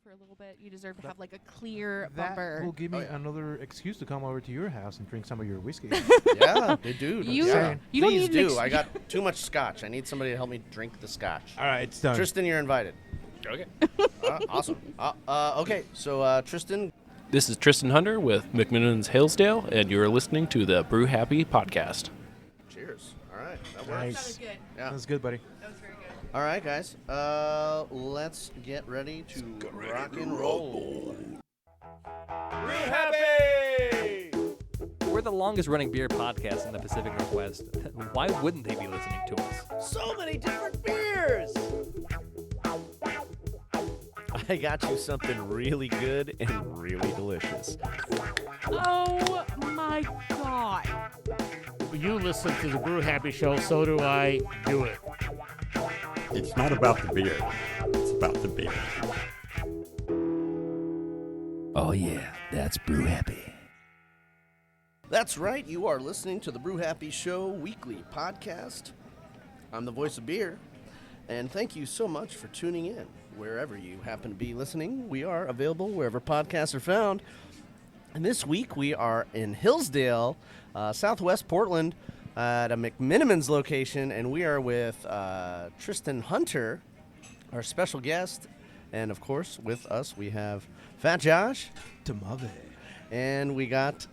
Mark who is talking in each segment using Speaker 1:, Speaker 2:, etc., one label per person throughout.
Speaker 1: for a little bit. You deserve to have like a clear
Speaker 2: That
Speaker 1: bumper.
Speaker 2: will give me another excuse to come over to your house and drink some of your whiskey.
Speaker 3: Yeah, they do.
Speaker 1: You-
Speaker 3: yeah.
Speaker 1: you don't
Speaker 3: Please
Speaker 1: need an
Speaker 3: do. I got too much scotch. I need somebody to help me drink the scotch.
Speaker 2: All right, it's done.
Speaker 3: Tristan, you're invited.
Speaker 4: Okay.
Speaker 3: Awesome. Okay, so Tristan.
Speaker 4: This is Tristan Hunter with McMenamins Hillsdale, and you're listening to the Brew Happy podcast.
Speaker 3: Cheers. All right, that works.
Speaker 2: Nice.
Speaker 1: That was good.
Speaker 3: Yeah.
Speaker 2: That's good, buddy.
Speaker 1: That was very good.
Speaker 3: All right, guys. Let's get ready to rock and roll.
Speaker 5: Brew Happy! We're the longest running beer podcast in the Pacific Northwest. Why wouldn't they be listening to us?
Speaker 3: So many different beers. I got you something really good and really delicious.
Speaker 1: Oh my God.
Speaker 6: You listen to the Brew Happy show, so do I. Do it.
Speaker 7: It's not about the beer. It's about the beer.
Speaker 8: Oh yeah, that's Brew Happy.
Speaker 3: That's right. You are listening to the Brew Happy Show weekly podcast. I'm the voice of beer, and thank you so much for tuning in. Wherever you happen to be listening, we are available wherever podcasts are found. And this week we are in Hillsdale, Southwest Portland, at a McMenamins location, and we are with Tristan Hunter, our special guest. And of course, with us we have Fat Josh.
Speaker 2: Tamave.
Speaker 3: And we got...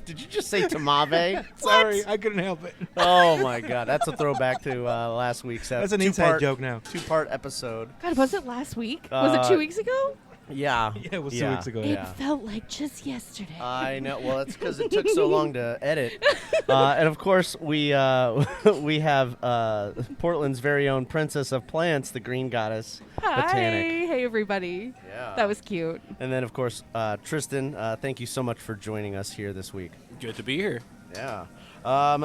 Speaker 3: Did you just say Tamave?
Speaker 2: Sorry, I couldn't help it.
Speaker 3: Oh my God, that's a throwback to last week's.
Speaker 2: That's an inside joke now.
Speaker 3: Two-part episode.
Speaker 1: God, was it last week? Was it 2 weeks ago?
Speaker 3: Yeah.
Speaker 2: Yeah, it was 2 weeks ago.
Speaker 1: It felt like just yesterday.
Speaker 3: I know. Well, it's because it took so long to edit. And of course, we have Portland's very own princess of plants, the Green Goddess Botanic.
Speaker 1: Hey, everybody.
Speaker 3: Yeah.
Speaker 1: That was cute.
Speaker 3: And then, of course, Tristan, thank you so much for joining us here this week.
Speaker 4: Good to be here.
Speaker 3: Yeah.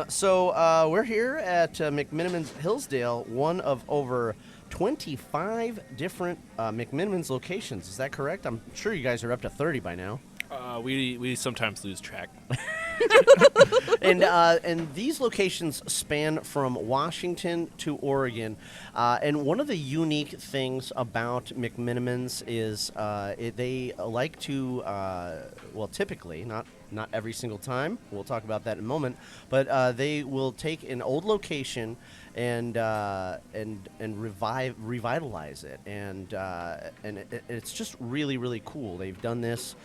Speaker 3: So we're here at McMenamins Hillsdale, one of over 25 different McMenamins locations. Is that correct? I'm sure you guys are up to 30 by now.
Speaker 4: We sometimes lose track.
Speaker 3: And these locations span from Washington to Oregon. And one of the unique things about McMenamins is they like to, typically, not every single time. We'll talk about that in a moment. But they will take an old location and revitalize it, and it's just really, really cool. They've done this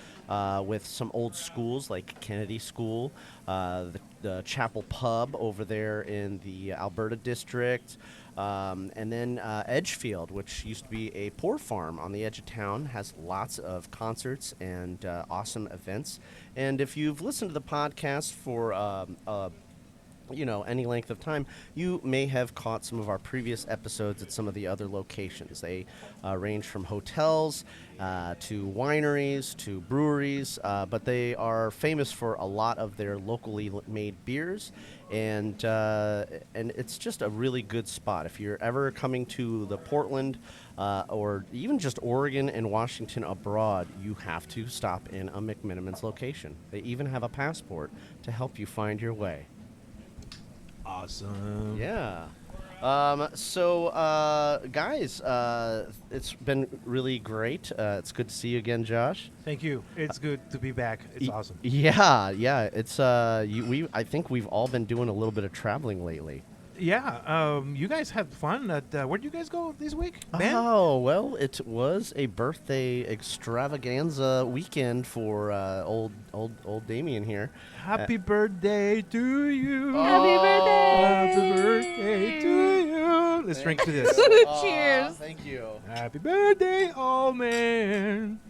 Speaker 3: with some old schools like Kennedy School, the Chapel Pub over there in the Alberta district, and then Edgefield, which used to be a pork farm on the edge of town, has lots of concerts and awesome events. And if you've listened to the podcast for any length of time, you may have caught some of our previous episodes at some of the other locations. They range from hotels to wineries to breweries, but they are famous for a lot of their locally made beers, and it's just a really good spot. If you're ever coming to the Portland or even just Oregon and Washington abroad, you have to stop in a McMenamins location. They even have a passport to help you find your way.
Speaker 2: Awesome.
Speaker 3: Yeah. Guys, it's been really great. It's good to see you again, Josh.
Speaker 2: Thank you. It's good to be back. It's awesome.
Speaker 3: Yeah. It's I think we've all been doing a little bit of traveling lately.
Speaker 2: Yeah. You guys had fun. Where'd you guys go this week, Ben?
Speaker 3: Oh, well, it was a birthday extravaganza weekend for old Damien here.
Speaker 2: Happy birthday to you.
Speaker 1: Happy birthday.
Speaker 2: Happy birthday to you. Let's drink to this.
Speaker 1: Cheers.
Speaker 3: Thank you.
Speaker 2: Happy birthday, old man.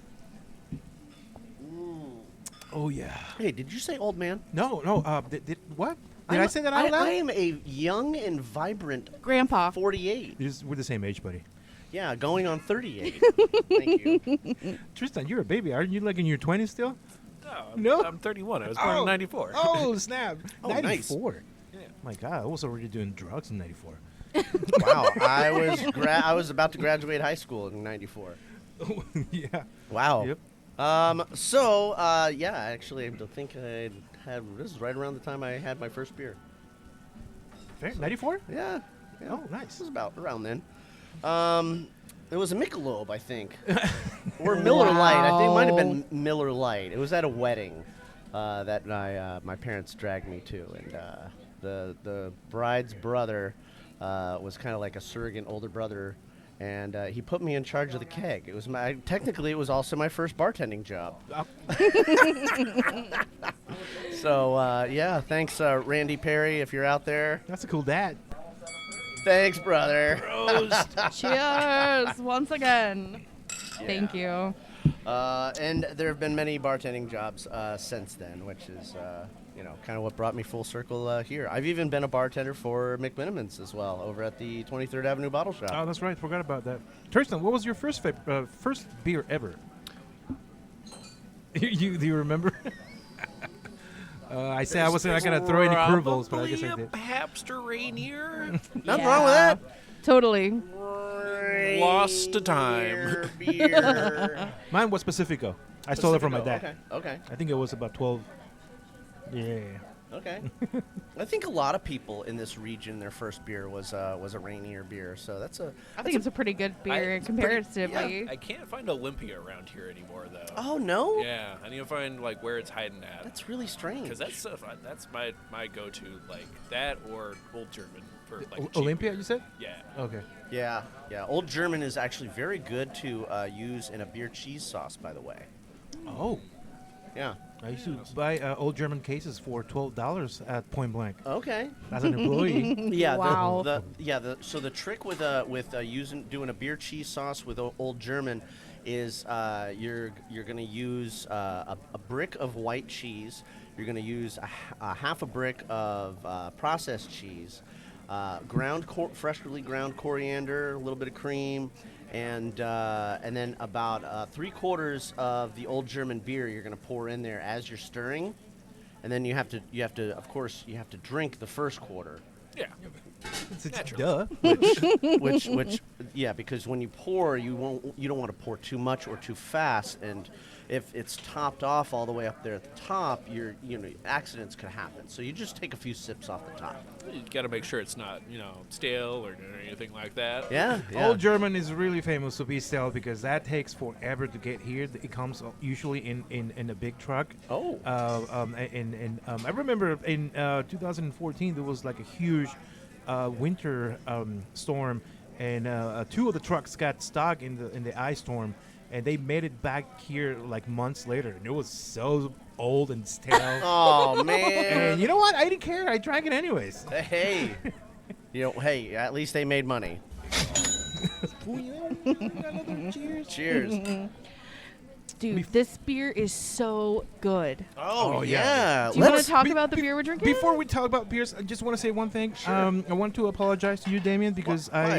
Speaker 2: Oh, yeah.
Speaker 3: Hey, did you say old man?
Speaker 2: No. Did what? Did I say that out loud?
Speaker 3: I am a young and vibrant
Speaker 1: Grandpa.
Speaker 3: 48.
Speaker 2: We're the same age, buddy.
Speaker 3: Yeah, going on 38. Thank you.
Speaker 2: Tristan, you're a baby. Aren't you like in your 20s still?
Speaker 4: No, I'm 31. I was born in 94.
Speaker 2: Oh, snap.
Speaker 3: Oh,
Speaker 2: 94.
Speaker 3: nice.
Speaker 4: Yeah.
Speaker 2: My God, I was already doing drugs in 94.
Speaker 3: Wow, I was about to graduate high school in 94.
Speaker 2: Yeah.
Speaker 3: Wow.
Speaker 2: Yep.
Speaker 3: Actually, I think this is right around the time I had my first beer.
Speaker 2: Fair. 94?
Speaker 3: Yeah.
Speaker 2: Oh, nice.
Speaker 3: This is about around then. It was a Michelob, I think. Or Miller Lite. I think it might have been Miller Lite. It was at a wedding that my parents dragged me to. And the bride's brother was kind of like a surrogate older brother. And he put me in charge of the keg. It was technically, it was also my first bartending job. So, yeah, thanks, Randy Perry, if you're out there.
Speaker 2: That's a cool dad.
Speaker 3: Thanks, brother.
Speaker 1: Cheers once again. Thank you.
Speaker 3: And there have been many bartending jobs since then, which is, kind of what brought me full circle here. I've even been a bartender for McMenamins as well, over at the 23rd Avenue Bottle Shop.
Speaker 2: Oh, that's right. Forgot about that. Tristan, what was your first beer ever? Do you remember? I said I wasn't not gonna throw any curveballs, but I guess I did.
Speaker 4: Hapster Rainier.
Speaker 3: Nothing wrong with that.
Speaker 1: Totally.
Speaker 4: Lost to time.
Speaker 3: Beer.
Speaker 2: Mine was Pacifico. I stole it from my dad.
Speaker 3: Okay.
Speaker 2: I think it was about 12. Yeah.
Speaker 3: Okay. I think a lot of people in this region, their first beer was a Rainier beer. So
Speaker 1: I think it's a pretty good beer comparatively.
Speaker 4: I can't find Olympia around here anymore, though.
Speaker 3: Oh no.
Speaker 4: Yeah, I need to find like where it's hiding at.
Speaker 3: That's really strange.
Speaker 4: Because that's my go-to, like that or Old German for like cheap
Speaker 2: Olympia,
Speaker 4: beer.
Speaker 2: you said?
Speaker 4: Yeah.
Speaker 2: Okay.
Speaker 3: Yeah. Old German is actually very good to use in a beer cheese sauce, by the way.
Speaker 2: Oh.
Speaker 3: Yeah.
Speaker 2: I used to buy Old German cases for $12 at Point Blank
Speaker 3: Okay.
Speaker 2: as an employee.
Speaker 3: Yeah.
Speaker 1: Wow.
Speaker 3: So the trick with doing a beer cheese sauce with Old German is you're going to use a brick of white cheese. You're going to use a half a brick of processed cheese, freshly ground coriander, a little bit of cream, and then about 3/4 of the Old German beer you're going to pour in there as you're stirring, and then you have to of course drink the first quarter.
Speaker 4: Yeah.
Speaker 2: It's duh.
Speaker 3: which because when you pour, you don't want to pour too much or too fast, and if it's topped off all the way up there at the top, accidents could happen. So you just take a few sips off the top.
Speaker 4: You got to make sure it's not stale or anything like that.
Speaker 3: Yeah.
Speaker 2: Old German is really famous to be stale because that takes forever to get here. It comes usually in a big truck.
Speaker 3: Oh.
Speaker 2: I remember in 2014 there was like a huge winter storm, and 2 of the trucks got stuck in the ice storm, and they made it back here like months later, and it was so old and stale.
Speaker 3: Oh man!
Speaker 2: And you know what? I didn't care. I drank it anyways.
Speaker 3: Hey, at least they made money.
Speaker 2: Cheers.
Speaker 3: Cheers.
Speaker 1: Dude, this beer is so good.
Speaker 3: Oh
Speaker 2: yeah.
Speaker 3: yeah.
Speaker 1: Do you want to talk about the beer we're drinking?
Speaker 2: Before we talk about beers, I just want to say one thing.
Speaker 3: Sure.
Speaker 2: I want to apologize to you, Damien, because
Speaker 3: Why?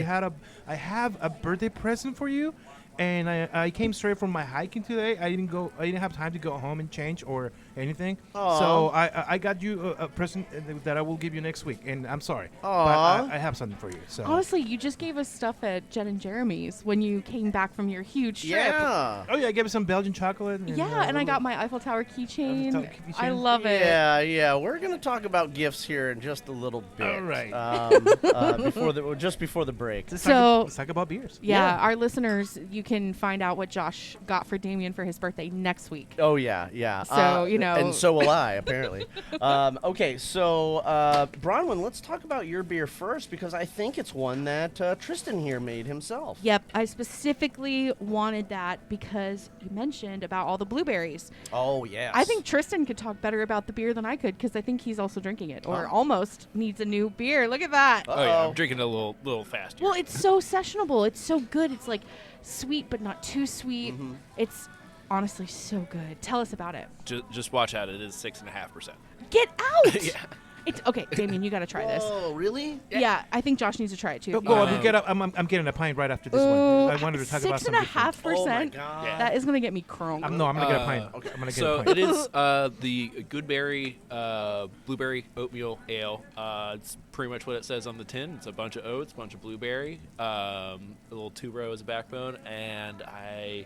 Speaker 2: I have a birthday present for you, and I came straight from my hiking today. I didn't have time to go home and change or anything.
Speaker 3: Aw.
Speaker 2: So I got you a present that I will give you next week, and I'm sorry,
Speaker 3: Aw.
Speaker 2: but I have something for you. So
Speaker 1: Honestly, you just gave us stuff at Jen and Jeremy's when you came back from your huge trip.
Speaker 3: Yeah.
Speaker 2: Oh yeah, I gave you some Belgian chocolate. And,
Speaker 1: Yeah, and I got
Speaker 2: my.
Speaker 1: my Eiffel Tower keychain.
Speaker 2: Eiffel Tower keychain.
Speaker 1: I love it.
Speaker 3: Yeah. We're gonna talk about gifts here in just a little bit.
Speaker 2: All right.
Speaker 3: Just before the break.
Speaker 2: Let's
Speaker 1: So-
Speaker 2: talk about beers.
Speaker 1: Yeah, our listeners, you can find out what Josh got for Damien for his birthday next week.
Speaker 3: Oh yeah.
Speaker 1: So,
Speaker 3: and so will I apparently. Okay, so Bronwyn, let's talk about your beer first because I think it's one that Tristan here made himself.
Speaker 1: Yep, I specifically wanted that because you mentioned about all the blueberries.
Speaker 3: Oh yes.
Speaker 1: I think Tristan could talk better about the beer than I could because I think he's also drinking it or almost needs a new beer. Look at that.
Speaker 4: Oh yeah, I'm drinking a little fast here.
Speaker 1: Well, it's so sessionable. It's so good. It's like sweet but not too sweet.
Speaker 3: Mm-hmm.
Speaker 1: It's honestly so good. Tell us about it.
Speaker 4: Just watch out. It is 6.5%.
Speaker 1: Get out!
Speaker 4: Yeah.
Speaker 1: It's okay, Damien. You got to try this.
Speaker 3: Oh really?
Speaker 1: Yeah, I think Josh needs to try it too.
Speaker 2: Go on, get up. I'm getting a pint right after this one. I wanted to talk about something.
Speaker 1: 6.5%.
Speaker 3: Oh my God.
Speaker 4: Yeah.
Speaker 1: That is gonna get me crunk.
Speaker 2: I'm gonna get a pint. Okay. I'm gonna get
Speaker 4: So
Speaker 2: a pint.
Speaker 4: it is the Goodberry blueberry oatmeal ale. It's pretty much what it says on the tin. It's a bunch of oats, a bunch of blueberry, a little tuber as a backbone, and I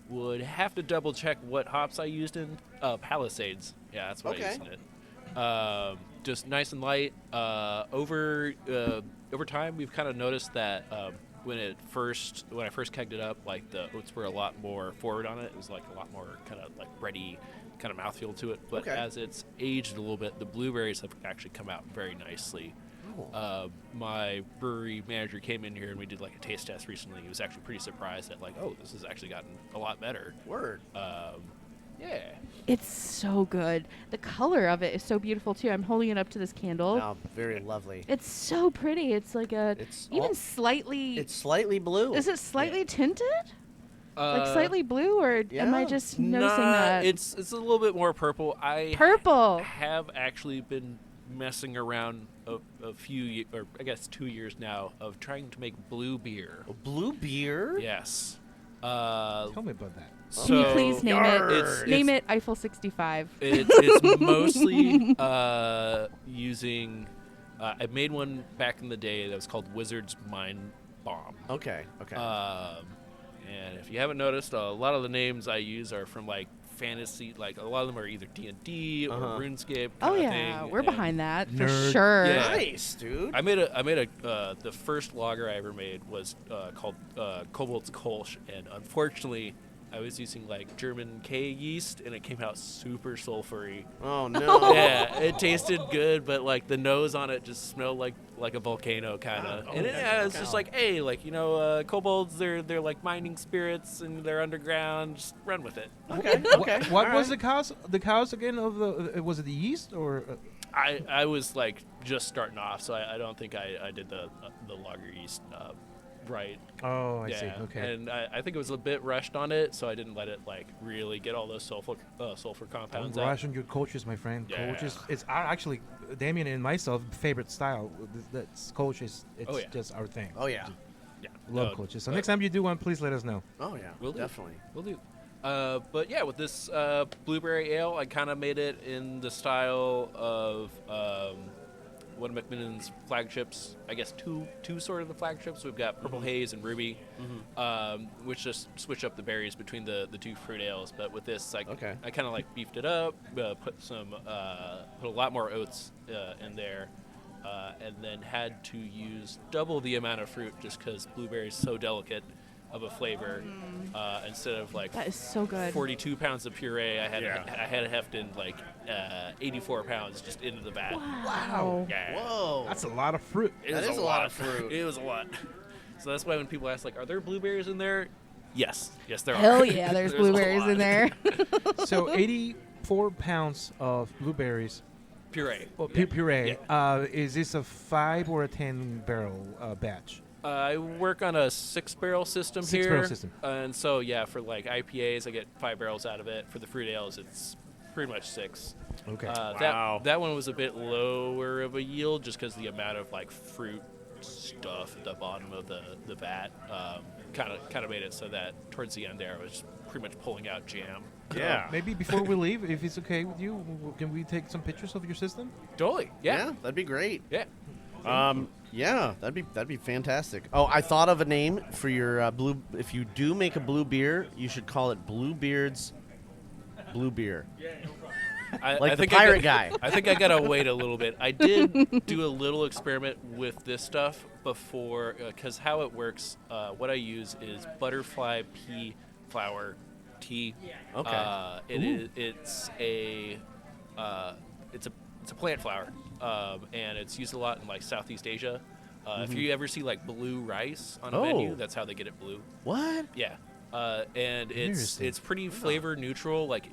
Speaker 4: would have to double check what hops I used in Palisades. Yeah, that's what I used in it. Just nice and light. Over time, we've kind of noticed that when I first kegged it up, like the oats were a lot more forward on it. It was like a lot more kind of like bready kind of mouthfeel to it. But as it's aged a little bit, the blueberries have actually come out very nicely. My brewery manager came in here and we did like a taste test recently. He was actually pretty surprised at like, oh, this has actually gotten a lot better.
Speaker 3: Word.
Speaker 4: Yeah.
Speaker 1: It's so good. The color of it is so beautiful too. I'm holding it up to this candle.
Speaker 3: Oh, very lovely.
Speaker 1: It's so pretty. It's like slightly.
Speaker 3: It's slightly blue.
Speaker 1: Is it slightly tinted? Like slightly blue, or am I just noticing that?
Speaker 4: It's a little bit more purple.
Speaker 1: Purple.
Speaker 4: Have actually been messing around a few, or I guess 2 years now, of trying to make blue beer.
Speaker 3: Blue beer?
Speaker 4: Yes.
Speaker 2: Tell me about that.
Speaker 1: Can you please name it?
Speaker 4: It's
Speaker 1: Name it Eiffel 65.
Speaker 4: It's mostly using. I made one back in the day that was called Wizard's Mind Bomb.
Speaker 3: Okay.
Speaker 4: And if you haven't noticed, a lot of the names I use are from like fantasy. Like a lot of them are either D&D or RuneScape.
Speaker 1: Oh
Speaker 4: kinda
Speaker 1: yeah,
Speaker 4: thing.
Speaker 1: we're
Speaker 4: And
Speaker 1: behind that for
Speaker 2: Nerd.
Speaker 1: sure.
Speaker 4: Yeah.
Speaker 3: Nice, dude.
Speaker 4: I made the first lager I ever made was called Kobold's Kolsch, and unfortunately, I was using like German K yeast, and it came out super sulfury.
Speaker 3: Oh no.
Speaker 4: Yeah, it tasted good, but like the nose on it just smelled like a volcano kind of. And it's just like, hey, like kobolds, they're like mining spirits, and they're underground. Just run with it.
Speaker 3: Okay.
Speaker 2: What was the cause? The cause again of the? Was it the yeast or?
Speaker 4: I was like just starting off, so I don't think I did the lager yeast right.
Speaker 2: Oh, I see. Okay.
Speaker 4: And I think it was a bit rushed on it, so I didn't let it like really get all those sulfur compounds
Speaker 2: Don't
Speaker 4: out.
Speaker 2: rush on your coaches, my friend.
Speaker 4: Yeah.
Speaker 2: Coaches, it's actually Damien and myself favorite style. That's coaches. It's just our thing.
Speaker 3: Oh yeah.
Speaker 4: Yeah,
Speaker 2: Love coaches. So next time you do one, please let us know.
Speaker 3: Oh yeah.
Speaker 4: Will do.
Speaker 3: Definitely.
Speaker 4: We'll do. But yeah, with this blueberry ale, I kind of made it in the style of one of McMenamins' flagships. I guess two sort of the flagships. We've got Purple Haze and Ruby, which just switch up the berries between the two fruit ales. But with this, I kind of like beefed it up, put a lot more oats in there, and then had to use double the amount of fruit just because blueberry is so delicate of a flavor. Instead of like
Speaker 1: That is so good.
Speaker 4: 42 pounds of puree, I had to heft in like 84 pounds just into the vat.
Speaker 1: Wow.
Speaker 4: Yeah.
Speaker 3: Whoa.
Speaker 2: That's a lot of fruit.
Speaker 3: That is a lot of fruit.
Speaker 4: It was a lot. So that's why when people ask, like, are there blueberries in there? Yes, there are.
Speaker 1: Hell yeah, there's
Speaker 4: a
Speaker 1: blueberries
Speaker 4: lot.
Speaker 1: in there.
Speaker 2: So 84 pounds of blueberries.
Speaker 4: Puree.
Speaker 2: Well, puree. Is this a 5 or a 10 barrel batch?
Speaker 4: I work on a 6-barrel system here.
Speaker 2: 6-barrel system.
Speaker 4: And so, yeah, for like IPAs, I get 5 barrels out of it. For the fruit ales, it's pretty much 6.
Speaker 2: Okay.
Speaker 4: That one was a bit lower of a yield just because the amount of like fruit stuff at the bottom of the vat kind of made it so that towards the end there I was pretty much pulling out jam.
Speaker 3: Yeah.
Speaker 2: Maybe before we leave, if it's okay with you, can we take some pictures of your system?
Speaker 4: Totally. Yeah.
Speaker 3: That'd be great.
Speaker 4: Yeah.
Speaker 3: Yeah, that'd be fantastic. Oh, I thought of a name for your blue. If you do make a blue beer, you should call it Bluebeard's Blue Beer. Like the
Speaker 4: think
Speaker 3: pirate guy.
Speaker 4: I think I gotta wait a little bit. I did do a little experiment with this stuff before, because how it works. What I use is butterfly pea flower tea.
Speaker 3: Okay.
Speaker 4: It's a plant flower, and it's used a lot in like Southeast Asia. If you ever see like blue rice on a menu, that's how they get it blue.
Speaker 3: What?
Speaker 4: Yeah. And it's pretty flavor neutral. Like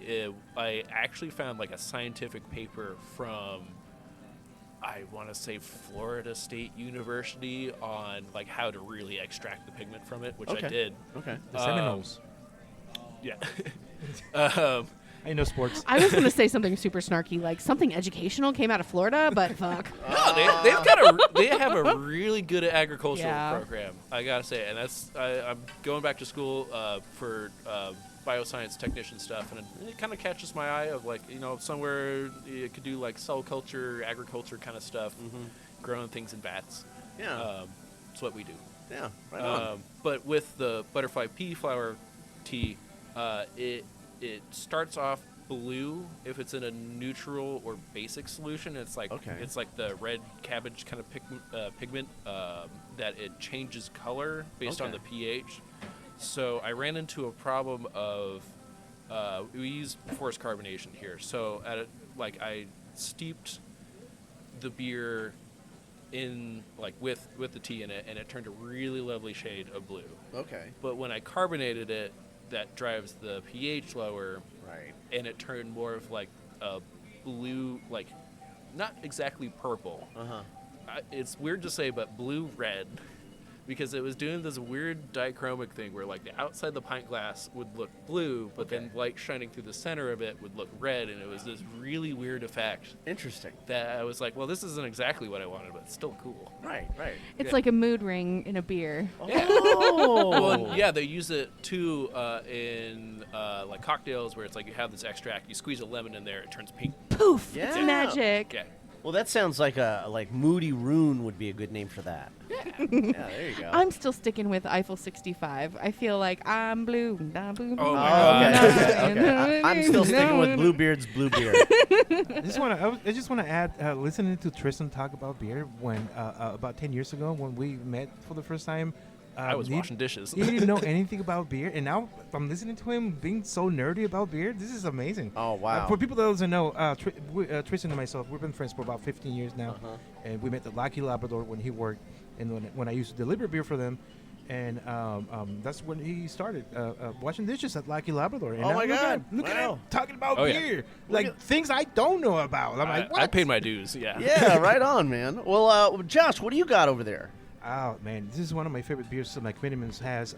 Speaker 4: I actually found like a scientific paper from, I want to say Florida State University on like how to really extract the pigment from it, which I did.
Speaker 3: Okay.
Speaker 2: The Seminoles.
Speaker 4: Yeah.
Speaker 2: I know sports.
Speaker 1: I was going to say something super snarky, like something educational came out of Florida, but fuck.
Speaker 4: No, they have a really good agricultural
Speaker 1: Yeah.
Speaker 4: program, I gotta say, and I'm going back to school for bioscience technician stuff, and it kind of catches my eye of like somewhere you could do like cell culture, agriculture kind of stuff, growing things in vats.
Speaker 3: Yeah.
Speaker 4: That's what we do.
Speaker 3: Yeah. Right on.
Speaker 4: But with the butterfly pea flower tea, it starts off blue if it's in a neutral or basic solution. It's like it's like the red cabbage kind of pigment that it changes color based on the pH. So I ran into a problem of we use forced carbonation here. So I steeped the beer in with the tea in it, and it turned a really lovely shade of blue.
Speaker 3: Okay.
Speaker 4: But when I carbonated it, that drives the pH lower.
Speaker 3: Right.
Speaker 4: And it turned more of like a blue, like not exactly purple. It's weird to say, but blue red, because it was doing this weird dichromic thing where like the outside of the pint glass would look blue, but then light shining through the center of it would look red, and it was this really weird effect.
Speaker 3: Interesting.
Speaker 4: That I was like, well, this isn't exactly what I wanted, but it's still cool.
Speaker 3: Right.
Speaker 1: It's like a mood ring in a beer.
Speaker 4: Yeah. Well, yeah, they use it too in like cocktails where it's like you have this extract, you squeeze a lemon in there, it turns pink.
Speaker 1: Poof!
Speaker 3: Yeah.
Speaker 1: It's magic.
Speaker 4: Yeah.
Speaker 3: Well, that sounds like Moody Rune would be a good name for that. Yeah, there you go.
Speaker 1: I'm still sticking with Eiffel 65. I feel like I'm blue.
Speaker 4: Oh, my God.
Speaker 3: Okay. I'm still sticking with Bluebeard's Blue Beer.
Speaker 2: I just want to add, listening to Tristan talk about beer when about 10 years ago when we met for the first time.
Speaker 4: I was washing dishes.
Speaker 2: He didn't know anything about beer, and now I'm listening to him being so nerdy about beer. This is amazing.
Speaker 3: Oh, wow.
Speaker 2: For people that doesn't know, Tristan and myself, we've been friends for about 15 years now, and we met at Lucky Labrador when he worked, and when I used to deliver beer for them, and that's when he started washing dishes at Lucky Labrador. And
Speaker 3: Oh, my God.
Speaker 2: Look at him talking about
Speaker 4: Oh, yeah.
Speaker 2: beer, like things I don't know about. I'm like, what?
Speaker 4: I paid my dues, yeah.
Speaker 3: Yeah, right on, man. Well, Josh, what do you got over there?
Speaker 2: Oh man, this is one of my favorite beers that McMenamins has.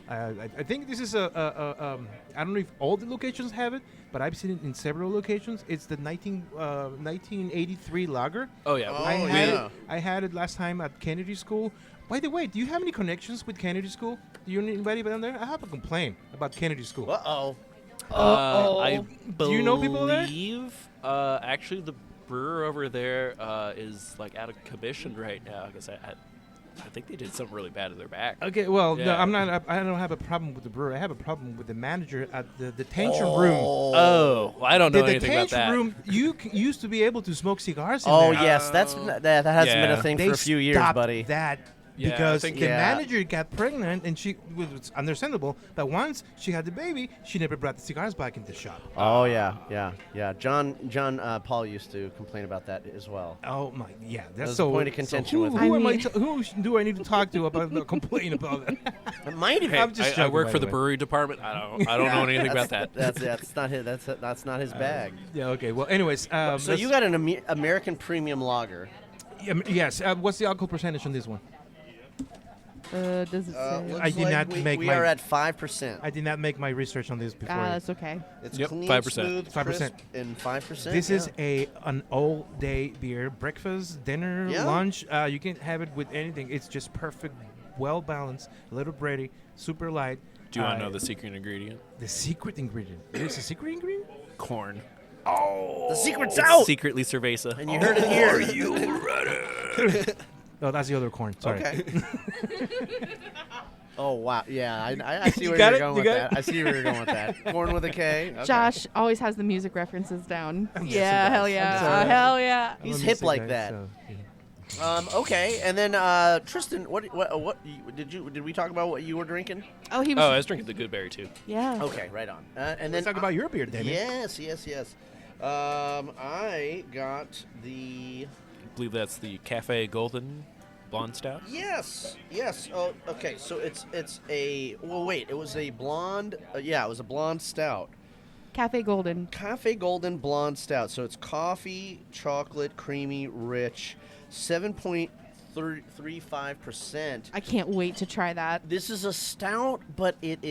Speaker 2: I think this is I don't know if all the locations have it, but I've seen it in several locations. It's the 1983 lager.
Speaker 4: Oh, yeah.
Speaker 2: I had it last time at Kennedy School. By the way, do you have any connections with Kennedy School? Do you know anybody down there? I have a complaint about Kennedy School.
Speaker 3: Uh-oh.
Speaker 4: I
Speaker 2: Do you know people there?
Speaker 4: believe actually the brewer over there is like out of commission right now because I think they did something really bad to their back.
Speaker 2: Okay, well, no,
Speaker 4: Yeah.
Speaker 2: I'm not. I don't have a problem with the brewer. I have a problem with the manager at the detention room.
Speaker 4: Oh, well, I don't know
Speaker 2: The
Speaker 4: anything about
Speaker 2: detention
Speaker 4: that.
Speaker 2: room, you used to be able to smoke cigars in
Speaker 3: Oh,
Speaker 2: there.
Speaker 3: yes. That hasn't been a thing
Speaker 2: They
Speaker 3: for a few years,
Speaker 2: stopped
Speaker 3: buddy.
Speaker 2: that
Speaker 4: Yeah, I
Speaker 2: because
Speaker 4: think-
Speaker 2: the
Speaker 3: Yeah.
Speaker 2: manager got pregnant, and she was understandable. But once she had the baby, she never brought the cigars back into the shop.
Speaker 3: Oh, yeah. John Paul used to complain about that as well.
Speaker 2: Oh my, yeah, that's
Speaker 3: was
Speaker 2: so
Speaker 3: a point of contention
Speaker 2: who,
Speaker 3: with
Speaker 2: who
Speaker 1: him.
Speaker 2: am I? Who do I need to talk to about the complaint about that?
Speaker 3: It might have
Speaker 4: Hey,
Speaker 2: I'm just
Speaker 4: I
Speaker 2: joking,
Speaker 4: work
Speaker 2: by
Speaker 4: for
Speaker 2: the
Speaker 4: the
Speaker 2: way.
Speaker 4: brewery department. I don't know anything about that.
Speaker 3: That's not his. That's not his bag.
Speaker 2: Yeah. Okay. Well, anyways,
Speaker 3: So you got an American premium lager.
Speaker 2: yes. What's the alcohol percentage on this one?
Speaker 1: Does it say?
Speaker 3: Looks
Speaker 2: I did
Speaker 3: like
Speaker 2: not make
Speaker 3: we
Speaker 2: my-
Speaker 3: are at 5%.
Speaker 2: I did not make my research on this before.
Speaker 1: That's okay.
Speaker 3: It's
Speaker 4: Yep,
Speaker 3: clean,
Speaker 4: 5%.
Speaker 3: smooth,
Speaker 2: 5%.
Speaker 3: crisp, and 5%.
Speaker 2: This is
Speaker 3: yeah.
Speaker 2: an all-day beer, breakfast, dinner,
Speaker 3: Yeah.
Speaker 2: lunch. You can have it with anything. It's just perfect, well balanced, a little bready, super light.
Speaker 4: Do you want to know the secret ingredient?
Speaker 2: The secret ingredient? There's a secret ingredient?
Speaker 4: Corn.
Speaker 3: The secret's
Speaker 4: It's
Speaker 3: out.
Speaker 4: secretly cerveza.
Speaker 3: And you heard it here.
Speaker 2: Oh, that's the other corn. Sorry.
Speaker 3: Okay. Oh wow! Yeah, I see where
Speaker 2: got
Speaker 3: you're
Speaker 2: it?
Speaker 3: going
Speaker 2: You
Speaker 3: with
Speaker 2: got
Speaker 3: that. I see where you're going with that. Corn with a K. Okay.
Speaker 1: Josh always has the music references down.
Speaker 2: just
Speaker 1: Yeah,
Speaker 2: a
Speaker 1: hell
Speaker 2: guy.
Speaker 1: yeah.
Speaker 2: sorry.
Speaker 1: Hell yeah.
Speaker 2: I'm
Speaker 3: He's
Speaker 2: a
Speaker 3: hip
Speaker 2: music
Speaker 3: like
Speaker 2: guy,
Speaker 3: that.
Speaker 2: so, yeah.
Speaker 3: Okay, and then Tristan, what did we talk about? What you were drinking?
Speaker 1: Oh, he
Speaker 4: Oh, I
Speaker 1: was.
Speaker 4: was drinking the Goodberry too.
Speaker 1: Yeah.
Speaker 3: Okay, right on. And then
Speaker 2: Let's talk about your beer, Damien.
Speaker 3: Yes. I got the.
Speaker 4: I believe that's the Cafe Golden Blonde Stout.
Speaker 3: Yes. Oh, okay. So it's a. Well, wait. It was a blonde. Yeah, it was a blonde stout.
Speaker 1: Cafe Golden.
Speaker 3: Cafe Golden Blonde Stout. So it's coffee, chocolate, creamy, rich, 7.35%.
Speaker 1: I can't wait to try that.
Speaker 3: This is a stout, but it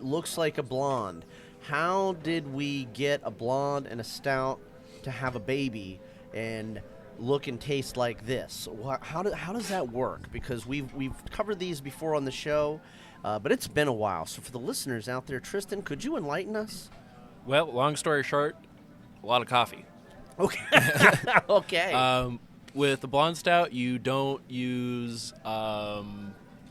Speaker 3: looks like a blonde. How did we get a blonde and a stout to have a baby and look and taste like this? How does that work? Because we've covered these before on the show, but it's been a while. So for the listeners out there, Tristan, could you enlighten us?
Speaker 4: Well, long story short, a lot of coffee.
Speaker 3: Okay. Okay.
Speaker 4: With the Blonde Stout, you don't use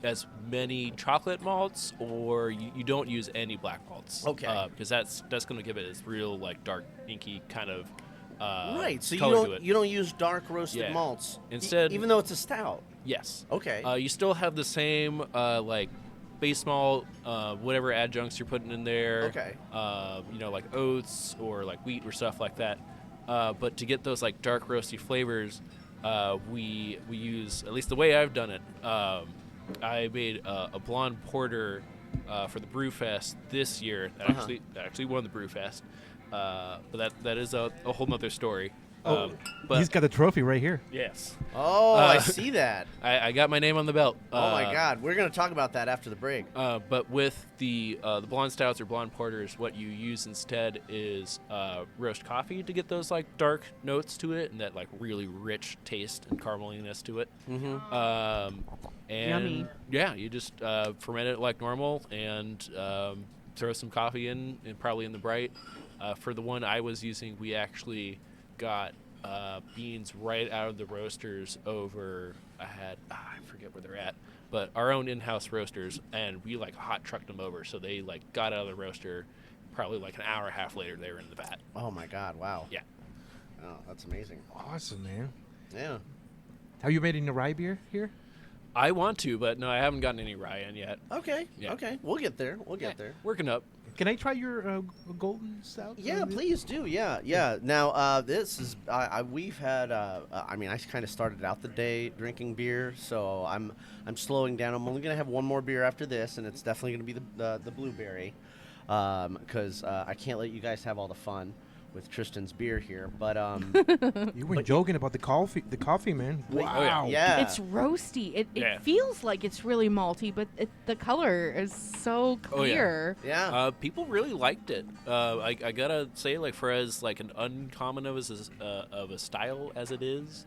Speaker 4: as many chocolate malts, or you don't use any black malts.
Speaker 3: Okay.
Speaker 4: Because that's going to give it this real like dark, inky kind of
Speaker 3: Right. So
Speaker 4: color to it.
Speaker 3: you don't use dark roasted
Speaker 4: Yeah.
Speaker 3: malts.
Speaker 4: Instead-
Speaker 3: even though it's a stout.
Speaker 4: Yes.
Speaker 3: Okay.
Speaker 4: You still have the same like base malt, whatever adjuncts you're putting in there.
Speaker 3: Okay.
Speaker 4: Like oats or like wheat or stuff like that. But to get those like dark roasty flavors, we use, at least the way I've done it. I made a blonde porter for the Brew Fest this year. That actually won the Brew Fest. But that is a whole nother story. But
Speaker 2: He's got the trophy right here.
Speaker 4: yes,
Speaker 3: Oh, I see that.
Speaker 4: I got my name on the belt.
Speaker 3: Oh my God, we're gonna talk about that after the break.
Speaker 4: But with the blonde stouts or blonde porters, what you use instead is roast coffee to get those like dark notes to it and that like really rich taste and carameliness to it. And
Speaker 1: Yummy.
Speaker 4: yeah, you just ferment it like normal and throw some coffee in, and probably in the bright. For the one I was using, we actually got beans right out of the roasters over. I forget where they're at, but our own in-house roasters, and we like hot trucked them over, so they like got out of the roaster probably like an hour and a half later. They were in the vat.
Speaker 3: Oh my God! Wow.
Speaker 4: Yeah.
Speaker 3: Oh, that's amazing.
Speaker 2: Awesome, man.
Speaker 3: Yeah.
Speaker 2: Have you made any rye beer here?
Speaker 4: I want to, but no, I haven't gotten any rye in yet.
Speaker 3: Okay.
Speaker 4: Yeah.
Speaker 3: Okay. We'll get there. We'll get there.
Speaker 4: Working up.
Speaker 2: Can I try your golden stout?
Speaker 3: Yeah, please do. Yeah, yeah. Now, this is we've had. I mean, I kind of started out the day drinking beer, so I'm slowing down. I'm only gonna have one more beer after this, and it's definitely gonna be the blueberry, because I can't let you guys have all the fun with Tristan's beer here. But
Speaker 2: You were joking about the coffee, man.
Speaker 3: Like-
Speaker 2: Wow.
Speaker 3: yeah,
Speaker 1: It's roasty. It
Speaker 4: Yeah.
Speaker 1: feels like it's really malty, but the color is so
Speaker 4: Oh, yeah.
Speaker 1: clear.
Speaker 3: yeah.
Speaker 4: People really liked it. I gotta say, like for as like an uncommon of a style as it is,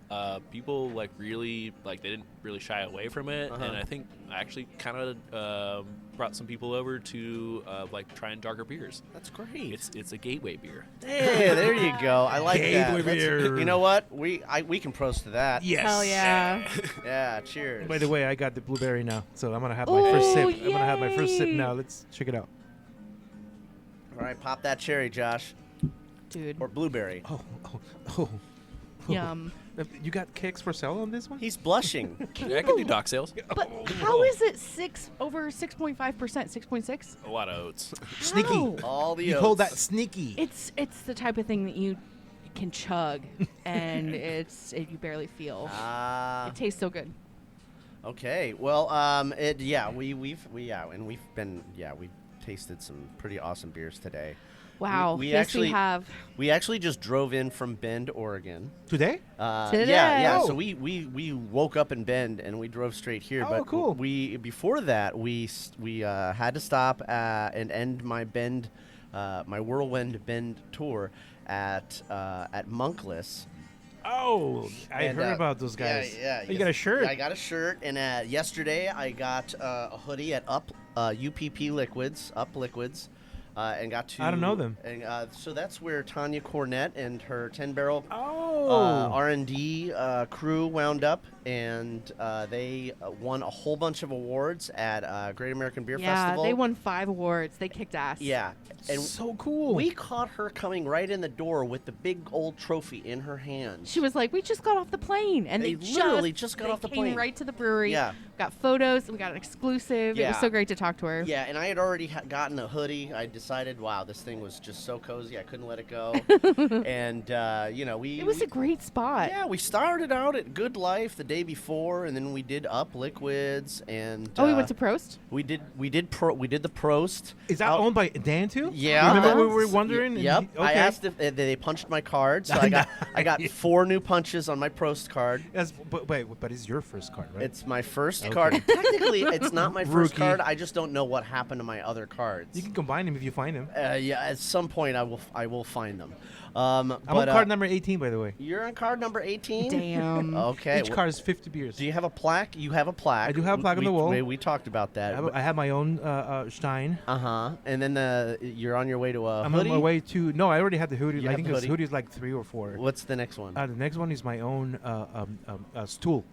Speaker 4: people like really like they didn't really shy away from it, and I think I actually kind of brought some people over to like trying darker beers.
Speaker 3: That's great.
Speaker 4: It's a gateway beer.
Speaker 3: Hey, there you go. I like that.
Speaker 2: Gateway beer.
Speaker 3: You know what? We can proast to that.
Speaker 2: Yes.
Speaker 1: Hell yeah.
Speaker 3: Yeah. Cheers.
Speaker 2: By the way, I got the blueberry now, so I'm gonna have my first sip.
Speaker 1: Ooh,
Speaker 2: I'm gonna have my first sip
Speaker 1: yay.
Speaker 2: now. Let's check it out.
Speaker 3: All right, pop that cherry, Josh,
Speaker 1: Dude.
Speaker 3: or blueberry.
Speaker 2: Oh.
Speaker 1: Yum.
Speaker 2: You got kicks for sale on this one?
Speaker 3: He's blushing.
Speaker 4: Yeah, I can do dock sales.
Speaker 1: But how is it over 6.5%? 6.6?
Speaker 4: A lot of oats.
Speaker 2: Sneaky.
Speaker 1: How?
Speaker 3: All the
Speaker 2: You
Speaker 3: oats.
Speaker 2: call that sneaky?
Speaker 1: It's the type of thing that you can chug, and you barely feel.
Speaker 3: Ah.
Speaker 1: It tastes so good.
Speaker 3: Okay. Well, we've tasted some pretty awesome beers today.
Speaker 1: Wow.
Speaker 3: we
Speaker 1: yes,
Speaker 3: actually-
Speaker 1: we have.
Speaker 3: We actually just drove in from Bend, Oregon.
Speaker 2: Today?
Speaker 1: Today.
Speaker 3: Yeah.
Speaker 2: Oh.
Speaker 3: So we woke up in Bend and we drove straight here.
Speaker 2: Oh,
Speaker 3: but
Speaker 2: cool.
Speaker 3: before that we had to stop and end my my whirlwind Bend tour at Monkless.
Speaker 2: Oh, I
Speaker 3: And,
Speaker 2: heard about those guys.
Speaker 3: Yeah.
Speaker 2: You got a shirt?
Speaker 3: I got a shirt, and yesterday I got a hoodie at UPP Liquids, Up Liquids, and got to.
Speaker 2: I don't know them.
Speaker 3: And so that's where Tanya Cornett and her 10-barrel
Speaker 2: Oh.
Speaker 3: R&D crew wound up, and they won a whole bunch of awards at Great American Beer
Speaker 1: Yeah,
Speaker 3: Festival.
Speaker 1: they won 5 awards. They kicked ass.
Speaker 3: Yeah, and
Speaker 2: so cool.
Speaker 3: we caught her coming right in the door with the big old trophy in her hand.
Speaker 1: She was like, "We just got off the plane," and
Speaker 3: They
Speaker 1: they
Speaker 3: literally just got
Speaker 1: they
Speaker 3: off the
Speaker 1: came
Speaker 3: plane.
Speaker 1: right to the brewery.
Speaker 3: Yeah.
Speaker 1: Got photos. We got an exclusive. It
Speaker 3: Yeah.
Speaker 1: was so great to talk to her.
Speaker 3: Yeah, and I had already gotten a hoodie. I decided, wow, this thing was just so cozy. I couldn't let it go. And
Speaker 1: It was a great spot.
Speaker 3: yeah, we started out at Good Life the day before, and then we did Up Liquids, and
Speaker 1: Oh, we went to Prost.
Speaker 3: we did the Proast.
Speaker 2: Is that owned by Dan too?
Speaker 3: Yeah.
Speaker 2: Remember we were wondering? and
Speaker 3: Yep.
Speaker 2: he-
Speaker 3: I
Speaker 2: okay.
Speaker 3: asked if they punched my card, so I got 4 new punches on my Proast card.
Speaker 2: Yes, but it's your first card, right?
Speaker 3: It's my first
Speaker 2: Okay.
Speaker 3: card. Technically, it's not my first
Speaker 2: Rookie.
Speaker 3: card. I just don't know what happened to my other cards.
Speaker 2: You can combine them if you find them.
Speaker 3: Yeah, at some point I will find them.
Speaker 2: I'm on card number 18, by the way.
Speaker 3: You're on card number 18.
Speaker 1: Damn.
Speaker 3: Okay.
Speaker 2: Each card is almost 50 beers.
Speaker 3: Do you have a plaque? You have a plaque.
Speaker 2: I do have a plaque on the wall.
Speaker 3: We talked about that.
Speaker 2: I have my own Stein.
Speaker 3: And then you're on your way to a
Speaker 2: I'm
Speaker 3: hoodie?
Speaker 2: on my way to. No, I already had the hoodie.
Speaker 3: You
Speaker 2: I
Speaker 3: have
Speaker 2: think
Speaker 3: the
Speaker 2: this
Speaker 3: hoodie?
Speaker 2: hoodie is like 3 or 4.
Speaker 3: What's the next one?
Speaker 2: The next one is my own stool.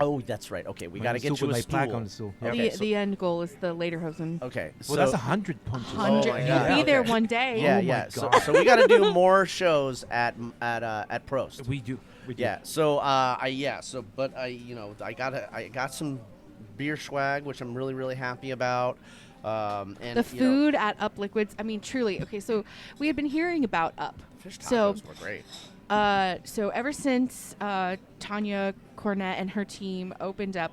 Speaker 3: Oh, that's right. Okay, we
Speaker 2: My
Speaker 3: got to
Speaker 2: own
Speaker 3: get
Speaker 2: stool
Speaker 3: you a
Speaker 2: with my plaque
Speaker 3: stool.
Speaker 2: on the stool.
Speaker 1: The,
Speaker 2: Yep.
Speaker 3: Okay, so-
Speaker 1: the end goal is the Lederhosen.
Speaker 3: Okay,
Speaker 2: Well, that's 100 punches.
Speaker 1: 100.
Speaker 3: Oh my
Speaker 1: You'll
Speaker 3: God.
Speaker 1: be there
Speaker 3: Okay.
Speaker 1: one day.
Speaker 3: Yeah,
Speaker 2: Oh my
Speaker 3: yeah. So,
Speaker 2: God.
Speaker 3: so we got to do more shows at Prost.
Speaker 2: We do.
Speaker 3: Yeah. So but I got some beer swag, which I'm really really happy about. And
Speaker 1: The food at Up Liquids, I mean, truly. Okay, so we had been hearing about Up.
Speaker 3: fish
Speaker 1: So,
Speaker 3: tacos were great.
Speaker 1: so ever since Tanya Cornett and her team opened up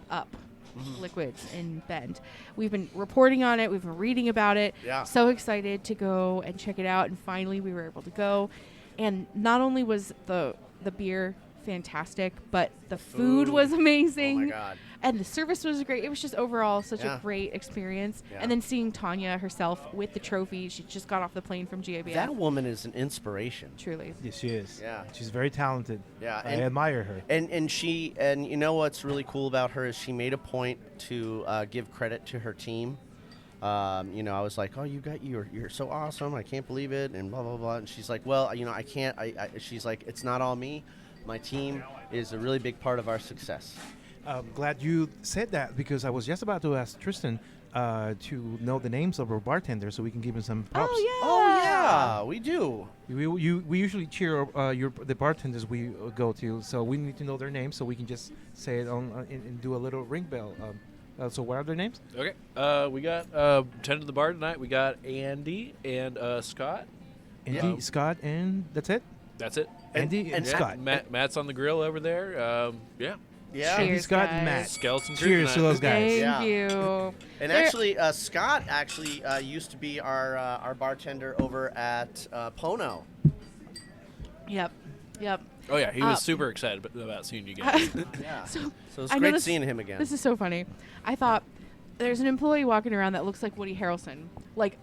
Speaker 1: Liquids in Bend, we've been reporting on it. We've been reading about it.
Speaker 3: Yeah.
Speaker 1: So excited to go and check it out. And finally, we were able to go. And not only was the beer fantastic, but the food was amazing.
Speaker 3: Oh my God.
Speaker 1: And the service was great. It was just overall such
Speaker 3: Yeah.
Speaker 1: a great experience.
Speaker 3: Yeah.
Speaker 1: And then seeing Tanya herself with the trophy, she just got off the plane from GABF.
Speaker 3: That woman is an inspiration.
Speaker 1: Truly.
Speaker 2: Yes, she is.
Speaker 3: Yeah.
Speaker 2: She's very talented.
Speaker 3: Yeah,
Speaker 2: I
Speaker 3: and-
Speaker 2: admire her.
Speaker 3: And you know what's really cool about her is she made a point to give credit to her team. I was like, oh, you're so awesome. I can't believe it, and blah blah blah. And she's like, well, I can't. She's like, it's not all me. My team is a really big part of our success.
Speaker 2: I'm glad you said that because I was just about to ask Tristan to know the names of our bartenders so we can give him some props.
Speaker 1: Oh, yeah.
Speaker 3: Oh yeah, we do.
Speaker 2: We usually cheer the bartenders we go to, so we need to know their names so we can just say it on and do a little ring bell. So what are their names?
Speaker 4: Okay. We got tending the bar tonight. We got Andy and Scott.
Speaker 2: Andy, Scott, and that's it?
Speaker 4: That's it.
Speaker 2: Andy and
Speaker 3: Yeah.
Speaker 2: Scott.
Speaker 4: Matt's on the grill over there. Yeah.
Speaker 3: Yeah.
Speaker 2: Andy,
Speaker 1: Cheers,
Speaker 2: Scott,
Speaker 1: guys.
Speaker 2: and Matt.
Speaker 4: Skeleton Crew
Speaker 2: Cheers to
Speaker 4: tonight.
Speaker 2: those guys.
Speaker 1: Thank
Speaker 3: Yeah.
Speaker 1: you.
Speaker 3: And
Speaker 1: There-
Speaker 3: actually, Scott used to be our bartender over at Pono.
Speaker 1: Yep.
Speaker 4: Oh yeah, he was
Speaker 1: Uh,
Speaker 4: super excited about seeing you guys.
Speaker 3: Yeah.
Speaker 1: So
Speaker 3: So it's
Speaker 1: I know
Speaker 3: great
Speaker 1: this-
Speaker 3: seeing him again.
Speaker 1: This is so funny. I thought there's an employee walking around that looks like Woody Harrelson, like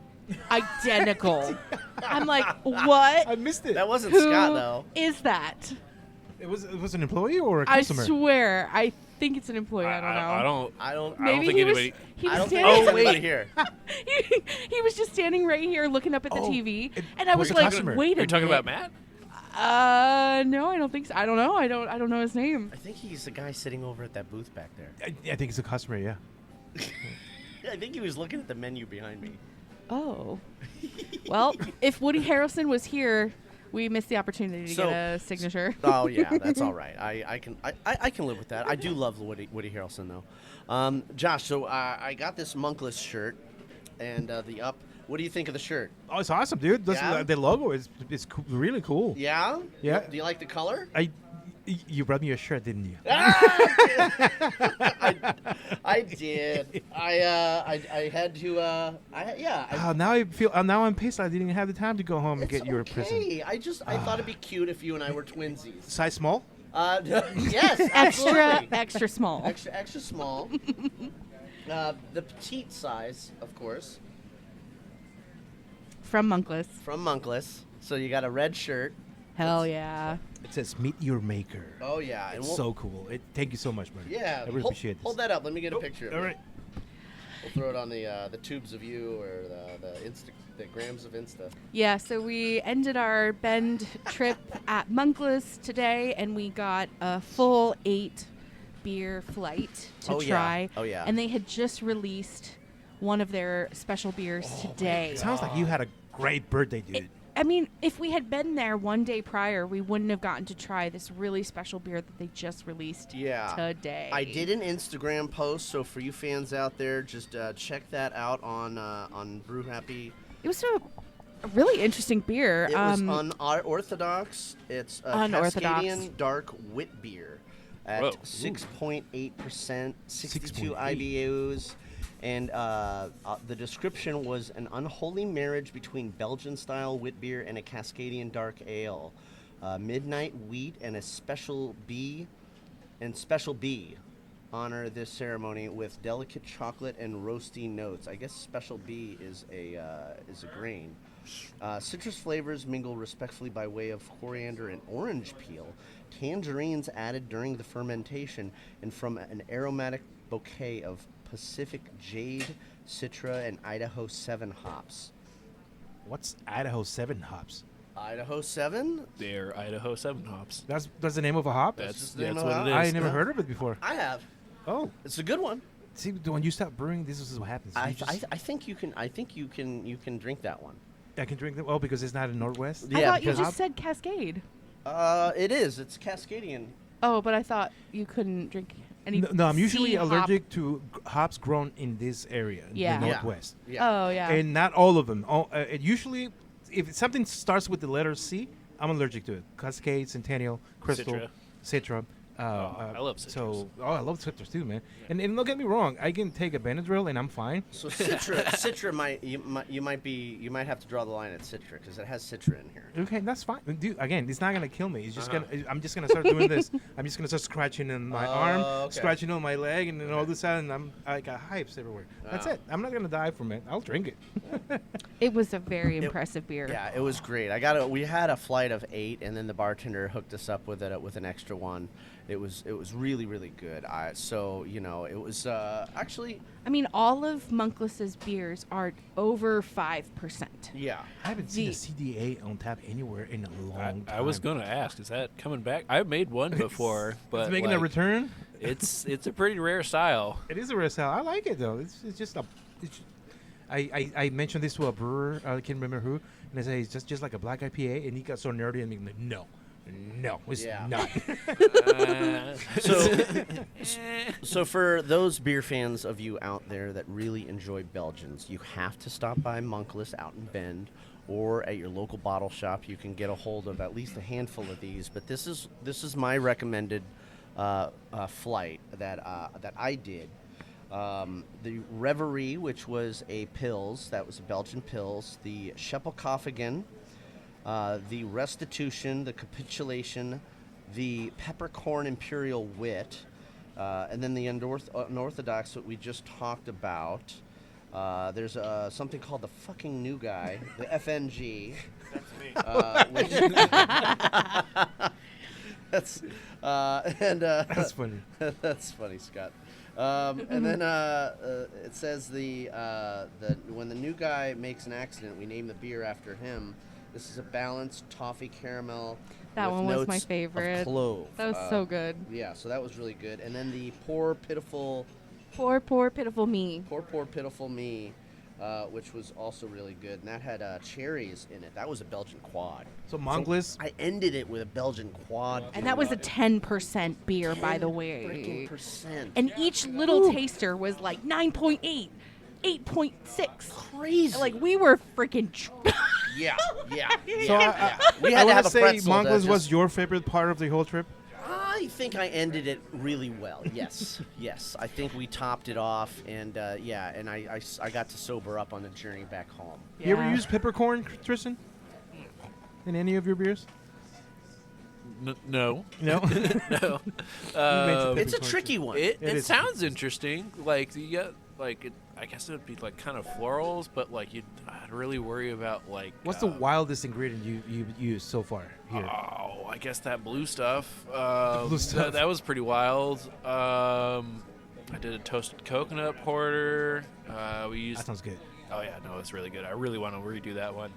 Speaker 1: identical. I'm like, what?
Speaker 2: I missed it.
Speaker 3: That wasn't
Speaker 1: Who
Speaker 3: Scott though.
Speaker 1: is that?
Speaker 2: It was an employee or a
Speaker 1: I
Speaker 2: customer?
Speaker 1: swear, I think it's an employee. I don't know.
Speaker 3: I don't.
Speaker 4: I don't
Speaker 1: Maybe
Speaker 4: think
Speaker 1: he
Speaker 4: anybody.
Speaker 1: was. He
Speaker 3: I
Speaker 1: was
Speaker 3: don't think
Speaker 1: standing.
Speaker 3: there's anybody here.
Speaker 1: he was just standing right here, looking up at the
Speaker 2: Oh,
Speaker 1: TV,
Speaker 2: it
Speaker 1: and I
Speaker 2: was
Speaker 1: was
Speaker 2: a
Speaker 1: like,
Speaker 2: customer.
Speaker 1: "Wait a
Speaker 4: Are you talking
Speaker 1: minute."
Speaker 4: about Matt?
Speaker 1: No, I don't think so. I don't know. I don't know his name.
Speaker 3: I think he's the guy sitting over at that booth back there.
Speaker 2: I think it's a customer, yeah.
Speaker 3: I think he was looking at the menu behind me.
Speaker 1: Oh. Well, if Woody Harrelson was here, we missed the opportunity to
Speaker 3: So-
Speaker 1: get a signature.
Speaker 3: Oh yeah, that's all right. I can live with that. I do love Woody Harrelson though. Josh, so I got this Monkless shirt, and the Up. What do you think of the shirt?
Speaker 2: Oh, it's awesome, dude.
Speaker 3: Yeah?
Speaker 2: The logo is really cool.
Speaker 3: Yeah.
Speaker 2: Yeah.
Speaker 3: Do you like the color?
Speaker 2: You brought me a shirt, didn't you?
Speaker 3: I did. I had to.
Speaker 2: Now I feel. Now I'm pissed. I didn't have the time to go home and
Speaker 3: It's
Speaker 2: get your present.
Speaker 3: okay. I thought it'd be cute if you and I were twinsies.
Speaker 2: Size small.
Speaker 3: Yes,
Speaker 1: extra,
Speaker 3: absolutely.
Speaker 1: extra small.
Speaker 3: Extra small. The petite size, of course,
Speaker 1: From Monkless.
Speaker 3: from Monkless. So you got a red shirt.
Speaker 1: Hell yeah.
Speaker 2: It says "Meet Your Maker."
Speaker 3: Oh yeah, and
Speaker 2: It's
Speaker 3: we'll,
Speaker 2: so cool. Thank you so much, man.
Speaker 3: yeah.
Speaker 2: I really appreciate this.
Speaker 3: Hold that up. Let me get a picture of
Speaker 2: All
Speaker 3: it.
Speaker 2: right.
Speaker 3: We'll throw it on the tubes of you or the grams of Insta.
Speaker 1: Yeah, so we ended our Bend trip at Monkless today, and we got a full 8 beer flight to
Speaker 3: Oh, yeah.
Speaker 1: try.
Speaker 3: Oh, yeah.
Speaker 1: And they had just released one of their special beers today.
Speaker 2: It sounds like you had a great birthday, dude.
Speaker 1: I mean, if we had been there one day prior, we wouldn't have gotten to try this really special beer that they just released
Speaker 3: Yeah.
Speaker 1: today.
Speaker 3: I did an Instagram post, so for you fans out there, just check that out on Brew Happy.
Speaker 1: It was a really interesting beer.
Speaker 3: It was unorthodox. It's a
Speaker 1: Unorthodox.
Speaker 3: Cascadian dark wit beer at
Speaker 4: Whoa.
Speaker 3: 6.8%, 62
Speaker 2: 6.8.
Speaker 3: IBUs. And the description was an unholy marriage between Belgian-style wit beer and a Cascadian dark ale. Midnight wheat and a special B honor this ceremony with delicate chocolate and roasty notes. I guess special B is a grain. Citrus flavors mingle respectfully by way of coriander and orange peel. tangerines added during the fermentation, and from an aromatic bouquet of Pacific Jade, Citra, and Idaho 7 hops.
Speaker 2: What's Idaho 7 hops?
Speaker 3: Idaho 7?
Speaker 4: They're Idaho 7 hops.
Speaker 2: That's the name of a hop?
Speaker 3: That's the name
Speaker 4: That's
Speaker 3: of
Speaker 4: what
Speaker 3: the
Speaker 4: it
Speaker 3: hop?
Speaker 4: is.
Speaker 2: I never heard of it before.
Speaker 3: I have.
Speaker 2: Oh,
Speaker 3: It's a good one.
Speaker 2: see, when you stop brewing, this is what happens.
Speaker 3: I
Speaker 2: You just-
Speaker 3: think you can drink that one.
Speaker 2: I can drink them. Oh, because it's not in Northwest.
Speaker 1: I thought you
Speaker 3: because-
Speaker 1: just said Cascade.
Speaker 3: It is. It's Cascadian.
Speaker 1: Oh, but I thought you couldn't drink any.
Speaker 2: No, I'm usually
Speaker 1: sea hop.
Speaker 2: allergic to hops grown in this area, in
Speaker 1: Yeah.
Speaker 2: the
Speaker 1: Yeah.
Speaker 2: Northwest.
Speaker 3: Yeah.
Speaker 1: Oh yeah.
Speaker 2: And not all of them. It usually, if something starts with the letter C, I'm allergic to it. Cascade, Centennial, Crystal, Citra.
Speaker 4: I love
Speaker 2: So, I love citrus too, man. And don't get me wrong, I can take a Benadryl and I'm fine.
Speaker 3: So Citra you might have to draw the line at Citra because it has Citra in here.
Speaker 2: Okay, that's fine. Dude, again, it's not gonna kill me. It's just I'm just gonna start doing this. I'm just gonna start scratching on my arm,
Speaker 3: okay.
Speaker 2: scratching on my leg, and then all of a sudden I got hives everywhere. That's it. I'm not gonna die from it. I'll drink it.
Speaker 1: It was a very impressive beer.
Speaker 3: Yeah, it was great. We had a flight of 8, and then the bartender hooked us up with an extra one. It was really, really good. So it was actually.
Speaker 1: I mean, all of Monkless's beers are over 5%.
Speaker 3: Yeah.
Speaker 2: I haven't seen a CDA on tap anywhere in a long time.
Speaker 4: I was going to ask, is that coming back? I've made one before, but
Speaker 2: it's making a return.
Speaker 4: It's a pretty rare style.
Speaker 2: It is a rare style. I like it though. It's just a. I mentioned this to a brewer. I can't remember who, and I say it's just like a black IPA, and he got so nerdy and me like, no, it's not.
Speaker 3: So for those beer fans of you out there that really enjoy Belgians, you have to stop by Monkless out in Bend, or at your local bottle shop. You can get a hold of at least a handful of these. But this is my recommended flight that I did. The Reverie, which was a Pils, that was a Belgian Pils. The Schepelkopfigen, the Restitution, the Capitulation, the Peppercorn Imperial Wit, and then the Unorthodox that we just talked about. There's something called the fucking new guy, the FNG. That's me.
Speaker 2: That's funny.
Speaker 3: That's funny, Scott. And then it says when the new guy makes an accident, we name the beer after him. This is a balanced toffee caramel.
Speaker 1: That
Speaker 3: with
Speaker 1: one was
Speaker 3: notes
Speaker 1: my
Speaker 3: of
Speaker 1: favorite.
Speaker 3: clove.
Speaker 1: That was so good.
Speaker 3: Yeah, so that was really good. And then the Poor Pitiful
Speaker 1: Poor pitiful me.
Speaker 3: Poor Pitiful Me, which was also really good. And that had cherries in it. That was a Belgian quad.
Speaker 2: So Monkless.
Speaker 3: I ended it with a Belgian quad.
Speaker 1: And that was a 10% beer, by the way.
Speaker 3: Freaking percent.
Speaker 1: And each little taster was like 9.8, 8.6.
Speaker 3: Crazy.
Speaker 1: Like, we were freaking.
Speaker 3: Yeah.
Speaker 2: So
Speaker 3: We
Speaker 2: I
Speaker 3: had to
Speaker 2: want
Speaker 3: have
Speaker 2: to
Speaker 3: a
Speaker 2: say
Speaker 3: pretzel.
Speaker 2: Monkless was your favorite part of the whole trip.
Speaker 3: I think I ended it really well. Yes. I think we topped it off, and and I got to sober up on the journey back home.
Speaker 2: You ever use peppercorn, Tristan? In any of your beers?
Speaker 4: No.
Speaker 2: No.
Speaker 4: No.
Speaker 3: It's a tricky one.
Speaker 4: It
Speaker 2: is.
Speaker 4: sounds interesting. Like you get I guess it would be like kind of florals, but like I'd really worry about like.
Speaker 2: What's the wildest ingredient you've used so far here?
Speaker 4: Oh, I guess that blue stuff.
Speaker 2: blue stuff.
Speaker 4: That was pretty wild. I did a toasted coconut porter. We used.
Speaker 2: That sounds good.
Speaker 4: Oh yeah, no, it's really good. I really want to redo that one.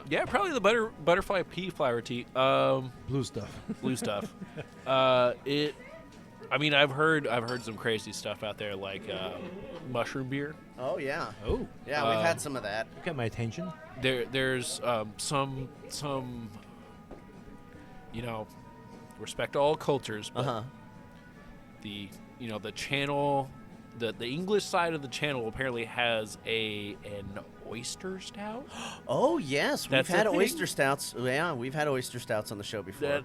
Speaker 4: Yeah, probably the butterfly pea flower tea.
Speaker 2: Blue stuff.
Speaker 4: Blue stuff. I've heard some crazy stuff out there, like mushroom beer.
Speaker 3: Oh yeah.
Speaker 2: Oh.
Speaker 3: Yeah, we've had some of that.
Speaker 2: Got my attention.
Speaker 4: There's some respect all cultures, but the channel, the English side of the channel apparently has an oyster stout.
Speaker 3: Oh yes,
Speaker 4: That's
Speaker 3: we've had
Speaker 4: a thing?
Speaker 3: oyster stouts. Yeah, we've had oyster stouts on the show before.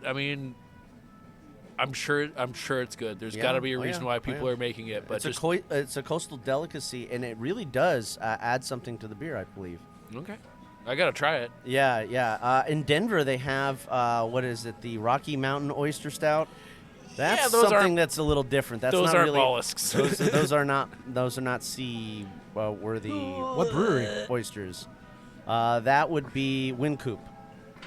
Speaker 4: I'm sure it's good. There's got to be a reason why people are making it, but
Speaker 3: it's a coastal delicacy, and it really does add something to the beer, I believe.
Speaker 4: okay. I gotta try it.
Speaker 3: Yeah. In Denver, they have what is it? The Rocky Mountain Oyster Stout. That's
Speaker 4: those
Speaker 3: something that's a little different. That's
Speaker 4: those
Speaker 3: not
Speaker 4: aren't
Speaker 3: really
Speaker 4: mollusks.
Speaker 3: those are not sea worthy.
Speaker 2: What brewery?
Speaker 3: Oysters? That would be Wynkoop.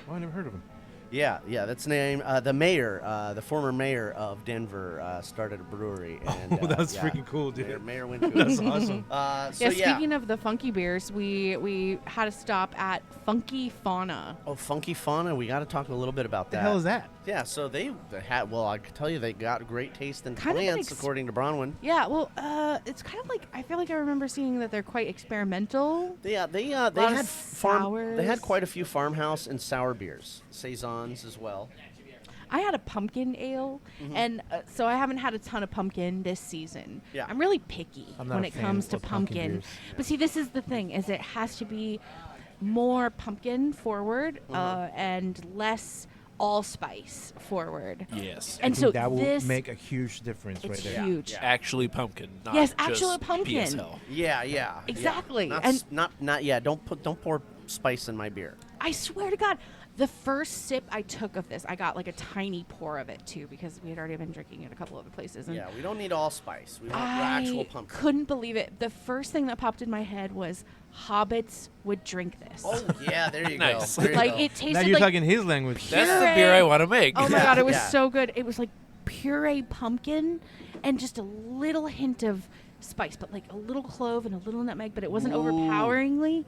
Speaker 2: Oh, I never heard of him.
Speaker 3: Yeah, that's the name. The mayor, the former mayor of Denver, started a brewery. And,
Speaker 2: Oh, that's
Speaker 3: yeah,
Speaker 2: freaking cool, dude.
Speaker 3: Mayor went to
Speaker 2: That's
Speaker 3: it.
Speaker 2: awesome.
Speaker 1: Speaking of the funky beers, we had a stop at Funky Fauna.
Speaker 3: Oh, Funky Fauna. We got to talk a little bit about
Speaker 2: What the
Speaker 3: that.
Speaker 2: hell is that?
Speaker 3: Yeah, so they had, well, I can tell you they got great taste and
Speaker 1: Kind of
Speaker 3: plants, according to Bronwyn.
Speaker 1: Yeah, well, it's kind of like, I feel like I remember seeing that they're quite experimental.
Speaker 3: They
Speaker 1: lot
Speaker 3: had
Speaker 1: of
Speaker 3: they had
Speaker 1: sours.
Speaker 3: quite a few farmhouse and sour beers, saisons as well.
Speaker 1: I had a pumpkin ale, and so I haven't had a ton of pumpkin this season.
Speaker 3: Yeah.
Speaker 1: I'm really picky
Speaker 2: I'm not
Speaker 1: when
Speaker 2: a
Speaker 1: it
Speaker 2: fan
Speaker 1: comes to
Speaker 2: of pumpkin
Speaker 1: pumpkin.
Speaker 2: beers.
Speaker 1: But see, this is the thing: is it has to be more pumpkin forward and less allspice forward.
Speaker 4: Yes.
Speaker 1: And
Speaker 2: I
Speaker 1: so
Speaker 2: think that will
Speaker 1: this
Speaker 2: make a huge difference right
Speaker 1: it's
Speaker 2: there.
Speaker 1: huge.
Speaker 4: Actually pumpkin, not
Speaker 1: Yes,
Speaker 4: just
Speaker 1: actual pumpkin.
Speaker 4: PSL.
Speaker 3: Yeah.
Speaker 1: Exactly.
Speaker 3: Not,
Speaker 1: And-
Speaker 3: not yeah. Don't pour spice in my beer.
Speaker 1: I swear to God, the first sip I took of this, I got like a tiny pour of it too because we had already been drinking it a couple other places. And
Speaker 3: Yeah, we don't need allspice. We want actual
Speaker 1: I
Speaker 3: pumpkin.
Speaker 1: couldn't believe it. The first thing that popped in my head was hobbits would drink this.
Speaker 3: Oh yeah, there you
Speaker 4: Nice.
Speaker 3: go. There you
Speaker 1: Like
Speaker 3: go.
Speaker 1: it tasted
Speaker 2: Now you're
Speaker 1: like
Speaker 2: talking his language.
Speaker 4: That's the
Speaker 1: Puree.
Speaker 4: beer I want to make.
Speaker 1: oh my
Speaker 3: Yeah,
Speaker 1: God, it was
Speaker 3: yeah.
Speaker 1: so good. It was like puree pumpkin and just a little hint of spice, but like a little clove and a little nutmeg, but it wasn't
Speaker 3: Ooh.
Speaker 1: overpoweringly.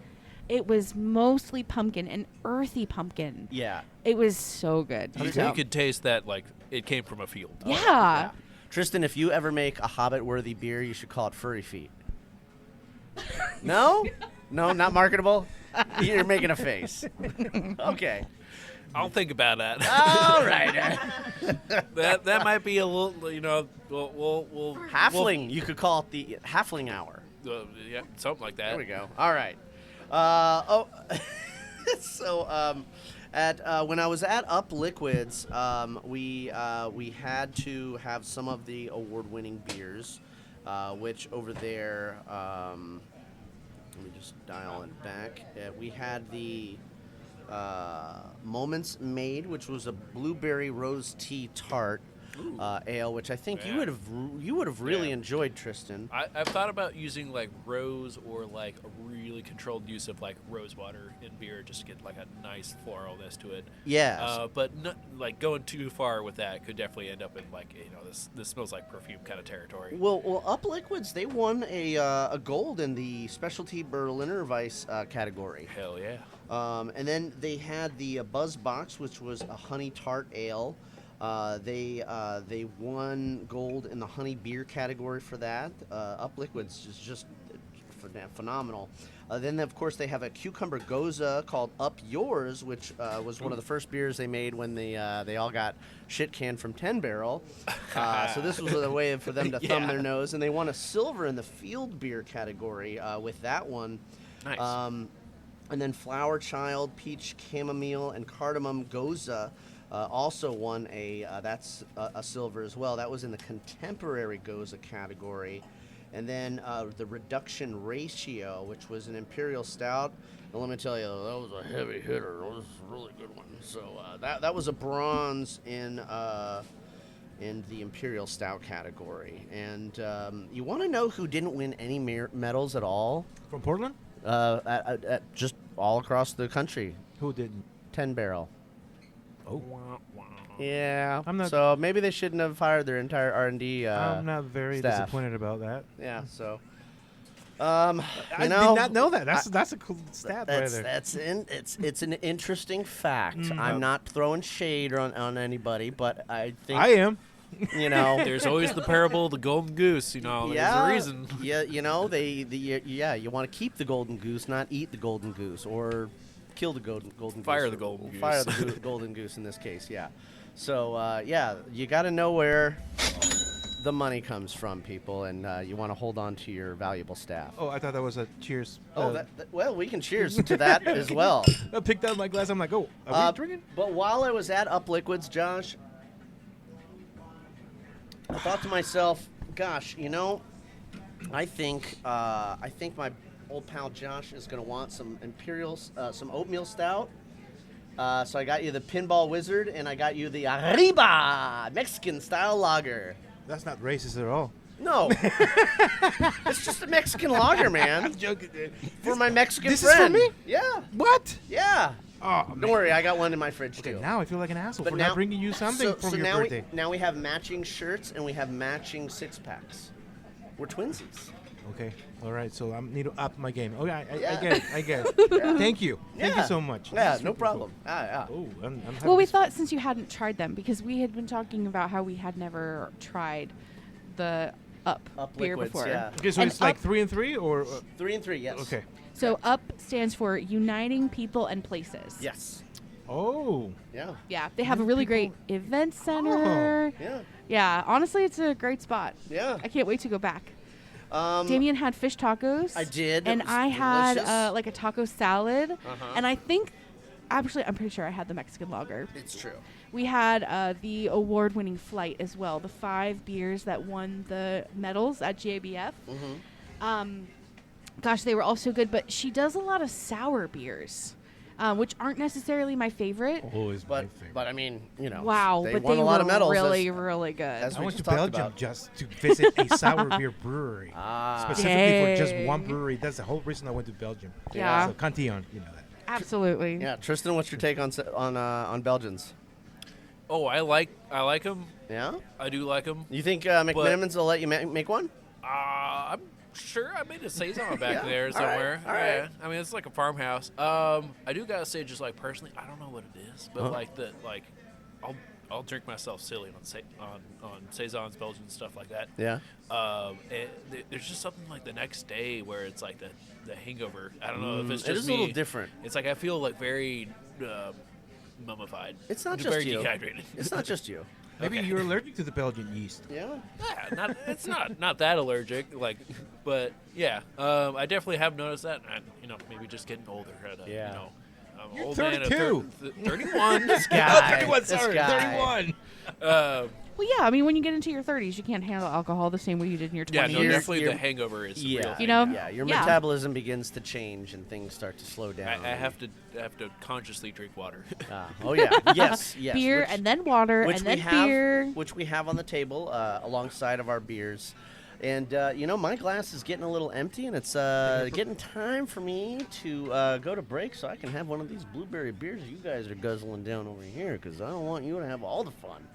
Speaker 1: It was mostly pumpkin and earthy pumpkin.
Speaker 3: Yeah.
Speaker 1: It was so good.
Speaker 4: You,
Speaker 1: So-
Speaker 4: you could taste that like it came from a field.
Speaker 1: yeah.
Speaker 3: Tristan, if you ever make a Hobbit-worthy beer, you should call it Furry Feet. No? No, not marketable? You're making a face. Okay.
Speaker 4: I'll think about that.
Speaker 3: All right.
Speaker 4: that might be a little, you know, we'll
Speaker 3: Halfling. You could call it the Halfling Hour.
Speaker 4: yeah, something like that.
Speaker 3: There we go. All right. So when I was at Up Liquids, we had to have some of the award-winning beers, which over there, let me just dial it back. We had the Moments Made, which was a blueberry rose tea tart ale, which I think you would have really
Speaker 4: Yeah.
Speaker 3: enjoyed, Tristan.
Speaker 4: I've thought about using like rose or like a really controlled use of like rose water in beer just to get like a nice floralness to it.
Speaker 3: Yes.
Speaker 4: But like going too far with that could definitely end up in like, you know, this smells like perfume kind of territory.
Speaker 3: Well, Up Liquids, they won a gold in the specialty Berliner Weiss category.
Speaker 4: Hell yeah.
Speaker 3: And then they had the Buzz Box, which was a honey tart ale. They won gold in the honey beer category for that. Up Liquids is just phenomenal. Then, of course, they have a cucumber goza called Up Yours, which was one of the first beers they made when they all got shit canned from 10 Barrel. So this was a way for them to thumb their nose. And they won a silver in the field beer category with that one.
Speaker 4: Nice.
Speaker 3: And then Flower Child, Peach Chamomile, and Cardamom Goza also won that's a silver as well. That was in the contemporary Goza category. And then the Reduction Ratio, which was an Imperial Stout. And let me tell you, that was a heavy hitter. That was a really good one. So that was a bronze in the Imperial Stout category. And you want to know who didn't win any medals at all?
Speaker 2: From Portland?
Speaker 3: At just all across the country.
Speaker 2: Who didn't?
Speaker 3: 10 Barrel.
Speaker 2: Oh.
Speaker 3: Yeah.
Speaker 2: I'm not-
Speaker 3: So maybe they shouldn't have hired their entire R&D
Speaker 2: I'm not very
Speaker 3: staff.
Speaker 2: disappointed about that.
Speaker 3: Yeah. So.
Speaker 2: I
Speaker 3: you know,
Speaker 2: did not know that. That's a cool stat right there.
Speaker 3: It's an interesting fact.
Speaker 2: Mm.
Speaker 3: I'm not throwing shade on anybody, but I think
Speaker 2: I am.
Speaker 3: you know.
Speaker 4: There's always the parable of the golden goose, you know. There's a reason.
Speaker 3: Yeah, you know, you want to keep the golden goose, not eat the golden goose, or kill the golden goose.
Speaker 4: Fire the golden
Speaker 3: Fire
Speaker 4: goose.
Speaker 3: the golden goose in this case, yeah. So, you got to know where the money comes from, people, and you want to hold on to your valuable staff.
Speaker 2: Oh, I thought that was a cheers.
Speaker 3: Well, we can cheers to that as well.
Speaker 2: I picked up my glass. I'm like, oh, are we drinking?
Speaker 3: But while I was at Up Liquids, Josh, I thought to myself, gosh, you know, I think my old pal Josh is going to want some some oatmeal stout. So I got you the Pinball Wizard, and I got you the Arriba Mexican-style lager.
Speaker 2: That's not racist at all.
Speaker 3: No. It's just a Mexican lager, man.
Speaker 2: I'm joking, dude.
Speaker 3: For my Mexican
Speaker 2: this is
Speaker 3: friend.
Speaker 2: for me?
Speaker 3: Yeah.
Speaker 2: What?
Speaker 3: Yeah.
Speaker 2: Oh,
Speaker 3: Don't worry, I got one in my fridge
Speaker 2: Okay,
Speaker 3: too.
Speaker 2: now I feel like an asshole
Speaker 3: But
Speaker 2: for
Speaker 3: now-
Speaker 2: not bringing you something for your
Speaker 3: now
Speaker 2: birthday.
Speaker 3: now we have matching shirts and we have matching 6-packs. We're twinsies.
Speaker 2: Okay, all right. So I need to up my game. Okay, I
Speaker 3: Yeah.
Speaker 2: get it. I get it. Thank you. Thank you
Speaker 3: Yeah.
Speaker 2: so much.
Speaker 3: Yeah,
Speaker 2: This is
Speaker 3: no
Speaker 2: super
Speaker 3: problem.
Speaker 2: cool.
Speaker 3: Yeah.
Speaker 2: Oh, I'm happy
Speaker 1: Well, we
Speaker 2: to-
Speaker 1: thought since you hadn't tried them, because we had been talking about how we had never tried the Up beer
Speaker 3: liquids,
Speaker 1: before.
Speaker 3: yeah.
Speaker 2: Okay, so
Speaker 1: And
Speaker 2: it's like
Speaker 1: Up-
Speaker 2: 3 and 3, or
Speaker 3: 3 and 3, yes.
Speaker 2: okay.
Speaker 1: So Up stands for Uniting People and Places.
Speaker 3: Yes.
Speaker 2: Oh,
Speaker 3: Yeah.
Speaker 1: Yeah, they have a really great event center.
Speaker 3: Yeah.
Speaker 1: Yeah, honestly, it's a great spot.
Speaker 3: Yeah.
Speaker 1: I can't wait to go back.
Speaker 3: Um,
Speaker 1: Damien had fish tacos.
Speaker 3: I did. It
Speaker 1: And
Speaker 3: was
Speaker 1: I had
Speaker 3: delicious.
Speaker 1: like a taco salad.
Speaker 3: Uh-huh.
Speaker 1: And I think, actually, I'm pretty sure I had the Mexican lager.
Speaker 3: It's true.
Speaker 1: We had the award-winning flight as well. The 5 beers that won the medals at GABF.
Speaker 3: Mm-hmm.
Speaker 1: Gosh, they were all so good. But she does a lot of sour beers, which aren't necessarily my favorite.
Speaker 2: always my
Speaker 3: But
Speaker 2: favorite.
Speaker 3: I mean, you know,
Speaker 1: Wow,
Speaker 3: they
Speaker 1: but
Speaker 3: won
Speaker 1: they
Speaker 3: a lot
Speaker 1: were
Speaker 3: of medals.
Speaker 1: really, really good.
Speaker 3: as
Speaker 2: I
Speaker 3: we
Speaker 2: went to
Speaker 3: just talked
Speaker 2: Belgium
Speaker 3: about.
Speaker 2: just to visit a sour beer brewery.
Speaker 3: Ah.
Speaker 2: Specifically for just
Speaker 1: Dang.
Speaker 2: one brewery. That's the whole reason I went to Belgium.
Speaker 1: Yeah.
Speaker 2: So Cantillon, you know that.
Speaker 1: Absolutely.
Speaker 3: Yeah, Tristan, what's your take on Belgians?
Speaker 4: Oh, I like them.
Speaker 3: Yeah.
Speaker 4: I do like them.
Speaker 3: You think McMenamins will let you make one?
Speaker 4: I'm sure I made a saison back
Speaker 3: Yeah,
Speaker 4: there
Speaker 3: all right,
Speaker 4: somewhere.
Speaker 3: all right.
Speaker 4: Yeah, I mean it's like a farmhouse. I do gotta say, just like personally, I don't know what it is, but I'll drink myself silly on saisons, Belgian stuff like that.
Speaker 3: Yeah.
Speaker 4: There's just something like the next day where it's like the hangover. I don't know if it's
Speaker 3: It
Speaker 4: just
Speaker 3: is
Speaker 4: me.
Speaker 3: a little different.
Speaker 4: It's like I feel like very mummified.
Speaker 3: It's not
Speaker 4: very
Speaker 3: just you.
Speaker 4: dehydrated.
Speaker 3: It's not just you.
Speaker 2: Maybe
Speaker 4: Okay.
Speaker 2: you're allergic to the Belgian yeast.
Speaker 3: Yeah.
Speaker 4: Yeah, it's not that allergic, but yeah, I definitely have noticed that. And, maybe just getting older.
Speaker 3: Yeah.
Speaker 4: I'm
Speaker 2: You're
Speaker 4: old man at
Speaker 2: 32.
Speaker 4: 31.
Speaker 3: This guy.
Speaker 2: 31,
Speaker 3: This
Speaker 2: sorry,
Speaker 3: guy.
Speaker 2: 31.
Speaker 1: Well, yeah. I mean, when you get into your 30s, you can't handle alcohol the same way you did in your 20s.
Speaker 4: Yeah, no,
Speaker 3: You're-
Speaker 4: definitely
Speaker 3: you're-
Speaker 4: the hangover is the
Speaker 3: Yeah.
Speaker 4: real
Speaker 1: You
Speaker 4: thing.
Speaker 1: know?
Speaker 3: Yeah, your
Speaker 1: Yeah.
Speaker 3: metabolism begins to change and things start to slow down.
Speaker 4: I have to consciously drink water.
Speaker 3: Oh yeah, yes, yes.
Speaker 1: Beer
Speaker 3: which-
Speaker 1: and then water
Speaker 3: which
Speaker 1: and
Speaker 3: we
Speaker 1: then
Speaker 3: have,
Speaker 1: beer.
Speaker 3: which we have on the table alongside of our beers. And my glass is getting a little empty, and it's getting time for me to go to break so I can have one of these blueberry beers you guys are guzzling down over here, because I don't want you to have all the fun.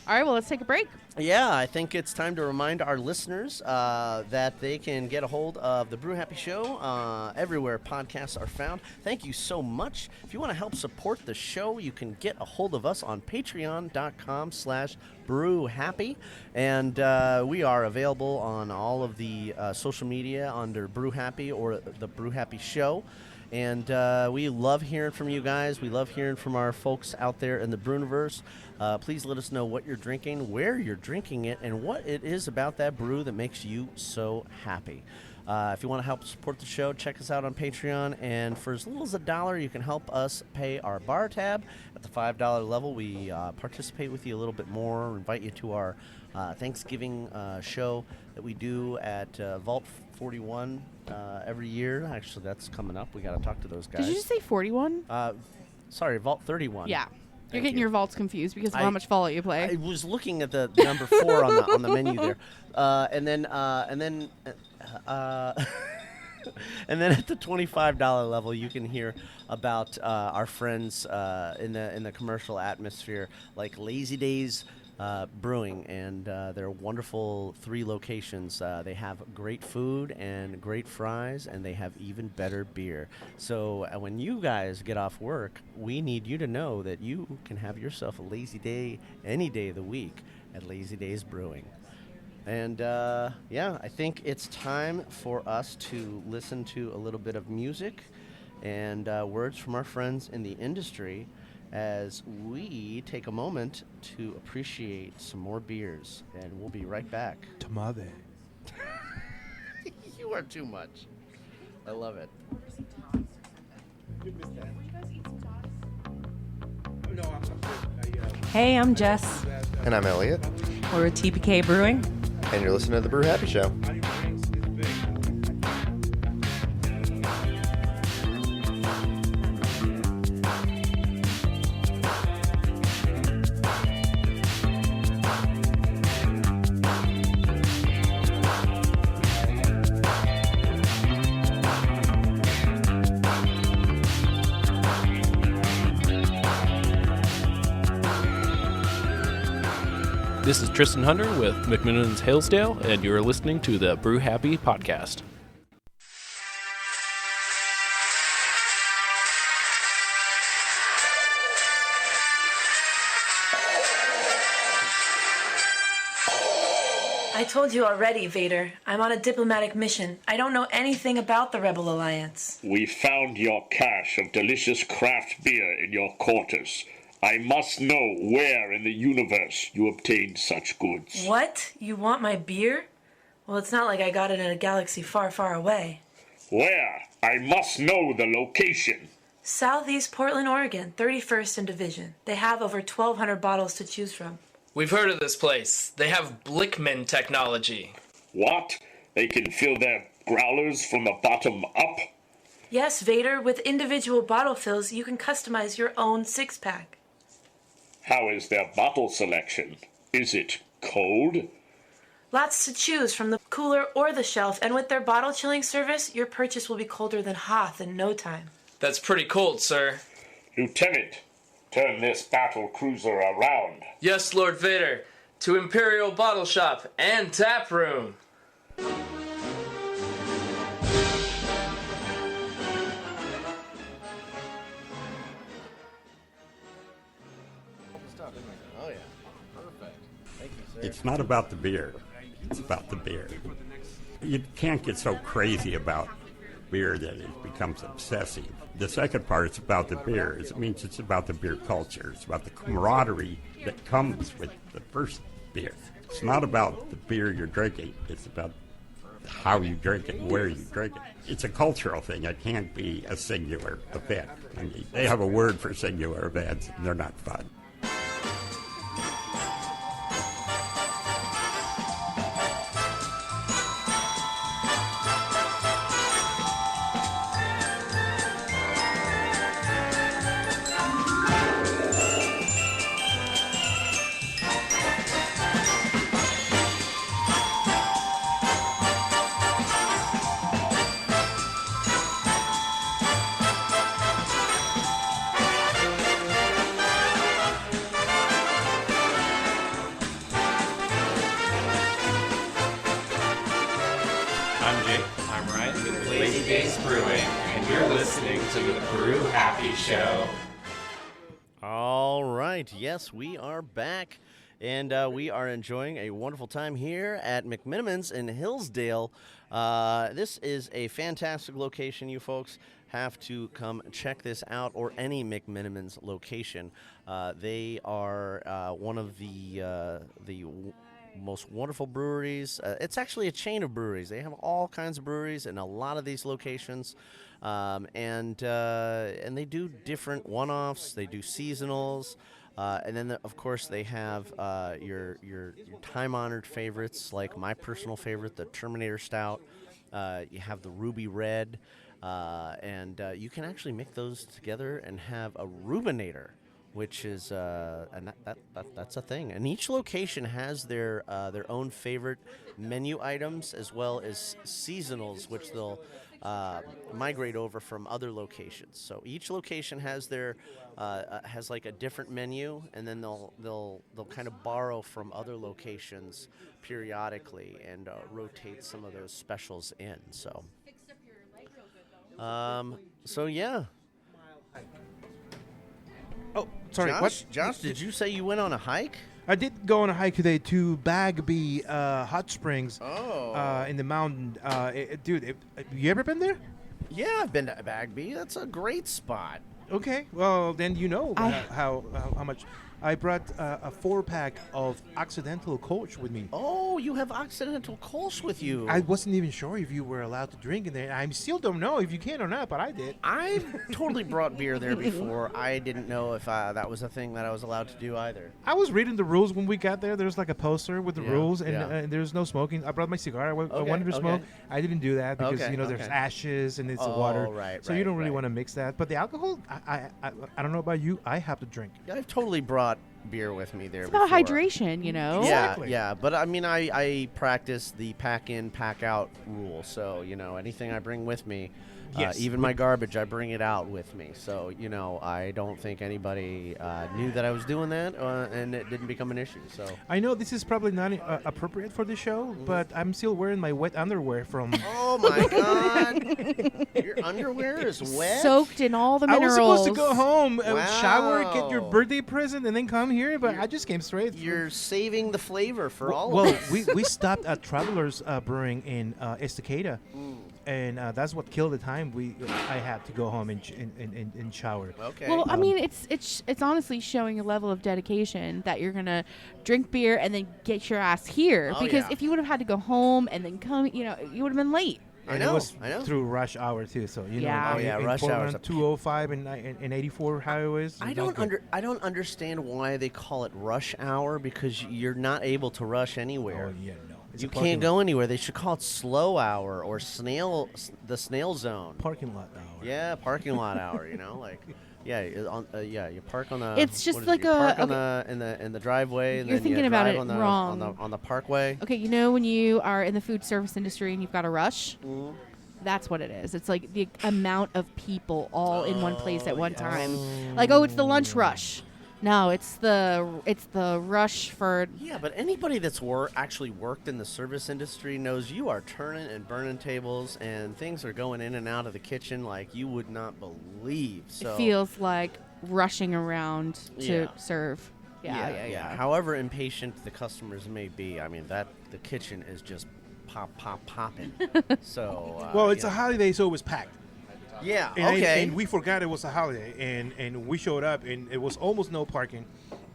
Speaker 1: All right, well, let's take a break.
Speaker 3: Yeah, I think it's time to remind our listeners that they can get a hold of the Brew Happy Show everywhere podcasts are found. Thank you so much. If you want to help support the show, you can get a hold of us on patreon.com/brewhappy. And we are available on all of the social media under Brew Happy or the Brew Happy Show. And we love hearing from you guys. We love hearing from our folks out there in the Brewniverse. Please let us know what you're drinking, where you're drinking it, and what it is about that brew that makes you so happy. If you want to help support the show, check us out on Patreon. And for as little as $1, you can help us pay our bar tab. At the $5 level, we participate with you a little bit more, invite you to our Thanksgiving show that we do at Vault 41 every year. Actually, that's coming up. We got to talk to those guys.
Speaker 1: Did you just say 41?
Speaker 3: Sorry, Vault 31.
Speaker 1: Yeah. You're
Speaker 3: Thank
Speaker 1: getting
Speaker 3: you.
Speaker 1: your vaults confused because of
Speaker 3: I-
Speaker 1: how much Fallout you play.
Speaker 3: I was looking at the number 4 on the menu there, and then and then at the $25 level, you can hear about our friends in the commercial atmosphere, like Lazy Days Brewing, and their wonderful 3 locations. They have great food and great fries, and they have even better beer. So when you guys get off work, we need you to know that you can have yourself a lazy day any day of the week at Lazy Days Brewing. And I think it's time for us to listen to a little bit of music and words from our friends in the industry as we take a moment to appreciate some more beers. And we'll be right back.
Speaker 2: Tamale.
Speaker 3: You are too much. I love it.
Speaker 9: Hey, I'm Jess.
Speaker 10: And I'm Elliot,
Speaker 9: We're at TPK Brewing.
Speaker 10: and you're listening to the Brew Happy Show.
Speaker 4: This is Tristan Hunter with McMenamins Hillsdale, and you're listening to the Brew Happy podcast.
Speaker 11: I told you already, Vader. I'm on a diplomatic mission. I don't know anything about the Rebel Alliance.
Speaker 12: We found your cache of delicious craft beer in your quarters. I must know where in the universe you obtained such goods.
Speaker 11: What? You want my beer? Well, it's not like I got it in a galaxy far, far away.
Speaker 12: Where? I must know the location.
Speaker 11: Southeast Portland, Oregon, 31st and Division. They have over 1,200 bottles to choose from.
Speaker 13: We've heard of this place. They have Blickman technology.
Speaker 12: What? They can fill their growlers from the bottom up?
Speaker 11: Yes, Vader. With individual bottle fills, you can customize your own six-pack.
Speaker 12: How is their bottle selection? Is it cold?
Speaker 11: Lots to choose from the cooler or the shelf, and with their bottle chilling service, your purchase will be colder than Hoth in no time.
Speaker 13: That's pretty cold, sir.
Speaker 12: Lieutenant, turn this battle cruiser around.
Speaker 13: Yes, Lord Vader. To Imperial Bottle Shop and Tap Room.
Speaker 3: Oh, yeah. Perfect. Thank you, sir.
Speaker 7: It's not about the beer. It's about the beer. You can't get so crazy about beer that it becomes obsessive. The second part is about the beer. It means it's about the beer culture. It's about the camaraderie that comes with the first beer. It's not about the beer you're drinking. It's about how you drink it, where you drink it. It's a cultural thing. It can't be a singular event. I mean, they have a word for singular events, and they're not fun.
Speaker 14: I'm Jake. I'm Ryan with Lazy Days Brewing, and you're listening to the Brew Happy Show.
Speaker 3: All right. Yes, we are back, and we are enjoying a wonderful time here at McMenamins in Hillsdale. This is a fantastic location. You folks have to come check this out, or any McMenamins location. They are one of the most wonderful breweries. It's actually a chain of breweries. They have all kinds of breweries in a lot of these locations, and they do different one-offs. They do seasonals, and then of course they have your time-honored favorites, like my personal favorite, the Terminator Stout. You have the Ruby Red, and you can actually mix those together and have a Rubinator, which is and that's a thing. And each location has their own favorite menu items, as well as seasonals, which they'll migrate over from other locations. So each location has their has like a different menu, and then they'll kind of borrow from other locations periodically and rotate some of those specials in. So yeah.
Speaker 2: Oh, sorry.
Speaker 3: Josh, did you say you went on a hike?
Speaker 2: I did go on a hike today to Bagby Hot Springs.
Speaker 3: Oh.
Speaker 2: In the mountain. Dude, you ever been there?
Speaker 3: Yeah, I've been to Bagby. That's a great spot.
Speaker 2: Okay, well, then you know how much. I brought a 4-pack of Occidental Kolsch with me.
Speaker 3: Oh, you have Occidental Kolsch with you.
Speaker 2: I wasn't even sure if you were allowed to drink in there. I still don't know if you can or not, but I did.
Speaker 3: I've totally brought beer there before. I didn't know if that was a thing that I was allowed to do either.
Speaker 2: I was reading the rules when we got there. There's like a poster with the rules, and there's no smoking. I brought my cigar. I wanted to smoke. I didn't do that because, there's ashes and it's water.
Speaker 3: So
Speaker 2: you don't really want to mix that. But the alcohol, I don't know about you. I have to drink.
Speaker 3: I've totally brought beer with me there.
Speaker 1: It's about
Speaker 3: before.
Speaker 1: hydration, you know.
Speaker 3: Yeah, yeah. But I mean, I practice the pack in, pack out rule. So anything I bring with me.
Speaker 2: Yes.
Speaker 3: Even my garbage, I bring it out with me. So, I don't think anybody knew that I was doing that, and it didn't become an issue. So
Speaker 2: I know this is probably not appropriate for the show, but I'm still wearing my wet underwear from.
Speaker 3: Oh my God! Your underwear is wet.
Speaker 1: Soaked in all the
Speaker 2: I
Speaker 1: minerals.
Speaker 2: was supposed to go home, shower, get your
Speaker 3: Wow.
Speaker 2: birthday present, and then come here, but I just came straight.
Speaker 3: You're saving the flavor for all
Speaker 2: Well,
Speaker 3: of us.
Speaker 2: we stopped at Travelers Brewing in Estacada, and that's what killed the time. I had to go home and shower.
Speaker 3: Okay.
Speaker 1: Well, I mean, it's honestly showing a level of dedication that you're gonna drink beer and then get your ass here.
Speaker 3: Oh,
Speaker 1: because
Speaker 3: yeah.
Speaker 1: if you would have had to go home and then come, you would have been late.
Speaker 3: I
Speaker 2: And
Speaker 3: know.
Speaker 2: it was
Speaker 3: I know.
Speaker 2: through rush hour too, so
Speaker 1: Yeah.
Speaker 3: Oh, yeah,
Speaker 2: in
Speaker 3: rush
Speaker 2: Portland,
Speaker 3: hour's a
Speaker 2: 205 and 84 highways.
Speaker 3: I don't understand why they call it rush hour because you're not able to rush anywhere.
Speaker 2: Oh yeah, no. It's
Speaker 3: You
Speaker 2: a parking
Speaker 3: can't go anywhere. They should call it slow hour or the snail zone.
Speaker 2: parking lot hour.
Speaker 3: Yeah, parking lot hour. You park on the.
Speaker 1: It's just
Speaker 3: what is
Speaker 1: like
Speaker 3: it? You park
Speaker 1: a-
Speaker 3: on the driveway. And
Speaker 1: You're
Speaker 3: then
Speaker 1: thinking
Speaker 3: you
Speaker 1: about
Speaker 3: drive
Speaker 1: it
Speaker 3: on the,
Speaker 1: wrong.
Speaker 3: on the parkway.
Speaker 1: Okay, when you are in the food service industry and you've got a rush, that's what it is. It's like the amount of people all in one place at one time. Like, it's the lunch rush. No, it's the rush for.
Speaker 3: Yeah, but anybody that's actually worked in the service industry knows you are turning and burning tables, and things are going in and out of the kitchen like you would not believe. So
Speaker 1: It feels like rushing around to
Speaker 3: Yeah.
Speaker 1: serve. Yeah.
Speaker 3: However impatient the customers may be, I mean the kitchen is just popping. So
Speaker 2: Well, it's a holiday, so it was packed.
Speaker 3: Yeah.
Speaker 2: And
Speaker 3: Okay.
Speaker 2: and we forgot it was a holiday, and we showed up, and it was almost no parking,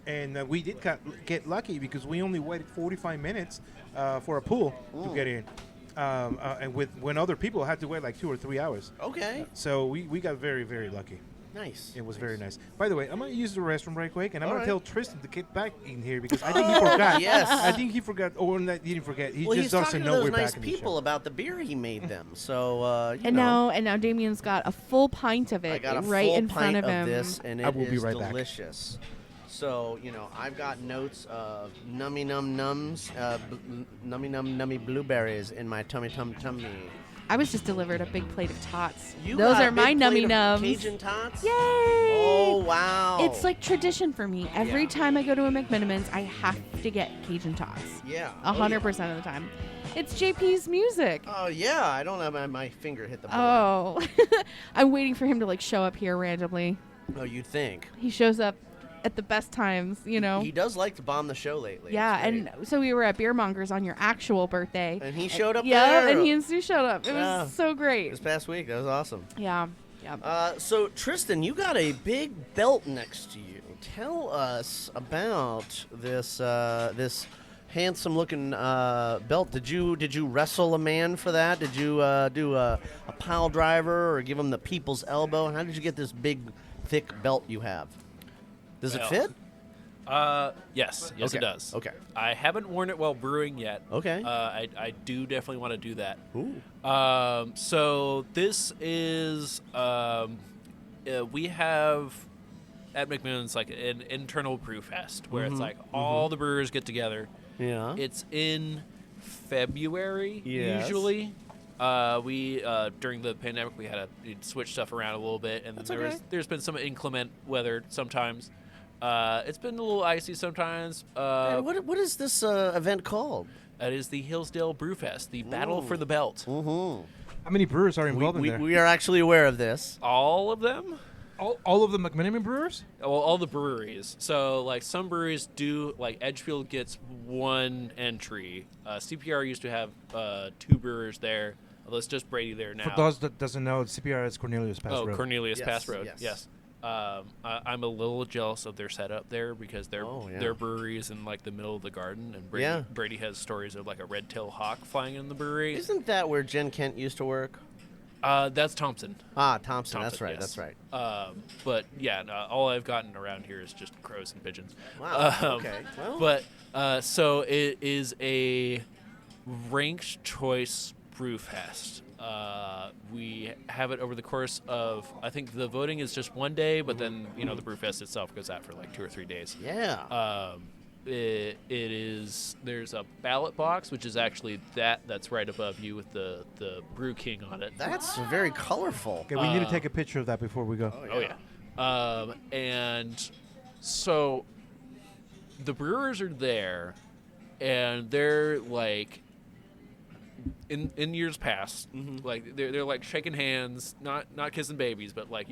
Speaker 2: and we did get lucky because we only waited 45 minutes for a pool to get in, and when other people had to wait like 2 or 3 hours.
Speaker 3: Okay.
Speaker 2: So we got very, very lucky.
Speaker 3: Nice.
Speaker 2: It was very nice. By the way, I'm gonna use the restroom right quick, and I'm
Speaker 3: All
Speaker 2: gonna
Speaker 3: right.
Speaker 2: tell Tristan to get back in here because I think he forgot.
Speaker 3: Yes.
Speaker 2: I think he forgot, or not, he didn't forget. He
Speaker 3: Well,
Speaker 2: just
Speaker 3: he's
Speaker 2: doesn't
Speaker 3: talking to
Speaker 2: know
Speaker 3: those
Speaker 2: we're
Speaker 3: nice
Speaker 2: back in the
Speaker 3: people
Speaker 2: show.
Speaker 3: about the beer he made them. So
Speaker 1: And now Damien's got a full pint of
Speaker 3: I
Speaker 1: it
Speaker 3: got a
Speaker 1: right
Speaker 3: full
Speaker 1: in front
Speaker 3: pint
Speaker 1: of him.
Speaker 3: this, and
Speaker 2: I
Speaker 3: it
Speaker 2: will be
Speaker 3: is
Speaker 2: right back.
Speaker 3: delicious. So I've got notes of nummy nums, nummy nummy blueberries in my tummy.
Speaker 1: I was just delivered a big plate of tots.
Speaker 3: You
Speaker 1: Those
Speaker 3: got
Speaker 1: are
Speaker 3: a
Speaker 1: my
Speaker 3: big
Speaker 1: nummy
Speaker 3: plate of
Speaker 1: nums.
Speaker 3: Cajun tots.
Speaker 1: Yay!
Speaker 3: Oh wow!
Speaker 1: It's like tradition for me. Every
Speaker 3: Yeah.
Speaker 1: time I go to a McMenamins, I have to get Cajun tots.
Speaker 3: Yeah.
Speaker 1: 100% of the time. It's JP's music.
Speaker 3: Oh yeah, I don't have my finger hit the board.
Speaker 1: Oh. I'm waiting for him to show up here randomly.
Speaker 3: Oh, you'd think.
Speaker 1: He shows up at the best times,
Speaker 3: He does like to bomb the show lately.
Speaker 1: Yeah,
Speaker 3: It's great.
Speaker 1: and so we were at Beer Mongers on your actual birthday.
Speaker 3: And he showed up
Speaker 1: Yeah,
Speaker 3: there.
Speaker 1: and he and Sue showed up. It
Speaker 3: Yeah.
Speaker 1: was so great.
Speaker 3: This past week, that was awesome.
Speaker 1: Yeah.
Speaker 3: So Tristan, you got a big belt next to you. Tell us about this this handsome-looking belt. Did you wrestle a man for that? Did you do a pile driver or give him the people's elbow? How did you get this big, thick belt you have? Does it fit?
Speaker 4: Yes, it
Speaker 3: Okay.
Speaker 4: does.
Speaker 3: Okay.
Speaker 4: I haven't worn it while brewing yet.
Speaker 3: Okay.
Speaker 4: I do definitely want to do that.
Speaker 3: Ooh.
Speaker 4: So this is we have at McMenamins like an internal brew fest where it's like all the brewers get together.
Speaker 3: Yeah.
Speaker 4: It's in February
Speaker 3: Yes.
Speaker 4: usually. We during the pandemic we had to switch stuff around a little bit, and then
Speaker 3: That's
Speaker 4: there's been some inclement weather sometimes. It's been a little icy sometimes.
Speaker 3: And what is this event called?
Speaker 4: It is the Hillsdale Brew Fest, the Battle for the Belt.
Speaker 3: Mm-hmm.
Speaker 2: How many brewers are involved in there?
Speaker 3: We are actually aware of this.
Speaker 4: All of them?
Speaker 2: All of the McMenamins brewers?
Speaker 4: Well, all the breweries. So, like, some breweries do, like, Edgefield gets one entry. CPR used to have 2 brewers there. Although it's just Brady there now.
Speaker 2: For those that doesn't know, CPR is Cornelius Pass Road.
Speaker 4: Cornelius
Speaker 3: Yes,
Speaker 4: Pass Road.
Speaker 3: yes.
Speaker 4: Yes. I'm a little jealous of their setup there because their brewery is in like the middle of the garden, and Brady has stories of like a red-tailed hawk flying in the brewery.
Speaker 3: Isn't that where Jen Kent used to work?
Speaker 4: That's Thompson.
Speaker 3: Thompson. That's right.
Speaker 4: Yes.
Speaker 3: That's right.
Speaker 4: But yeah, all I've gotten around here is just crows and pigeons.
Speaker 3: Wow. Okay. Well.
Speaker 4: But so it is a ranked choice brew fest. We have it over the course of, I think the voting is just one day, but then the Brewfest itself goes out for like 2 or 3 days.
Speaker 3: Yeah.
Speaker 4: It is, there's a ballot box, which is actually that's right above you with the Brew King on it.
Speaker 3: That's very colorful.
Speaker 2: Okay, we need to take a picture of that before we go.
Speaker 4: Oh yeah. And so the brewers are there, and they're like, in years past, like they're like shaking hands, not kissing babies, but like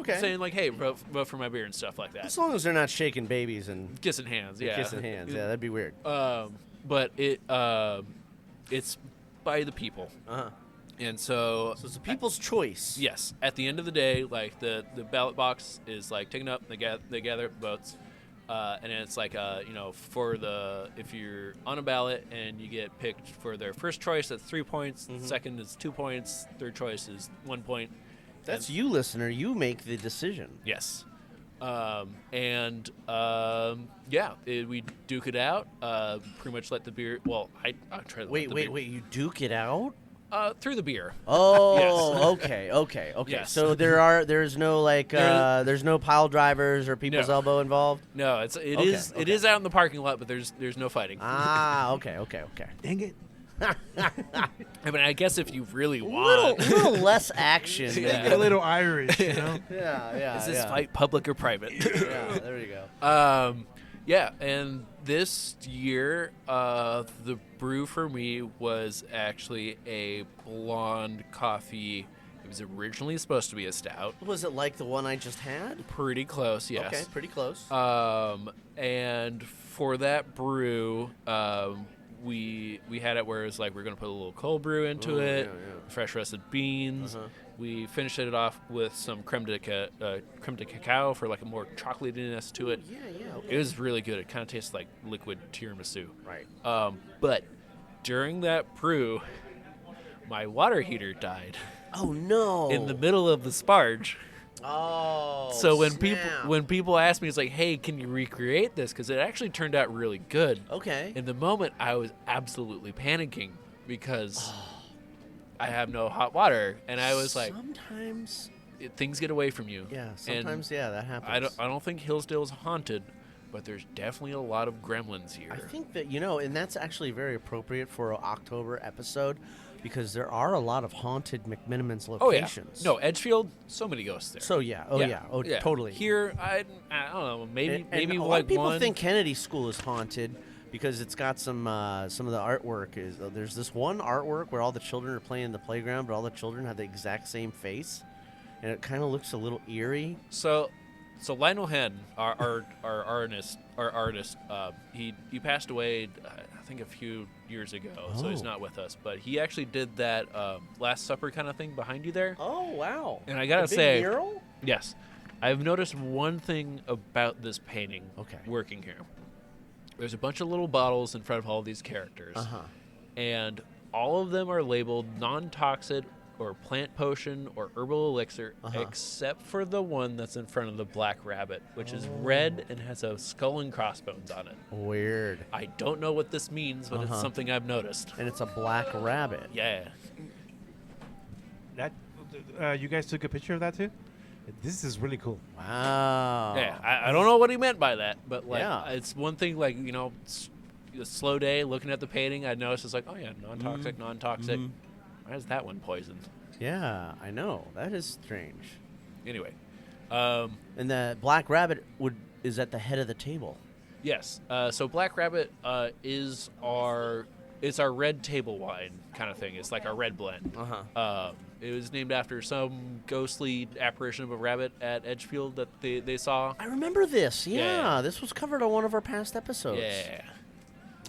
Speaker 4: saying like, hey, vote for my beer and stuff like that.
Speaker 3: As long as they're not shaking babies and
Speaker 4: kissing hands,
Speaker 3: kissing hands, yeah, that'd be weird.
Speaker 4: But it's by the people, and so
Speaker 3: it's the people's choice.
Speaker 4: Yes, at the end of the day, like the ballot box is like taken up, they gather up votes. And it's like, for if you're on a ballot and you get picked for their first choice, that's 3 points. Second is 2 points. Third choice is 1 point.
Speaker 3: That's you, listener. You make the decision.
Speaker 4: Yes. We duke it out. Pretty much let the beer. Well, I try to.
Speaker 3: Wait. You duke it out?
Speaker 4: Through the beer.
Speaker 3: Oh,
Speaker 4: yes.
Speaker 3: okay.
Speaker 4: Yes.
Speaker 3: So there's no there's no pile drivers or people's elbow involved.
Speaker 4: No, it is out in the parking lot, but there's no fighting.
Speaker 3: Okay.
Speaker 2: Dang it.
Speaker 4: I mean, I guess if you really want
Speaker 3: little less action.
Speaker 2: A little Irish, you know.
Speaker 3: Yeah.
Speaker 4: Is this fight public or private?
Speaker 3: Yeah, there you go.
Speaker 4: And this year, the brew for me was actually a blonde coffee. It was originally supposed to be a stout.
Speaker 3: Was it like the one I just had?
Speaker 4: Pretty close, yes.
Speaker 3: Okay, pretty close.
Speaker 4: And for that brew, we had it where it was like we're going to put a little cold brew into it, fresh roasted beans. We finished it off with some creme de cacao for like a more chocolatiness to it.
Speaker 3: Okay.
Speaker 4: It was really good. It kind of tastes like liquid tiramisu.
Speaker 3: Right.
Speaker 4: But during that brew, my water heater died.
Speaker 3: Oh no!
Speaker 4: In the middle of the sparge.
Speaker 3: Oh.
Speaker 4: So
Speaker 3: snap.
Speaker 4: when people ask me, it's like, hey, can you recreate this? Because it actually turned out really good.
Speaker 3: Okay.
Speaker 4: In the moment, I was absolutely panicking because I have no hot water, and I was like,
Speaker 3: sometimes
Speaker 4: things get away from you.
Speaker 3: Yeah. Sometimes, that happens.
Speaker 4: I don't think Hillsdale is haunted, but there's definitely a lot of gremlins here.
Speaker 3: I think that and that's actually very appropriate for an October episode. Because there are a lot of haunted McMenamins locations.
Speaker 4: Oh, yeah. No, Edgefield, so many ghosts there.
Speaker 3: So, yeah. Oh, yeah. Oh,
Speaker 4: yeah.
Speaker 3: Totally.
Speaker 4: Here, I don't know, maybe
Speaker 3: a lot of people think Kennedy School is haunted because it's got some of the artwork. There's this one artwork where all the children are playing in the playground, but all the children have the exact same face. And it kind of looks a little eerie.
Speaker 4: So Lionel Henn, our artist, he passed away, I think a few years ago, so he's not with us. But he actually did that Last Supper kind of thing behind you there.
Speaker 3: Oh, wow.
Speaker 4: And I gotta
Speaker 3: the big
Speaker 4: say,
Speaker 3: mural?
Speaker 4: Yes, I've noticed one thing about this painting. Working here, there's a bunch of little bottles in front of all these characters, and all of them are labeled non-toxic or plant potion or herbal elixir, except for the one that's in front of the Black Rabbit, which is red and has a skull and crossbones on it.
Speaker 3: Weird.
Speaker 4: I don't know what this means, but it's something I've noticed.
Speaker 3: And it's a Black Rabbit.
Speaker 4: Yeah.
Speaker 2: That you guys took a picture of that too? This is really cool.
Speaker 3: Wow.
Speaker 4: Yeah, I don't know what he meant by that, but like it's one thing, like, a slow day looking at the painting, I noticed it's like, oh yeah, non-toxic. Why is that one poisoned?
Speaker 3: Yeah, I know. That is strange.
Speaker 4: Anyway.
Speaker 3: And the Black Rabbit is at the head of the table.
Speaker 4: Yes. So Black Rabbit is our red table wine kind of thing. It's like our red blend. It was named after some ghostly apparition of a rabbit at Edgefield that they saw.
Speaker 3: I remember this. Yeah. This was covered on one of our past episodes.
Speaker 4: Yeah.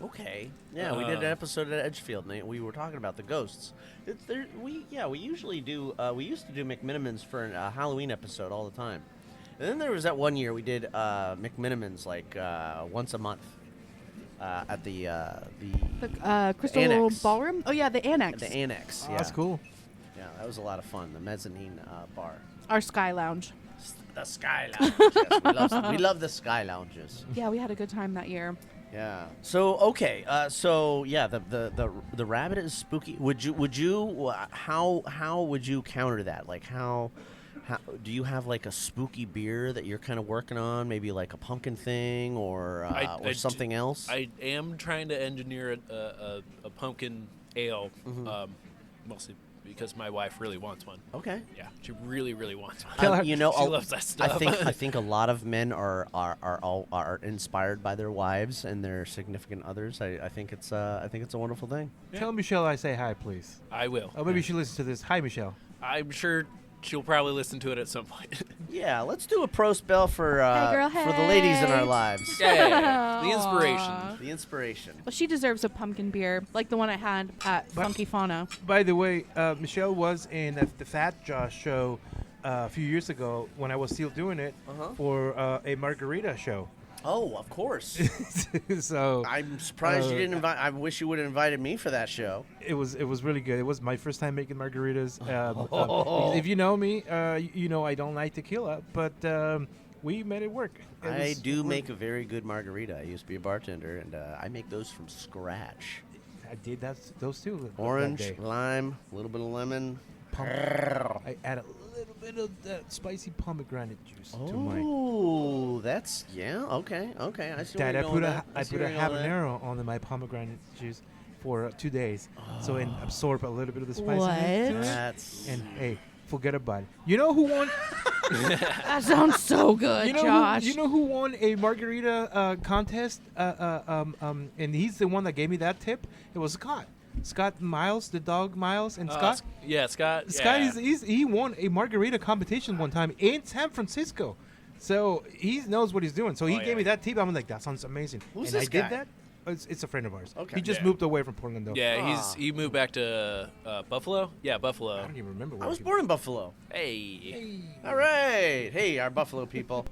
Speaker 3: Okay. Yeah, we did an episode at Edgefield, and we were talking about the ghosts. We usually do. We used to do McMenamins for a Halloween episode all the time, and then there was that one year we did McMenamins like once a month at the
Speaker 1: Crystal
Speaker 3: Annex.
Speaker 1: Ballroom. Oh yeah, the Annex.
Speaker 3: The Annex.
Speaker 2: Oh, that's cool.
Speaker 3: Yeah, that was a lot of fun. The mezzanine bar.
Speaker 1: Our Sky Lounge.
Speaker 3: The Sky Lounge. Yes, we love the Sky Lounges.
Speaker 1: Yeah, we had a good time that year.
Speaker 3: Yeah. So okay. So yeah, the rabbit is spooky. How would you counter that? Like how do you have like a spooky beer that you're kind of working on? Maybe like a pumpkin thing or something else.
Speaker 4: I am trying to engineer a pumpkin ale, mostly because my wife really wants one.
Speaker 3: Okay.
Speaker 4: Yeah, she really wants one.
Speaker 3: You know,
Speaker 4: she loves that stuff.
Speaker 3: I think a lot of men are inspired by their wives and their significant others. I think it's a wonderful thing.
Speaker 2: Yeah. Tell Michelle I say hi, please.
Speaker 4: I will.
Speaker 2: Oh, maybe she listens to this. Hi, Michelle.
Speaker 4: I'm sure she'll probably listen to it at some point.
Speaker 3: Yeah, let's do a pro spell for
Speaker 1: Hey, girl,
Speaker 3: for the ladies in our lives.
Speaker 4: Yeah, the inspiration.
Speaker 1: Aw.
Speaker 3: The inspiration.
Speaker 1: Well, she deserves a pumpkin beer, like the one I had at Funky Fauna.
Speaker 2: By the way, Michelle was in the Fat Josh show a few years ago when I was still doing it for a margarita show.
Speaker 3: Oh, of course.
Speaker 2: So
Speaker 3: I'm surprised you didn't invite. I wish you would have invited me for that show.
Speaker 2: It was really good. It was my first time making margaritas. If you know me, you know I don't like tequila, but we made it work.
Speaker 3: I do make a very good margarita. I used to be a bartender, and I make those from scratch.
Speaker 2: I did those too.
Speaker 3: Orange, lime, a little bit of lemon.
Speaker 2: I add a little bit of that spicy pomegranate juice to mine.
Speaker 3: Oh, that's okay. I see.
Speaker 2: Dad,
Speaker 3: where you're going
Speaker 2: I put a habanero on my pomegranate juice for 2 days, so it absorb a little bit of the spiciness. And hey, forget about it. You know who won?
Speaker 1: That sounds so good, Josh.
Speaker 2: You know who won a margarita contest? And he's the one that gave me that tip. It was Scott. Scott Miles, the dog Miles, and Scott.
Speaker 4: Yeah, Scott.
Speaker 2: Scott, he won a margarita competition one time in San Francisco. So he knows what he's doing. So he gave me that tip. I'm like, that sounds amazing.
Speaker 3: Who's
Speaker 2: and
Speaker 3: this
Speaker 2: I
Speaker 3: guy?
Speaker 2: did that. It's a friend of ours.
Speaker 3: Okay.
Speaker 2: He just moved away from Portland, though.
Speaker 4: Yeah, he moved back to Buffalo. Yeah, Buffalo.
Speaker 2: I don't even remember where
Speaker 3: I was
Speaker 2: he
Speaker 3: born in Buffalo.
Speaker 4: Hey.
Speaker 3: All right. Hey, our Buffalo people.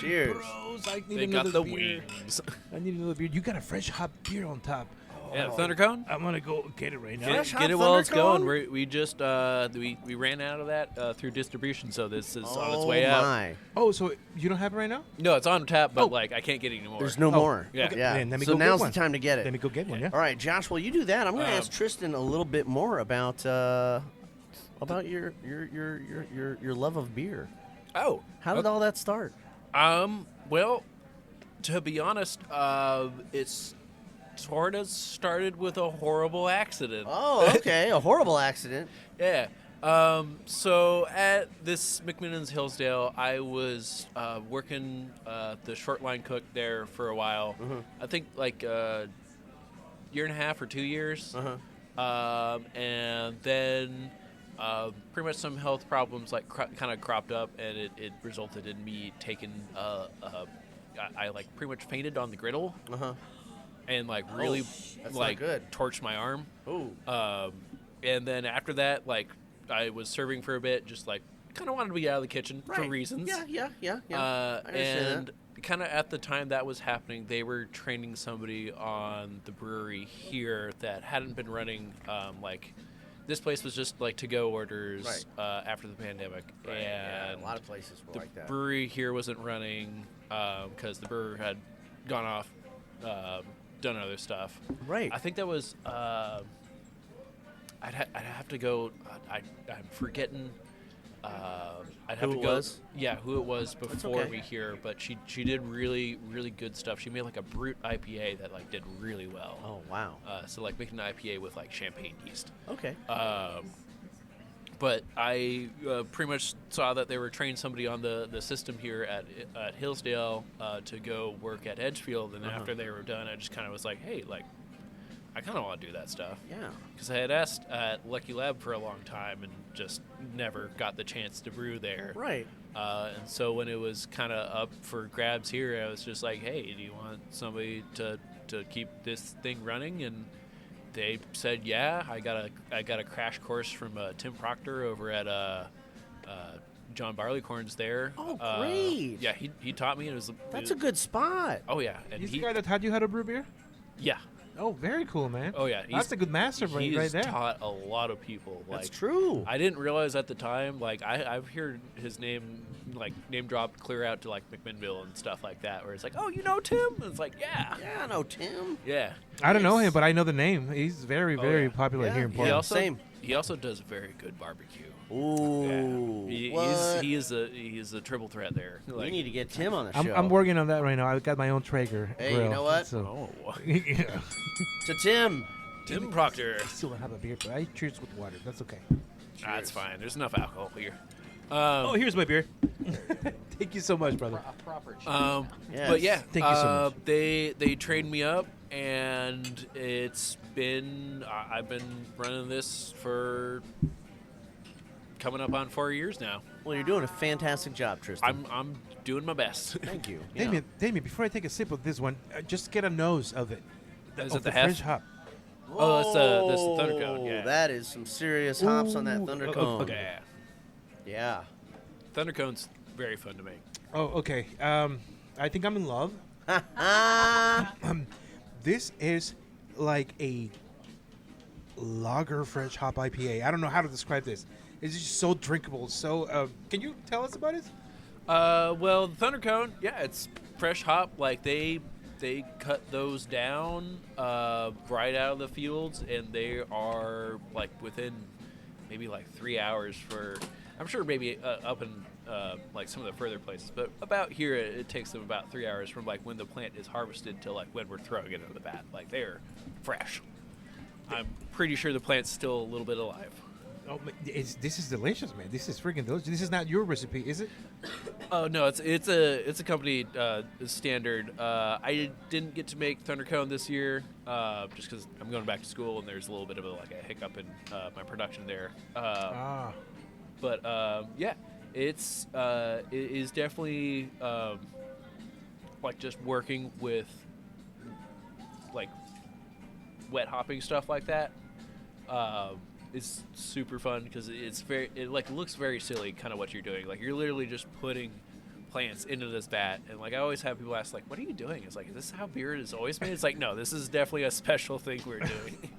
Speaker 3: Cheers.
Speaker 2: Bros, I need
Speaker 4: They got
Speaker 2: another
Speaker 4: the
Speaker 2: beer.
Speaker 4: wings.
Speaker 2: I need another beer. You got a fresh hot beer on top.
Speaker 4: Yeah, Thunder Cone.
Speaker 2: I'm gonna go get it right now.
Speaker 4: Get it while it's going. We just we ran out of that through distribution, so this is on its way out.
Speaker 3: My.
Speaker 2: Oh, so you don't have it right now?
Speaker 4: No, it's on tap, but like I can't get it anymore.
Speaker 3: There's no more.
Speaker 4: Yeah.
Speaker 2: Okay.
Speaker 3: Yeah.
Speaker 2: Man, let me
Speaker 3: So
Speaker 2: go get
Speaker 3: now's
Speaker 2: one.
Speaker 3: the time to get it.
Speaker 2: Let me go get one. Yeah.
Speaker 3: All right, Josh. While you do that, I'm going to ask Tristan a little bit more about your love of beer.
Speaker 4: Oh,
Speaker 3: How did all that start?
Speaker 4: Well, to be honest, it's sort of started with a horrible accident.
Speaker 3: Oh, okay. A horrible accident.
Speaker 4: Yeah. So at this McMenamins Hillsdale, I was working the short line cook there for a while. I think like a year and a half or 2 years. And then pretty much some health problems like kind of cropped up, and it resulted in me taking I like pretty much fainted on the griddle. And like really
Speaker 3: that's
Speaker 4: like
Speaker 3: not good.
Speaker 4: torched my arm.
Speaker 3: Oh.
Speaker 4: And then after that, like I was serving for a bit, just like kind of wanted to be out of the kitchen for reasons.
Speaker 3: Yeah. I understand
Speaker 4: And kind of at the time that was happening, they were training somebody on the brewery here that hadn't been running. Like this place was just like to-go orders after the pandemic, and
Speaker 3: a lot of places were like that.
Speaker 4: The brewery here wasn't running because the brewer had gone off. Done other stuff.
Speaker 3: Right.
Speaker 4: I think that was. I'd have to go. I'm forgetting. I'd have
Speaker 3: Who
Speaker 4: to
Speaker 3: it
Speaker 4: go.
Speaker 3: was?
Speaker 4: Yeah, who it was before
Speaker 3: okay.
Speaker 4: me here, but she did really good stuff. She made like a brute IPA that like did really well.
Speaker 3: Oh wow.
Speaker 4: So like making an IPA with like champagne yeast.
Speaker 3: Okay.
Speaker 4: But I pretty much saw that they were training somebody on the system here at Hillsdale to go work at Edgefield, and after they were done, I just kind of was like, hey, like, I kind of want to do that stuff.
Speaker 3: Yeah.
Speaker 4: Because I had asked at Lucky Lab for a long time and just never got the chance to brew there.
Speaker 3: Right.
Speaker 4: And so when it was kind of up for grabs here, I was just like, hey, do you want somebody to keep this thing running? And they said, yeah. I got a crash course from Tim Proctor over at John Barleycorn's there.
Speaker 3: Oh, great.
Speaker 4: Yeah, he taught me.
Speaker 3: That's a good spot.
Speaker 4: Oh, yeah. And
Speaker 2: He's the guy that taught you how to brew beer?
Speaker 4: Yeah.
Speaker 2: Oh, very cool, man.
Speaker 4: Oh yeah,
Speaker 2: that's a good master right
Speaker 4: He's
Speaker 2: there.
Speaker 4: taught a lot of people.
Speaker 3: That's
Speaker 4: like,
Speaker 3: true.
Speaker 4: I didn't realize at the time. Like I've heard his name like name dropped clear out to like McMenamins and stuff like that, where it's like, oh, you know Tim? And it's like, yeah,
Speaker 3: I know Tim.
Speaker 4: Yeah.
Speaker 2: I don't know him, but I know the name. He's very, very popular here in Portland.
Speaker 4: He also does very good barbecue.
Speaker 3: Ooh,
Speaker 4: yeah. He is a triple threat there.
Speaker 3: We need to get Tim on the show.
Speaker 2: I'm working on that right now. I've got my own Traeger
Speaker 3: Hey,
Speaker 2: grill.
Speaker 3: you know what?
Speaker 2: So.
Speaker 3: To Tim.
Speaker 4: Tim Proctor.
Speaker 2: I still don't have a beer, but I cheers with water. That's okay.
Speaker 4: That's fine. There's enough alcohol here.
Speaker 2: Oh, here's my beer. Thank you so much, brother.
Speaker 5: A proper
Speaker 4: But yeah,
Speaker 2: thank you so much.
Speaker 4: They trained me up, and it's been I've been running this for coming up on 4 years now.
Speaker 3: Well, you're doing a fantastic job, Tristan.
Speaker 4: I'm doing my best.
Speaker 3: Thank you.
Speaker 2: Damien, before I take a sip of this one, just get a nose of it.
Speaker 4: Is
Speaker 2: of
Speaker 4: it the
Speaker 2: French
Speaker 4: hef?
Speaker 2: hop.
Speaker 4: Oh, that's the Thunder Cone. Yeah,
Speaker 3: that is some serious hops on that Thunder Cone.
Speaker 4: Okay.
Speaker 3: Yeah.
Speaker 4: Thunder Cone's very fun to make.
Speaker 2: Oh, okay. I think I'm in love. This is like a lager French hop IPA. I don't know how to describe this. It's just so drinkable. So, can you tell us about it?
Speaker 4: Well, the Thunder Cone, yeah, it's fresh hop. Like they cut those down right out of the fields, and they are like within maybe like 3 hours for. I'm sure maybe up in like some of the further places, but about here it takes them about 3 hours from like when the plant is harvested to like when we're throwing it into the vat. Like they're fresh. I'm pretty sure the plant's still a little bit alive.
Speaker 2: Oh, this is delicious, man. This is freaking delicious. This is not your recipe, is it?
Speaker 4: Oh no, it's a company standard. I didn't get to make Thunder Cone this year just because I'm going back to school and there's a little bit of a hiccup in my production there. But yeah, it is definitely like just working with like wet hopping stuff like that. It's super fun because it looks very silly, kind of what you're doing. Like you're literally just putting plants into this vat, and like I always have people ask, like, "What are you doing?" It's like, "Is this how beer is always made?" It's like, no, this is definitely a special thing we're doing.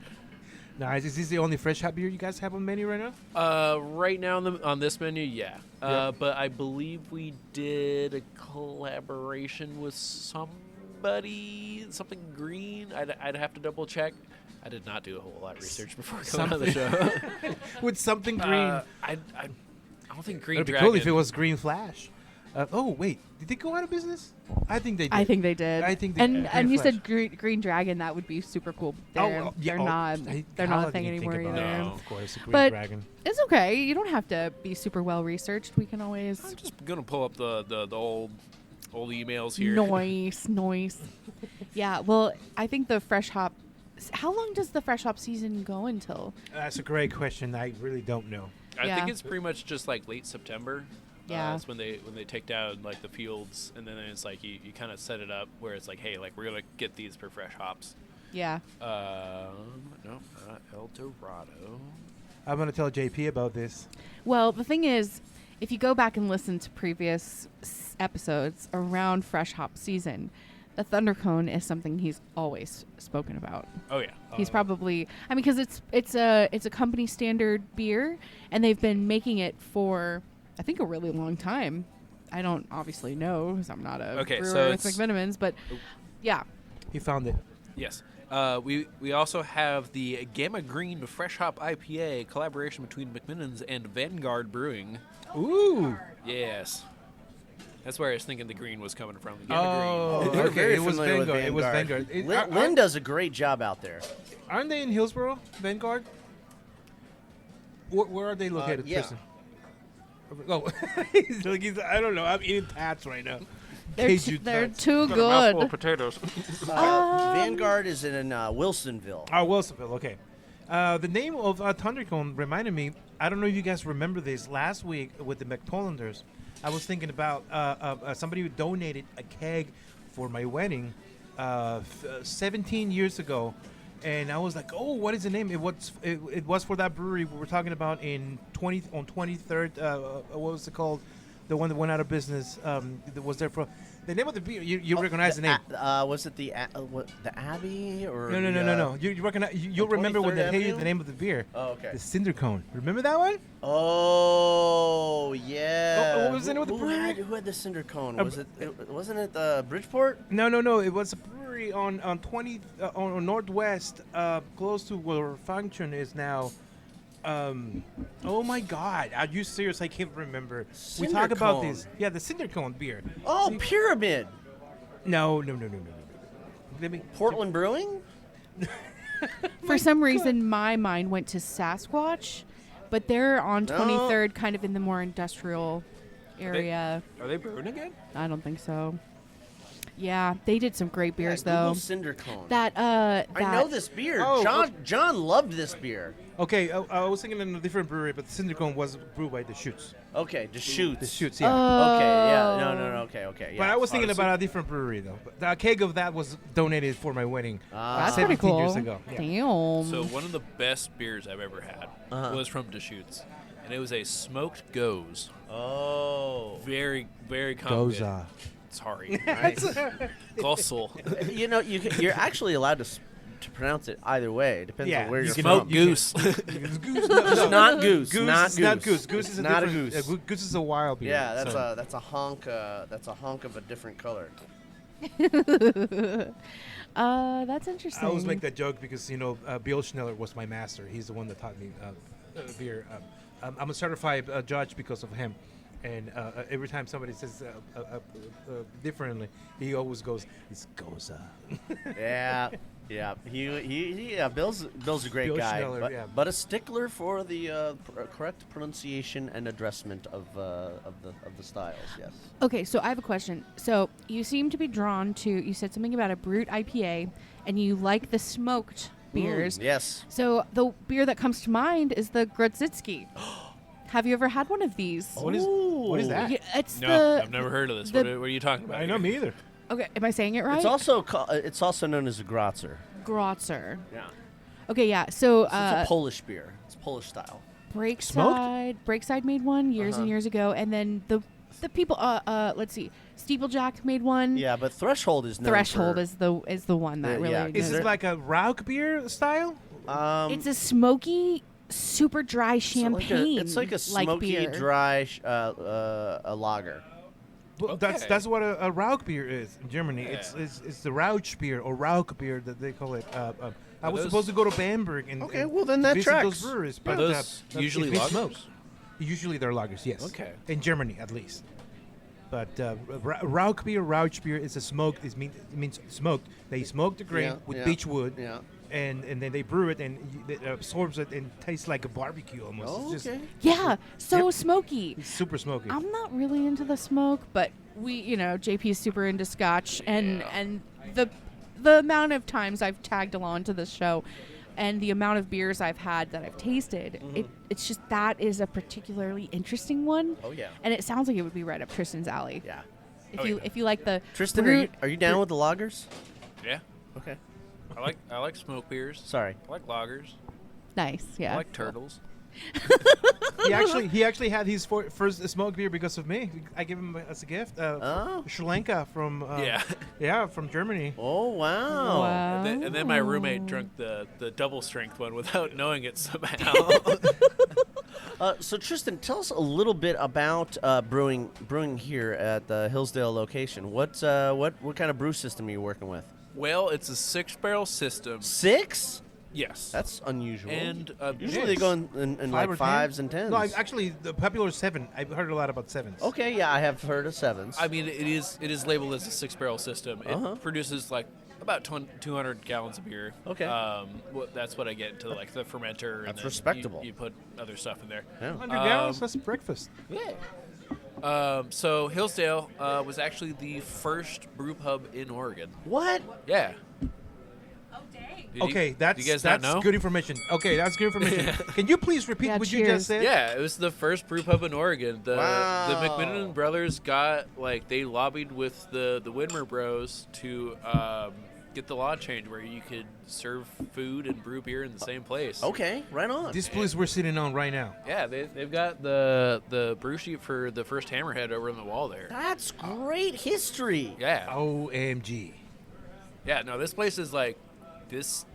Speaker 2: Nice. Is this the only fresh hop beer you guys have on the menu right now?
Speaker 4: Right now on this menu, yeah.
Speaker 2: Yep.
Speaker 4: But I believe we did a collaboration with somebody, something green. I'd have to double check. I did not do a whole lot of research before coming on the show.
Speaker 2: With something green.
Speaker 4: I don't think Green
Speaker 2: It'd be
Speaker 4: Dragon.
Speaker 2: cool if it was Green Flash. Oh wait, did they go out of business? I think they did.
Speaker 1: I think they did.
Speaker 2: I think.
Speaker 1: And you
Speaker 2: Flash.
Speaker 1: said Green Dragon. That would be super cool. They're
Speaker 2: yeah,
Speaker 1: not. They're not a thing anymore either.
Speaker 2: No, of course, Green
Speaker 1: but
Speaker 2: Dragon.
Speaker 1: It's okay. You don't have to be super well researched. We can always.
Speaker 4: I'm just gonna pull up the old emails here.
Speaker 1: Noise. Yeah. Well, I think the fresh hop. How long does the fresh hop season go until?
Speaker 2: That's a great question. I really don't know.
Speaker 4: I think it's pretty much just like late September.
Speaker 1: Yeah.
Speaker 4: That's when they take down like the fields, and then it's like you kind of set it up where it's like, hey, like we're gonna get these for fresh hops.
Speaker 1: Yeah.
Speaker 4: No, not El Dorado.
Speaker 2: I'm gonna tell JP about this.
Speaker 1: Well, the thing is, if you go back and listen to previous episodes around fresh hop season, the Thunder Cone is something he's always spoken about.
Speaker 4: Oh yeah.
Speaker 1: He's probably, I mean, because it's a company standard beer, and they've been making it for I think a really long time. I don't obviously know because I'm not a brewer
Speaker 4: so
Speaker 1: with McMenamins, but yeah.
Speaker 2: He found it.
Speaker 4: Yes. We also have the Gamma Green Fresh Hop IPA collaboration between McMenamins and Vanguard Brewing.
Speaker 2: Ooh.
Speaker 4: Yes. That's where I was thinking the green was coming from. The Gamma Green.
Speaker 3: You're very
Speaker 2: it was
Speaker 3: familiar with
Speaker 2: Vanguard. It was
Speaker 3: Vanguard.
Speaker 2: Vanguard.
Speaker 3: Lynn does a great job out there.
Speaker 2: Aren't they in Hillsboro, Vanguard? Where are they located,
Speaker 3: yeah.
Speaker 2: Tristan? Oh, I don't know. I'm eating tats right now.
Speaker 1: They're too
Speaker 4: Got a mouthful
Speaker 1: good.
Speaker 4: of potatoes.
Speaker 3: Vanguard is in Wilsonville.
Speaker 2: Oh, Wilsonville. Okay. The name of Thunder Cone reminded me. I don't know if you guys remember this last week with the McTollanders. I was thinking about somebody who donated a keg for my wedding 17 years ago, and I was like, "Oh, what is the name?" It was for that brewery we were talking about on 23rd. What was it called? the one that went out of business. That was there for the name of the beer. You recognize the name?
Speaker 3: Was it the Abbey or
Speaker 2: no. You recognize? You'll remember when they hated the name of the beer.
Speaker 3: Oh, okay.
Speaker 2: The Cinder Cone. Remember that one?
Speaker 3: Oh yeah.
Speaker 2: What was the name of the brewery?
Speaker 3: Who had the Cinder Cone? Wasn't it Bridgeport?
Speaker 2: No. It was a brewery on 20 on Northwest, close to where Function is now. Oh my God! Are you serious? I can't remember. We talk about this. Yeah, the Cinder Cone beer.
Speaker 3: Oh, Pyramid.
Speaker 2: No. Let me.
Speaker 3: Portland Brewing.
Speaker 1: For some reason, my mind went to Sasquatch, but they're on 23rd, kind of in the more industrial area.
Speaker 4: Are they brewing again?
Speaker 1: I don't think so. Yeah, they did some great beers though.
Speaker 3: Google Cinder Cone.
Speaker 1: I
Speaker 3: know this beer. John loved this beer.
Speaker 2: Okay, I was thinking in a different brewery, but the Cinder Cone was brewed by Deschutes.
Speaker 3: Okay, Deschutes.
Speaker 2: Deschutes, yeah.
Speaker 3: Okay, yeah. No. Okay, yeah.
Speaker 2: But I was thinking about a different brewery, though. The keg of that was donated for my wedding.
Speaker 1: That's
Speaker 2: 17
Speaker 1: pretty cool.
Speaker 2: years ago. Yeah.
Speaker 1: Damn.
Speaker 4: So one of the best beers I've ever had was from Deschutes, and it was a smoked goze.
Speaker 3: Oh.
Speaker 4: Very, very common.
Speaker 2: Goza.
Speaker 4: Sorry.
Speaker 3: Nice.
Speaker 4: Gossel.
Speaker 3: You're actually allowed to pronounce it either way. Depends on where you're
Speaker 4: smoked
Speaker 3: from.
Speaker 4: goose.
Speaker 3: It's not goose.
Speaker 2: Not goose. Goose is
Speaker 3: not
Speaker 2: a
Speaker 3: goose.
Speaker 2: Goose is a wild beer.
Speaker 3: Yeah, that's a honk. That's a honk of a different color.
Speaker 1: That's interesting.
Speaker 2: I always make that joke because Bill Schneller was my master. He's the one that taught me beer. I'm a certified judge because of him. And every time somebody says differently, he always goes, "It's Goza."
Speaker 3: Yeah. Bill's a great
Speaker 2: Bill
Speaker 3: guy,
Speaker 2: Schneller,
Speaker 3: but a stickler for the correct pronunciation and addressment of the styles. Yes.
Speaker 1: Okay, so I have a question. So you seem to be drawn to. You said something about a brut IPA, and you like the smoked beers.
Speaker 3: Yes.
Speaker 1: So the beer that comes to mind is the Grodzitsky. Have you ever had one of these?
Speaker 2: What is that?
Speaker 1: Yeah, it's
Speaker 4: I've never heard of this. What are you talking about?
Speaker 2: I know me either.
Speaker 1: Okay, am I saying it right?
Speaker 3: It's also known as a Grotzer.
Speaker 1: Grotzer.
Speaker 3: Yeah.
Speaker 1: Okay, yeah. So
Speaker 3: it's a Polish beer. It's Polish style.
Speaker 1: Breakside made one years and years ago, and then the people. Let's see. Steeplejack made one.
Speaker 3: Yeah, but Threshold is known
Speaker 1: Threshold is the one that really.
Speaker 2: Is it like a Rauk beer style?
Speaker 1: It's a smoky, super dry champagne.
Speaker 3: It's like a smoky, dry a lager.
Speaker 2: Well, that's what a Rauk beer is in Germany. Yeah. It's the Rauch beer or Rauk beer that they call it. I was supposed to go to Bamberg and
Speaker 3: well then that
Speaker 2: visit
Speaker 3: tracks.
Speaker 2: those breweries.
Speaker 4: Are those usually lagers?
Speaker 2: Usually they're lagers, yes.
Speaker 4: Okay.
Speaker 2: In Germany at least. But Rauk beer, Rauch beer is a smoked. It means smoked. They smoke the grain with beech wood.
Speaker 3: Yeah.
Speaker 2: And then they brew it and it absorbs it and tastes like a barbecue almost.
Speaker 3: Oh,
Speaker 2: it's
Speaker 3: okay.
Speaker 1: Yeah, so smoky.
Speaker 2: It's super smoky.
Speaker 1: I'm not really into the smoke, but JP is super into Scotch, and the amount of times I've tagged along to this show, and the amount of beers I've had that I've tasted, it's just that is a particularly interesting one.
Speaker 3: Oh yeah.
Speaker 1: And it sounds like it would be right up Tristan's alley.
Speaker 3: Yeah.
Speaker 1: If you like the
Speaker 3: Tristan, are you down with the lagers?
Speaker 4: Yeah.
Speaker 3: Okay.
Speaker 4: I like smoke beers.
Speaker 3: Sorry.
Speaker 4: I like lagers.
Speaker 1: Nice. Yeah.
Speaker 4: I like turtles.
Speaker 2: He actually had his first smoke beer because of me. I gave him as a gift. Sri Lanka from from Germany.
Speaker 3: Oh wow!
Speaker 4: And then my roommate drank the double strength one without knowing it somehow.
Speaker 3: So Tristan, tell us a little bit about brewing here at the Hillsdale location. What kind of brew system are you working with?
Speaker 4: Well, it's a 6-barrel system.
Speaker 3: 6?
Speaker 4: Yes.
Speaker 3: That's unusual.
Speaker 4: And
Speaker 3: usually they go in like 5s and 10s.
Speaker 2: No, actually, the popular is 7. I've heard a lot about 7s.
Speaker 3: Okay, yeah, I have heard of 7s.
Speaker 4: I mean, it is labeled as a 6-barrel system. It produces like about 200 gallons of beer.
Speaker 3: Okay.
Speaker 4: That's what I get into like the fermenter.
Speaker 3: That's
Speaker 4: and
Speaker 3: respectable.
Speaker 4: You put other stuff in there.
Speaker 3: Yeah.
Speaker 2: 100 gallons. That's breakfast.
Speaker 4: Yeah. So Hillsdale was actually the first brew pub in Oregon.
Speaker 3: What?
Speaker 4: Yeah.
Speaker 2: Okay, that's
Speaker 4: know?
Speaker 2: good information. Okay, that's good information. Can you please repeat what you just said?
Speaker 4: Yeah, it was the first brew pub in Oregon. The McMenamins brothers they lobbied with the Widmer Bros to get the law changed where you could serve food and brew beer in the same place.
Speaker 3: Okay, right on.
Speaker 2: This place we're sitting on right now.
Speaker 4: Yeah, they've got the brew sheet for the first Hammerhead over on the wall there.
Speaker 3: That's great history.
Speaker 4: Yeah.
Speaker 2: OMG.
Speaker 4: Yeah, no, this place is like this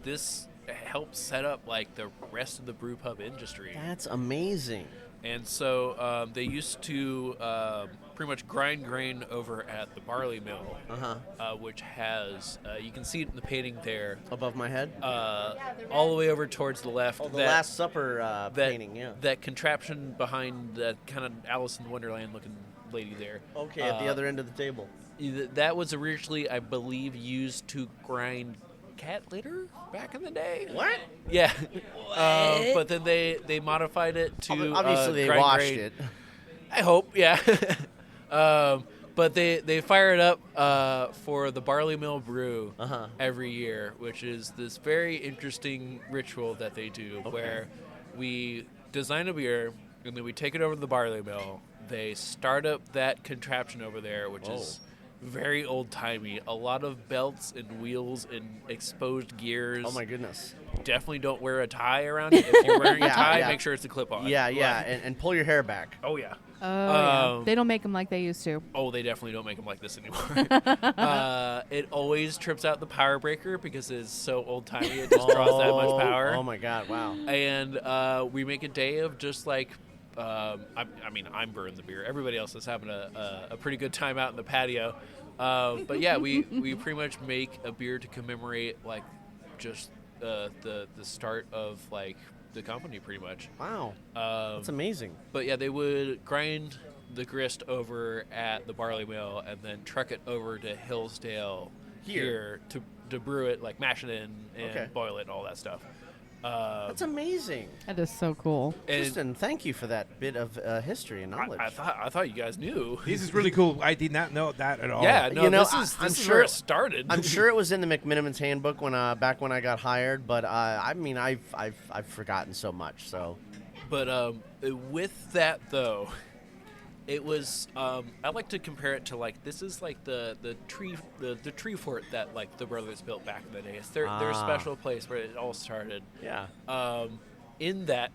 Speaker 4: helps set up like the rest of the brew pub industry.
Speaker 3: That's amazing.
Speaker 4: And so they used to pretty much grind grain over at the barley mill, which has, you can see it in the painting there.
Speaker 3: Above my head?
Speaker 4: All the way over towards the left.
Speaker 3: Oh, the Last Supper painting, yeah.
Speaker 4: That contraption behind that kind of Alice in Wonderland looking lady there.
Speaker 3: Okay, at the other end of the table.
Speaker 4: That was originally, I believe, used to grind cat litter back in the day.
Speaker 3: What?
Speaker 4: Yeah. But then they modified it to
Speaker 3: obviously they
Speaker 4: grind
Speaker 3: washed
Speaker 4: grain.
Speaker 3: it.
Speaker 4: I hope, yeah. But they fire it up for the Barley Mill Brew every year, which is this very interesting ritual that they do where we design a beer and then we take it over to the Barley Mill. They start up that contraption over there, which is very old-timey. A lot of belts and wheels and exposed gears.
Speaker 3: Oh, my goodness.
Speaker 4: Definitely don't wear a tie around it. If you're wearing a tie, make sure it's a clip-on.
Speaker 3: Yeah, and pull your hair back.
Speaker 4: Oh, yeah.
Speaker 1: Oh, yeah. They don't make them like they used to.
Speaker 4: Oh, they definitely don't make them like this anymore. It always trips out the power breaker because it's so old-timey. It just draws that much power.
Speaker 3: Oh, my God, wow.
Speaker 4: And we make a day of just like, I'm burning the beer. Everybody else is having a pretty good time out in the patio. But yeah, we pretty much make a beer to commemorate like just the start of like the company pretty much.
Speaker 3: Wow. That's amazing.
Speaker 4: But yeah, they would grind the grist over at the barley mill and then truck it over to Hillsdale here to brew it, like mash it in and boil it and all that stuff.
Speaker 3: That's amazing.
Speaker 1: That is so cool.
Speaker 3: Tristan, thank you for that bit of history and knowledge.
Speaker 4: I thought you guys knew.
Speaker 2: This is really cool. I did not know that at all.
Speaker 4: Yeah, no, this is where it started.
Speaker 3: I'm sure it was in the McMenamins handbook back when I got hired, but I've forgotten so much. So,
Speaker 4: but with that though, it was I like to compare it to like this is like the tree fort that like the brothers built back in the day. It's their special place where it all started.
Speaker 3: Yeah.
Speaker 4: In that,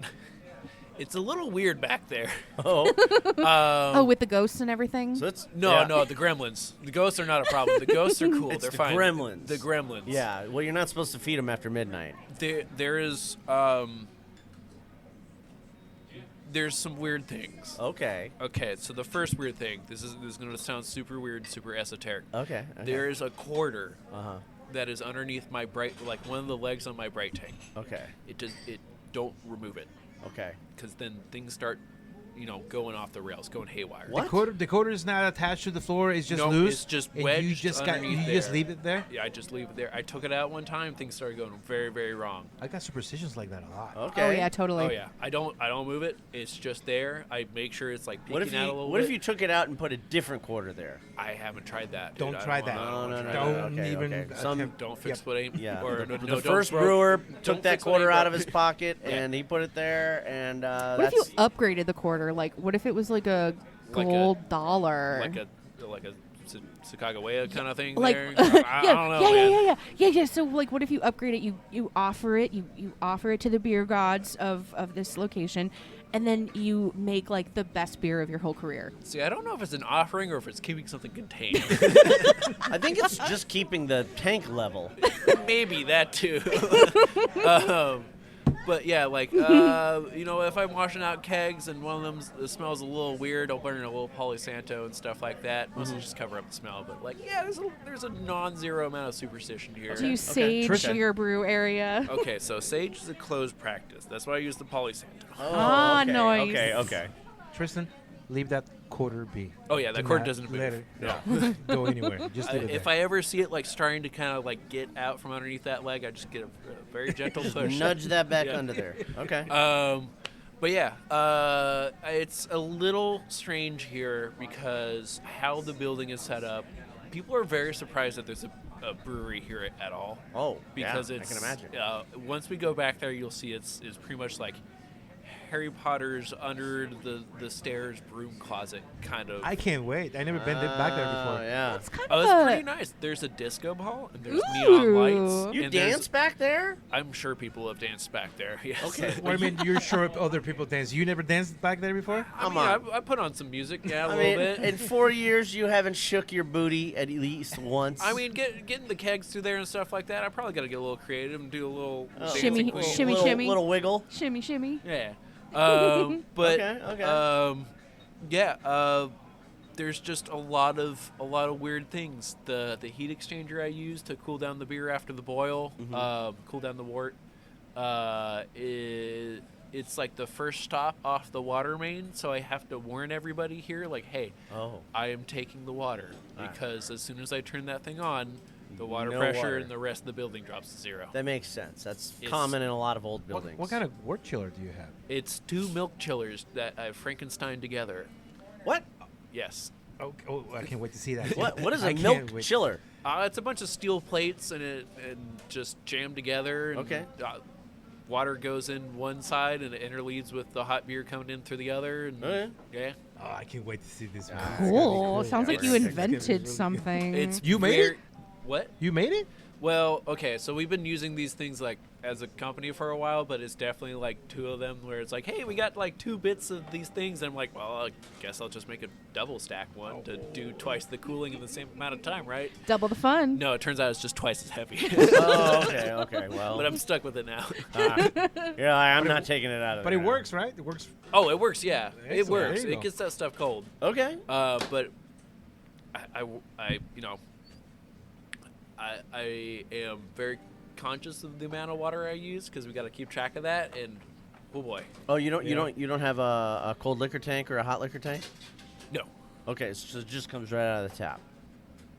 Speaker 4: it's a little weird back there.
Speaker 3: Oh.
Speaker 1: With the ghosts and everything.
Speaker 3: So it's
Speaker 4: no, the gremlins. The ghosts are not a problem. The ghosts are cool. They're fine.
Speaker 3: Gremlins.
Speaker 4: The gremlins.
Speaker 3: Yeah. Well, you're not supposed to feed them after midnight.
Speaker 4: There is there's some weird things.
Speaker 3: Okay.
Speaker 4: So the first weird thing, this is going to sound super weird, super esoteric.
Speaker 3: Okay.
Speaker 4: There is a quarter that is underneath my bright, like one of the legs on my bright tank.
Speaker 3: Okay.
Speaker 4: It don't remove it.
Speaker 3: Okay.
Speaker 4: Because then things start, going off the rails, going haywire.
Speaker 2: What? The quarter is not attached to the floor. It's just loose.
Speaker 4: It's just
Speaker 2: and
Speaker 4: wedged
Speaker 2: you just
Speaker 4: underneath
Speaker 2: just leave it there.
Speaker 4: Yeah, I just leave it there. I took it out one time. Things started going very, very wrong.
Speaker 2: I got superstitions like that a lot.
Speaker 3: Okay.
Speaker 1: Oh yeah, totally.
Speaker 4: Oh yeah. I don't move it. It's just there. I make sure it's like peeking out a little bit.
Speaker 3: What if you took it out and put a different quarter there?
Speaker 4: I haven't tried that.
Speaker 2: Don't try that.
Speaker 3: No.
Speaker 2: Don't even.
Speaker 4: Don't fix what ain't.
Speaker 3: Yeah.
Speaker 4: Or
Speaker 3: the first brewer took that quarter out of his pocket and he put it there. And
Speaker 1: what if you upgraded the quarter? Like, what if it was like a gold dollar?
Speaker 4: Like a Sacagawea kind of thing.
Speaker 1: Like,
Speaker 4: there. I don't know.
Speaker 1: Yeah. So, like, what if you upgrade it? You offer it. You offer it to the beer gods of this location, and then you make like the best beer of your whole career.
Speaker 4: See, I don't know if it's an offering or if it's keeping something contained.
Speaker 3: I think it's just keeping the tank level.
Speaker 4: Maybe that too. But yeah, like if I'm washing out kegs and one of them smells a little weird, I'll burn in a little Palo Santo and stuff like that. Mostly just cover up the smell. But like, yeah, there's a non-zero amount of superstition here.
Speaker 1: Do you sage your brew area?
Speaker 4: Okay, so sage is a closed practice. That's why I use the Palo Santo.
Speaker 3: Okay.
Speaker 1: Nice.
Speaker 3: Okay.
Speaker 2: Tristan, leave that quarter be.
Speaker 4: Oh yeah, that quarter doesn't
Speaker 2: let
Speaker 4: move.
Speaker 2: it go anywhere. Just leave it
Speaker 4: if
Speaker 2: there.
Speaker 4: I ever see it like starting to kind of like get out from underneath that leg, I just get a very gentle push.
Speaker 3: Nudge that back under there. Okay.
Speaker 4: But yeah, it's a little strange here because how the building is set up. People are very surprised that there's a brewery here at all.
Speaker 3: Oh,
Speaker 4: because
Speaker 3: yeah,
Speaker 4: it's,
Speaker 3: I can imagine.
Speaker 4: Once we go back there, you'll see it's pretty much like Harry Potter's under the stairs broom closet kind of.
Speaker 2: I can't wait. I never been back there before.
Speaker 3: Yeah.
Speaker 1: It's kind
Speaker 4: Oh,
Speaker 1: of
Speaker 4: it's pretty nice. There's a disco ball and there's neon lights.
Speaker 3: You
Speaker 4: and
Speaker 3: dance back there?
Speaker 4: I'm sure people have danced back there. Yes.
Speaker 3: Okay.
Speaker 2: Well, I mean, you're sure other people dance. You never danced back there before?
Speaker 4: I put on some music, yeah, a
Speaker 3: I
Speaker 4: little
Speaker 3: mean,
Speaker 4: bit.
Speaker 3: in 4 years, you haven't shook your booty at least once.
Speaker 4: I mean, getting the kegs through there and stuff like that. I probably got to get a little creative and do a little
Speaker 1: shimmy,
Speaker 4: dancing
Speaker 1: shimmy,
Speaker 4: queen.
Speaker 1: shimmy,
Speaker 3: little wiggle.
Speaker 1: shimmy, shimmy.
Speaker 4: Yeah. But
Speaker 3: Okay.
Speaker 4: there's just a lot of weird things. The heat exchanger I use to cool down the beer after the boil, cool down the wort, it's like the first stop off the water main, so I have to warn everybody here, like, hey, I am taking the water, because as soon as I turn that thing on, the water pressure in the rest of the building drops to zero.
Speaker 3: That makes sense. That's common in a lot of old buildings.
Speaker 2: What kind of wort chiller do you have?
Speaker 4: It's 2 milk chillers that I've Frankenstein together.
Speaker 3: What?
Speaker 4: Yes.
Speaker 2: Oh, I can't wait to see that.
Speaker 3: What is a milk chiller?
Speaker 4: It's a bunch of steel plates and just jammed together. And,
Speaker 3: Okay.
Speaker 4: Water goes in one side and it interleads with the hot beer coming in through the other. And yeah.
Speaker 2: Oh, I can't wait to see this.
Speaker 1: Cool. Sounds like you invented something.
Speaker 2: You made it?
Speaker 4: What?
Speaker 2: You made it?
Speaker 4: Well, okay, so we've been using these things like as a company for a while, but it's definitely like 2 of them where it's like, hey, we got like 2 bits of these things. And I'm like, well, I guess I'll just make a double stack one to do twice the cooling in the same amount of time, right?
Speaker 1: Double the fun.
Speaker 4: No, it turns out it's just twice as heavy.
Speaker 3: Okay, well.
Speaker 4: But I'm stuck with it now.
Speaker 3: Yeah, I'm not taking it out of
Speaker 2: But
Speaker 3: there.
Speaker 2: it works, right? It works.
Speaker 4: Oh, it works, yeah. It
Speaker 2: Excellent.
Speaker 4: works.
Speaker 2: There you
Speaker 4: It
Speaker 2: go.
Speaker 4: gets that stuff cold.
Speaker 3: Okay.
Speaker 4: But I am very conscious of the amount of water I use because we got to keep track of that. And oh boy.
Speaker 3: Oh, you don't have a cold liquor tank or a hot liquor tank?
Speaker 4: No.
Speaker 3: Okay, so it just comes right out of the tap.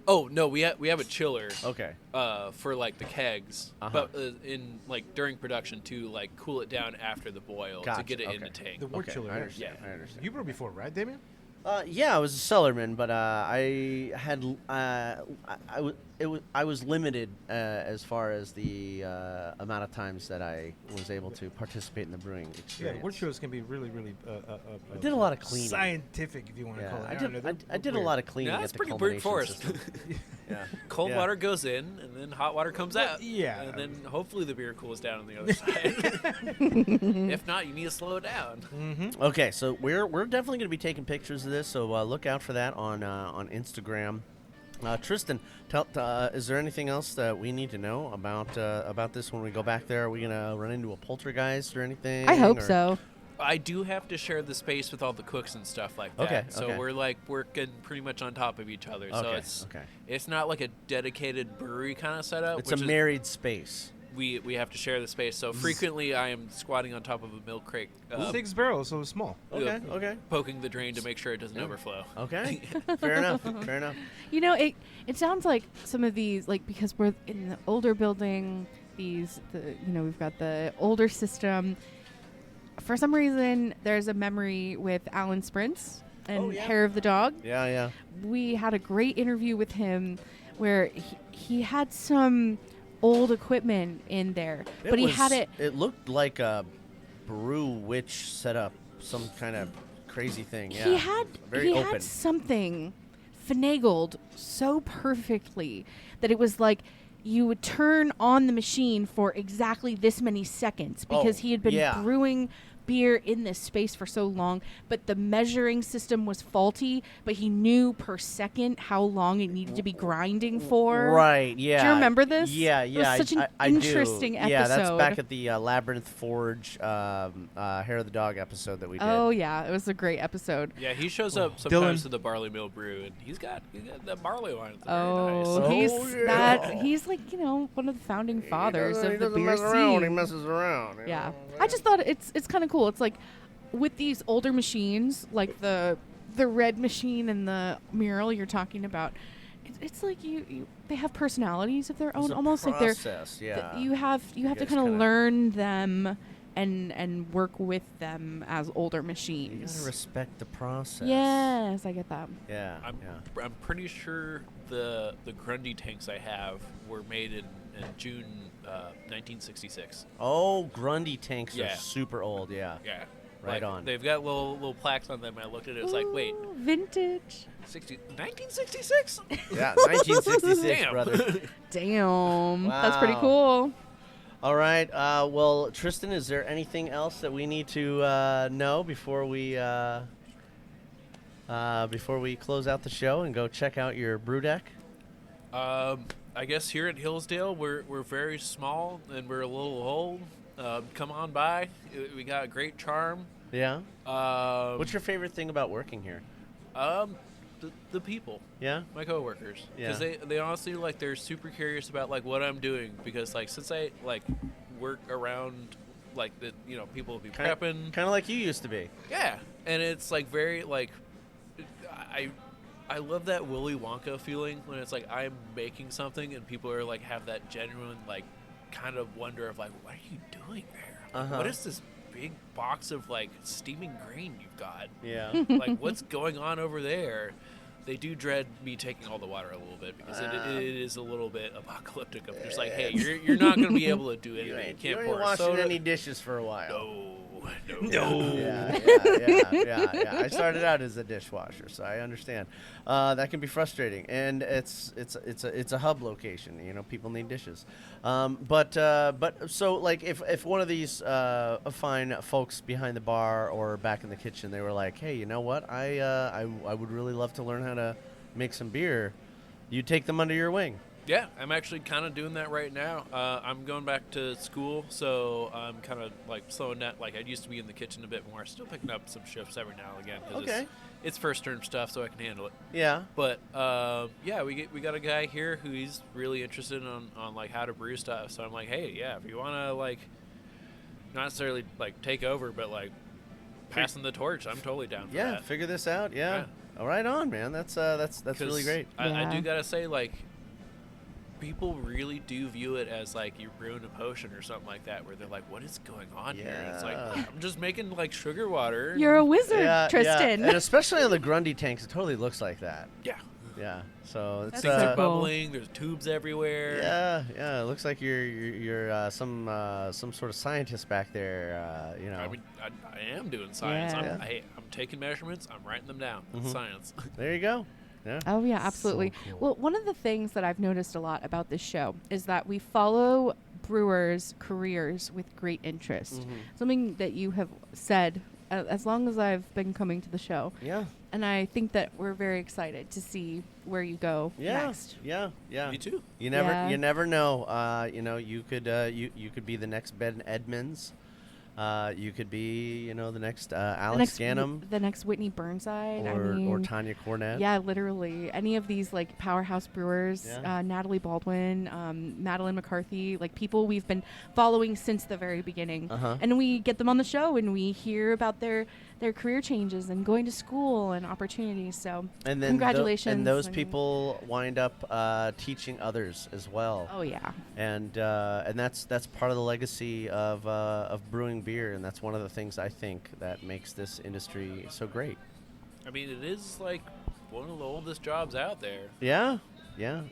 Speaker 4: Oh no, we have a chiller.
Speaker 3: Okay.
Speaker 4: For like the kegs, but in like during production to like cool it down after the boil to get it in the tank.
Speaker 2: The wort chiller.
Speaker 3: I understand.
Speaker 4: Yeah.
Speaker 3: I understand.
Speaker 2: You brewed before, right, Damien?
Speaker 3: Yeah, I was a cellarman, but I had I was limited as far as the amount of times that I was able to participate in the brewing experience.
Speaker 2: Yeah, wort chillers can be really, really.
Speaker 3: I did a lot of cleaning.
Speaker 2: Scientific, if you want to call it.
Speaker 3: I did a lot of cleaning.
Speaker 4: Yeah,
Speaker 3: at
Speaker 4: that's
Speaker 3: the
Speaker 4: pretty brute
Speaker 3: culmination
Speaker 4: force.
Speaker 3: system. Yeah.
Speaker 4: Cold
Speaker 3: Yeah.
Speaker 4: water goes in, and then hot water comes out.
Speaker 2: Yeah.
Speaker 4: And then hopefully the beer cools down on the other side. If not, you need to slow it down.
Speaker 2: Mm-hmm.
Speaker 3: Okay, so we're definitely going to be taking pictures of this, so look out for that on Instagram. Tristan, is there anything else that we need to know about this when we go back there? Are we going to run into a poltergeist or anything?
Speaker 1: I hope so.
Speaker 4: I do have to share the space with all the cooks and stuff like that.
Speaker 3: Okay,
Speaker 4: So
Speaker 3: okay.
Speaker 4: we're like working pretty much on top of each other. So it's not like a dedicated brewery kind of setup.
Speaker 3: It's a married space.
Speaker 4: We have to share the space. So frequently I am squatting on top of a milk crate.
Speaker 2: 6 barrels, so it's small.
Speaker 3: Okay.
Speaker 4: Poking the drain to make sure it doesn't overflow.
Speaker 3: Okay. Fair enough. Fair enough.
Speaker 1: You know, it sounds like some of these, like, because we're in the older building, we've got the older system. For some reason, there's a memory with Alan Sprints and Hair of the Dog.
Speaker 3: Yeah.
Speaker 1: We had a great interview with him where he had some old equipment in there, but he had it.
Speaker 3: It looked like a brew witch set up some kind of crazy thing. Yeah.
Speaker 1: He had
Speaker 3: very open.
Speaker 1: had something finagled so perfectly that it was like you would turn on the machine for exactly this many seconds because he had been brewing beer in this space for so long, but the measuring system was faulty, but he knew per second how long it needed to be grinding for.
Speaker 3: Right, yeah.
Speaker 1: Do you remember this?
Speaker 3: Yeah.
Speaker 1: It was such an interesting episode.
Speaker 3: Yeah, that's back at the Labyrinth Forge Hair of the Dog episode that we did.
Speaker 1: Oh, yeah. It was a great episode.
Speaker 4: Yeah, he shows up sometimes to the Barley Mill Brew, and he's got the barley wine. It's very nice.
Speaker 1: He's like, one of the founding fathers of the
Speaker 3: doesn't
Speaker 1: beer
Speaker 3: mess around, he
Speaker 1: scene.
Speaker 3: messes around.
Speaker 1: Yeah. I just thought it's kind of cool. It's like with these older machines, like the red machine and the mural you're talking about, it's like they have personalities of their own, almost
Speaker 3: process,
Speaker 1: like they're you have to kind of learn them and work with them as older machines.
Speaker 3: You gotta respect the process.
Speaker 1: Yes, I get that.
Speaker 3: Yeah.
Speaker 4: I'm pretty sure the Grundy tanks I have were made in June 1966.
Speaker 3: Oh, Grundy tanks are
Speaker 4: Yeah.
Speaker 3: super old. Yeah.
Speaker 4: Yeah.
Speaker 3: Right on.
Speaker 4: They've got little plaques on them. I looked at it. It was like, wait,
Speaker 1: vintage.
Speaker 4: 1966?
Speaker 3: Yeah, 1966,
Speaker 4: Damn.
Speaker 3: brother.
Speaker 1: Damn.
Speaker 3: Wow.
Speaker 1: That's pretty cool.
Speaker 3: All right. Well, Tristan, is there anything else that we need to know before we close out the show and go check out your brew deck?
Speaker 4: I guess here at Hillsdale, we're very small and we're a little old. Come on by. We got a great charm.
Speaker 3: Yeah. What's your favorite thing about working here?
Speaker 4: The people.
Speaker 3: Yeah.
Speaker 4: My coworkers.
Speaker 3: Yeah.
Speaker 4: Because they honestly they're super curious about what I'm doing, because since I work around the people will be prepping.
Speaker 3: Kind of like you used to be.
Speaker 4: Yeah. And it's very I love that Willy Wonka feeling when it's I'm making something and people are have that genuine kind of wonder of what are you doing there?
Speaker 3: Uh-huh.
Speaker 4: What is this big box of steaming grain you've got?
Speaker 3: Yeah.
Speaker 4: What's going on over there? They do dread me taking all the water a little bit because it is a little bit apocalyptic. Of just hey, you're not going to be able to do anything. You can't pour
Speaker 3: washing
Speaker 4: soda.
Speaker 3: any dishes for a while.
Speaker 4: No.
Speaker 3: Yeah. I started out as a dishwasher, so I understand. That can be frustrating, and it's a hub location. People need dishes. But so if one of these fine folks behind the bar or back in the kitchen, they were like, hey, you know what? I would really love to learn how to make some beer. You take them under your wing.
Speaker 4: Yeah, I'm actually kind of doing that right now. I'm going back to school, so I'm kind of slowing down. I used to be in the kitchen a bit more. Still picking up some shifts every now and again.
Speaker 3: Okay.
Speaker 4: It's first term stuff, so I can handle it.
Speaker 3: Yeah.
Speaker 4: But we got a guy here who he's really interested on how to brew stuff. So I'm like, hey, yeah, if you want to not necessarily take over, but passing the torch, I'm totally down for that.
Speaker 3: Yeah, figure this out. Yeah. All right on, man. That's really great.
Speaker 4: I do gotta say, people really do view it as you're brewing a potion or something like that, where they're what is going on here? It's I'm just making sugar water.
Speaker 1: You're a wizard, Tristan.
Speaker 3: Yeah. And especially on the Grundy tanks, it totally looks like that.
Speaker 4: Yeah.
Speaker 3: Yeah. So it's
Speaker 4: things are bubbling. There's tubes everywhere.
Speaker 3: Yeah. It looks like you're some sort of scientist back there.
Speaker 4: I mean, I am doing science.
Speaker 1: Yeah.
Speaker 4: I'm taking measurements. I'm writing them down. It's science.
Speaker 3: There you go. Yeah.
Speaker 1: Oh, yeah, absolutely.
Speaker 2: So cool.
Speaker 1: Well, one of the things that I've noticed a lot about this show is that we follow brewers' careers with great interest.
Speaker 3: Mm-hmm.
Speaker 1: Something that you have said as long as I've been coming to the show.
Speaker 3: Yeah.
Speaker 1: And I think that we're very excited to see where you go next.
Speaker 3: Yeah.
Speaker 4: Me too.
Speaker 3: You never know. You could be the next Ben Edmonds. You could be, the next Alex Gannam.
Speaker 1: The next Whitney Burnside.
Speaker 3: Or Tanya Cornett.
Speaker 1: Yeah, literally. Any of these powerhouse brewers,
Speaker 3: Yeah.
Speaker 1: Natalie Baldwin, Madeline McCarthy, people we've been following since the very beginning.
Speaker 3: Uh-huh.
Speaker 1: And we get them on the show and we hear about their career changes and going to school and opportunities. So
Speaker 3: and then
Speaker 1: congratulations.
Speaker 3: And those people wind up teaching others as well.
Speaker 1: Oh yeah.
Speaker 3: And that's part of the legacy of brewing beer, and that's one of the things I think that makes this industry so great.
Speaker 4: I mean, it is one of the oldest jobs out there.
Speaker 3: Yeah,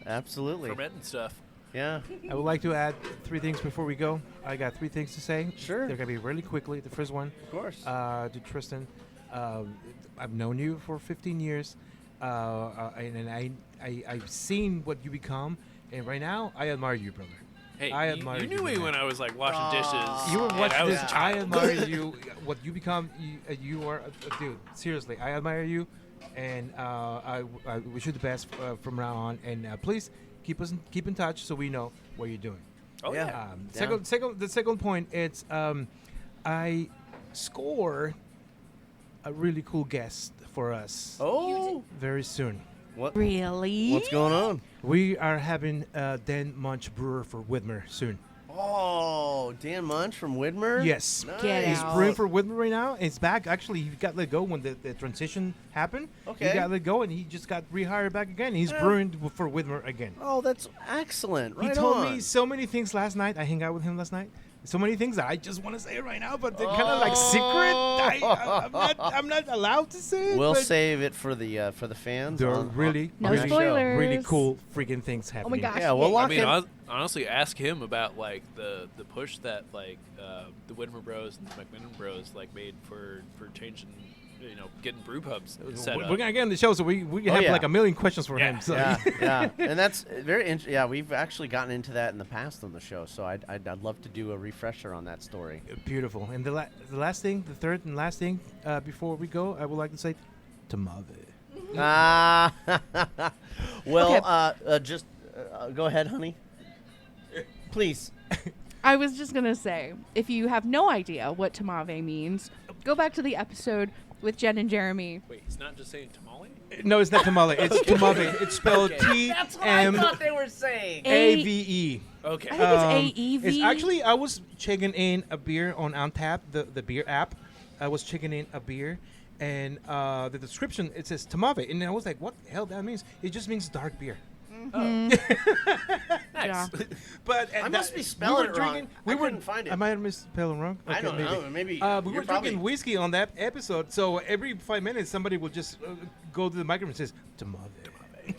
Speaker 3: absolutely.
Speaker 4: Fermenting stuff.
Speaker 3: Yeah.
Speaker 2: I would like to add 3 things before we go. I got 3 things to say.
Speaker 3: Sure.
Speaker 2: They're going to be really quickly. The first one.
Speaker 3: Of course.
Speaker 2: To Tristan. I've known you for 15 years. And I've seen what you become. And right now, I admire you, brother.
Speaker 4: Hey,
Speaker 2: I admire
Speaker 4: you knew me when I was washing dishes.
Speaker 2: You were watching this. I
Speaker 4: child.
Speaker 2: admire you. What you become. You are a dude. Seriously, I admire you. And I wish you the best from now on. And please keep in touch so we know what you're doing.
Speaker 4: Oh yeah.
Speaker 2: The second point, it's I score a really cool guest for us.
Speaker 3: Oh,
Speaker 2: very soon.
Speaker 3: What?
Speaker 1: Really?
Speaker 3: What's going on?
Speaker 2: We are having Dan Munch brewer for Widmer soon.
Speaker 3: Oh, Dan Munch from Widmer?
Speaker 2: Yes.
Speaker 1: Get
Speaker 2: He's
Speaker 1: out.
Speaker 2: brewing for Widmer right now. It's back. Actually, he got let go when the transition happened.
Speaker 3: Okay.
Speaker 2: He got let go, and he just got rehired back again. He's brewing for Widmer again.
Speaker 3: Oh, that's excellent. Right
Speaker 2: He told
Speaker 3: on.
Speaker 2: me so many things last night. I hung out with him last night. so many things that I just want to say right now, but they're kind of like secret. I'm not allowed to say it.
Speaker 3: We'll
Speaker 2: but
Speaker 3: save it for the fans.
Speaker 2: there are really cool freaking things happening.
Speaker 1: Oh my gosh!
Speaker 3: Yeah, we'll lock in.
Speaker 4: Honestly, ask him about like the push that like the Whitmer Bros and the McMenamins Bros like made for changing, getting brew pubs set up.
Speaker 2: We're gonna get on the show, so we have like a million questions for him. So.
Speaker 3: Yeah, and that's very interesting. Yeah, we've actually gotten into that in the past on the show, so I'd love to do a refresher on that story.
Speaker 2: Beautiful. And the last thing, the third and last thing, before we go, I would like to say, Tamave.
Speaker 3: Well, just go ahead, honey. Please.
Speaker 1: I was just going to say, if you have no idea what tamave means, go back to the episode with Jen and Jeremy.
Speaker 4: Wait, he's not just saying tamale?
Speaker 2: No, it's not tamale. It's tamave. It's spelled T-M-A-V-E.
Speaker 3: That's what I thought they were saying.
Speaker 1: Okay.
Speaker 2: I
Speaker 1: think it's A-E-V.
Speaker 2: It's actually, I was checking in a beer on Untap, the beer app. I was checking in a beer, and the description, it says tamave. And I was like, what the hell that means? It just means dark beer.
Speaker 4: Nice.
Speaker 1: Yeah.
Speaker 2: But
Speaker 3: I must be spelling it wrong. I couldn't find it.
Speaker 2: I might have misspelled it wrong.
Speaker 3: I don't know. Maybe
Speaker 2: we were drinking whiskey on that episode, so every 5 minutes somebody would just go to the microphone and says tamave.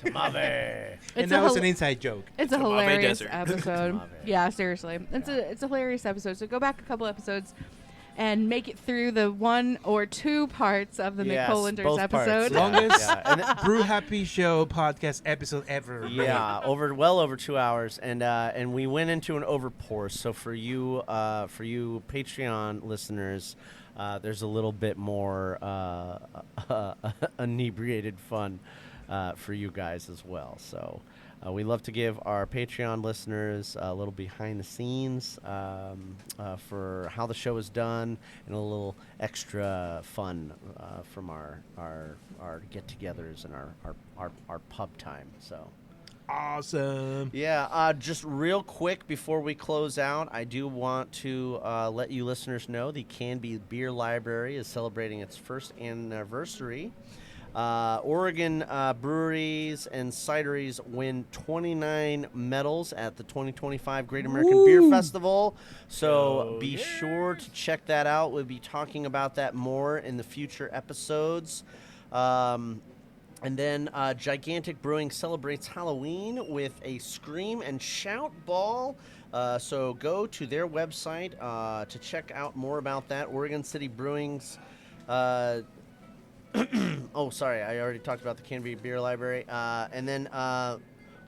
Speaker 3: Tamave.
Speaker 2: And that was an inside joke.
Speaker 1: It's a hilarious episode. Yeah, seriously. It's a hilarious episode. So go back a couple episodes and make it through the 1 or 2 parts of the McCollanders episode.
Speaker 2: Longest Brew Happy Show podcast episode ever.
Speaker 3: Yeah, well over 2 hours, and we went into an overpour. So for you Patreon listeners, there's a little bit more inebriated fun for you guys as well. So. We love to give our Patreon listeners a little behind the scenes for how the show is done, and a little extra fun from our get-togethers and our pub time. So
Speaker 2: awesome!
Speaker 3: Yeah, just real quick before we close out, I do want to let you listeners know the Canby Beer Library is celebrating its first anniversary. Oregon breweries and cideries win 29 medals at the 2025 Great American Beer Festival. So be sure to check that out. We'll be talking about that more in the future episodes. And then Gigantic Brewing celebrates Halloween with a Scream and Shout Ball. So go to their website to check out more about that. Oregon City Brewing's... oh, sorry. I already talked about the Canby Beer Library. And then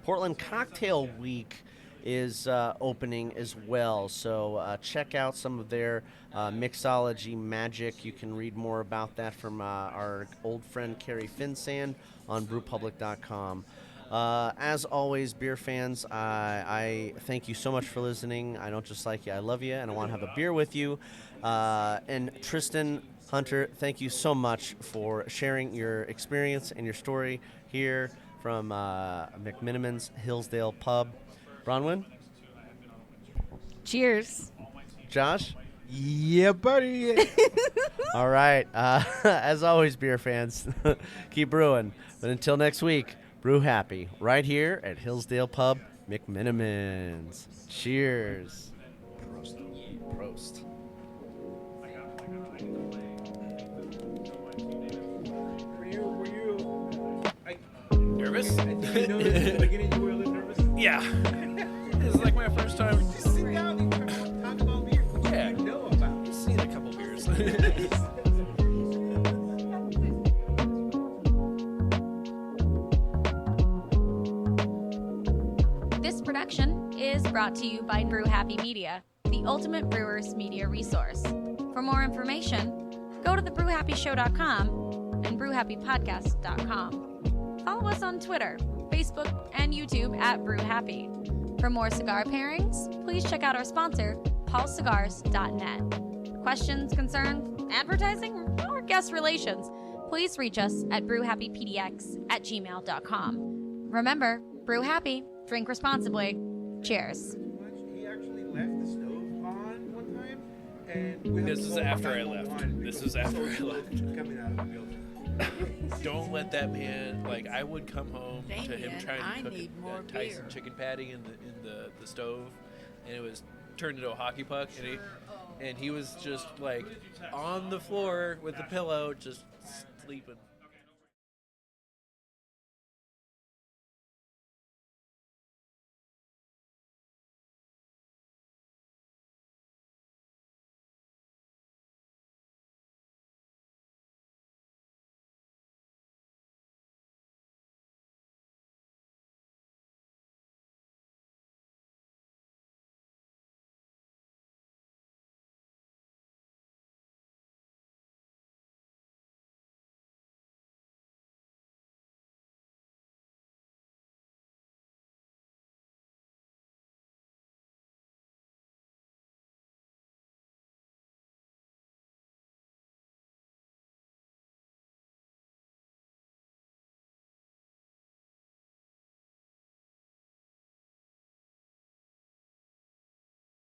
Speaker 3: Portland Cocktail Week is opening as well. So check out some of their mixology magic. You can read more about that from our old friend Carrie Finsand on brewpublic.com. As always, beer fans, I thank you so much for listening. I don't just like you, I love you, and I want to have a beer with you. And Tristan Hunter, thank you so much for sharing your experience and your story here from McMenamins Hillsdale Pub. Bronwyn?
Speaker 1: Cheers.
Speaker 3: Josh?
Speaker 2: Yeah, buddy.
Speaker 3: All right. As always, beer fans, keep brewing. But until next week, brew happy right here at Hillsdale Pub, McMenamins. Cheers. Prost.
Speaker 4: Nervous?
Speaker 2: I think you noticed in the beginning you were a little nervous.
Speaker 4: Yeah. This is like my first time.
Speaker 2: Just sit down and talk about beer. What
Speaker 4: Yeah.
Speaker 2: you know about?
Speaker 4: I've seen a couple beers.
Speaker 15: This production is brought to you by Brew Happy Media, the ultimate brewers media resource. For more information, go to thebrewhappyshow.com and brewhappypodcast.com. Follow us on Twitter, Facebook, and YouTube at Brew Happy. For more cigar pairings, please check out our sponsor, paulcigars.net. Questions, concerns, advertising, or guest relations, please reach us at brewhappypdx@gmail.com. Remember, brew happy, drink responsibly. Cheers.
Speaker 2: He actually left the stove on one time, and
Speaker 4: This is after I left. This is after I left.
Speaker 2: Coming out of the building.
Speaker 4: Don't let that man, like, I would come home to him
Speaker 16: Damien,
Speaker 4: trying
Speaker 16: I
Speaker 4: to cook
Speaker 16: need
Speaker 4: a
Speaker 16: more
Speaker 4: Tyson
Speaker 16: beer.
Speaker 4: chicken patty in the stove, and it was turned into a hockey puck, and he was just like on the floor with the pillow, just sleeping.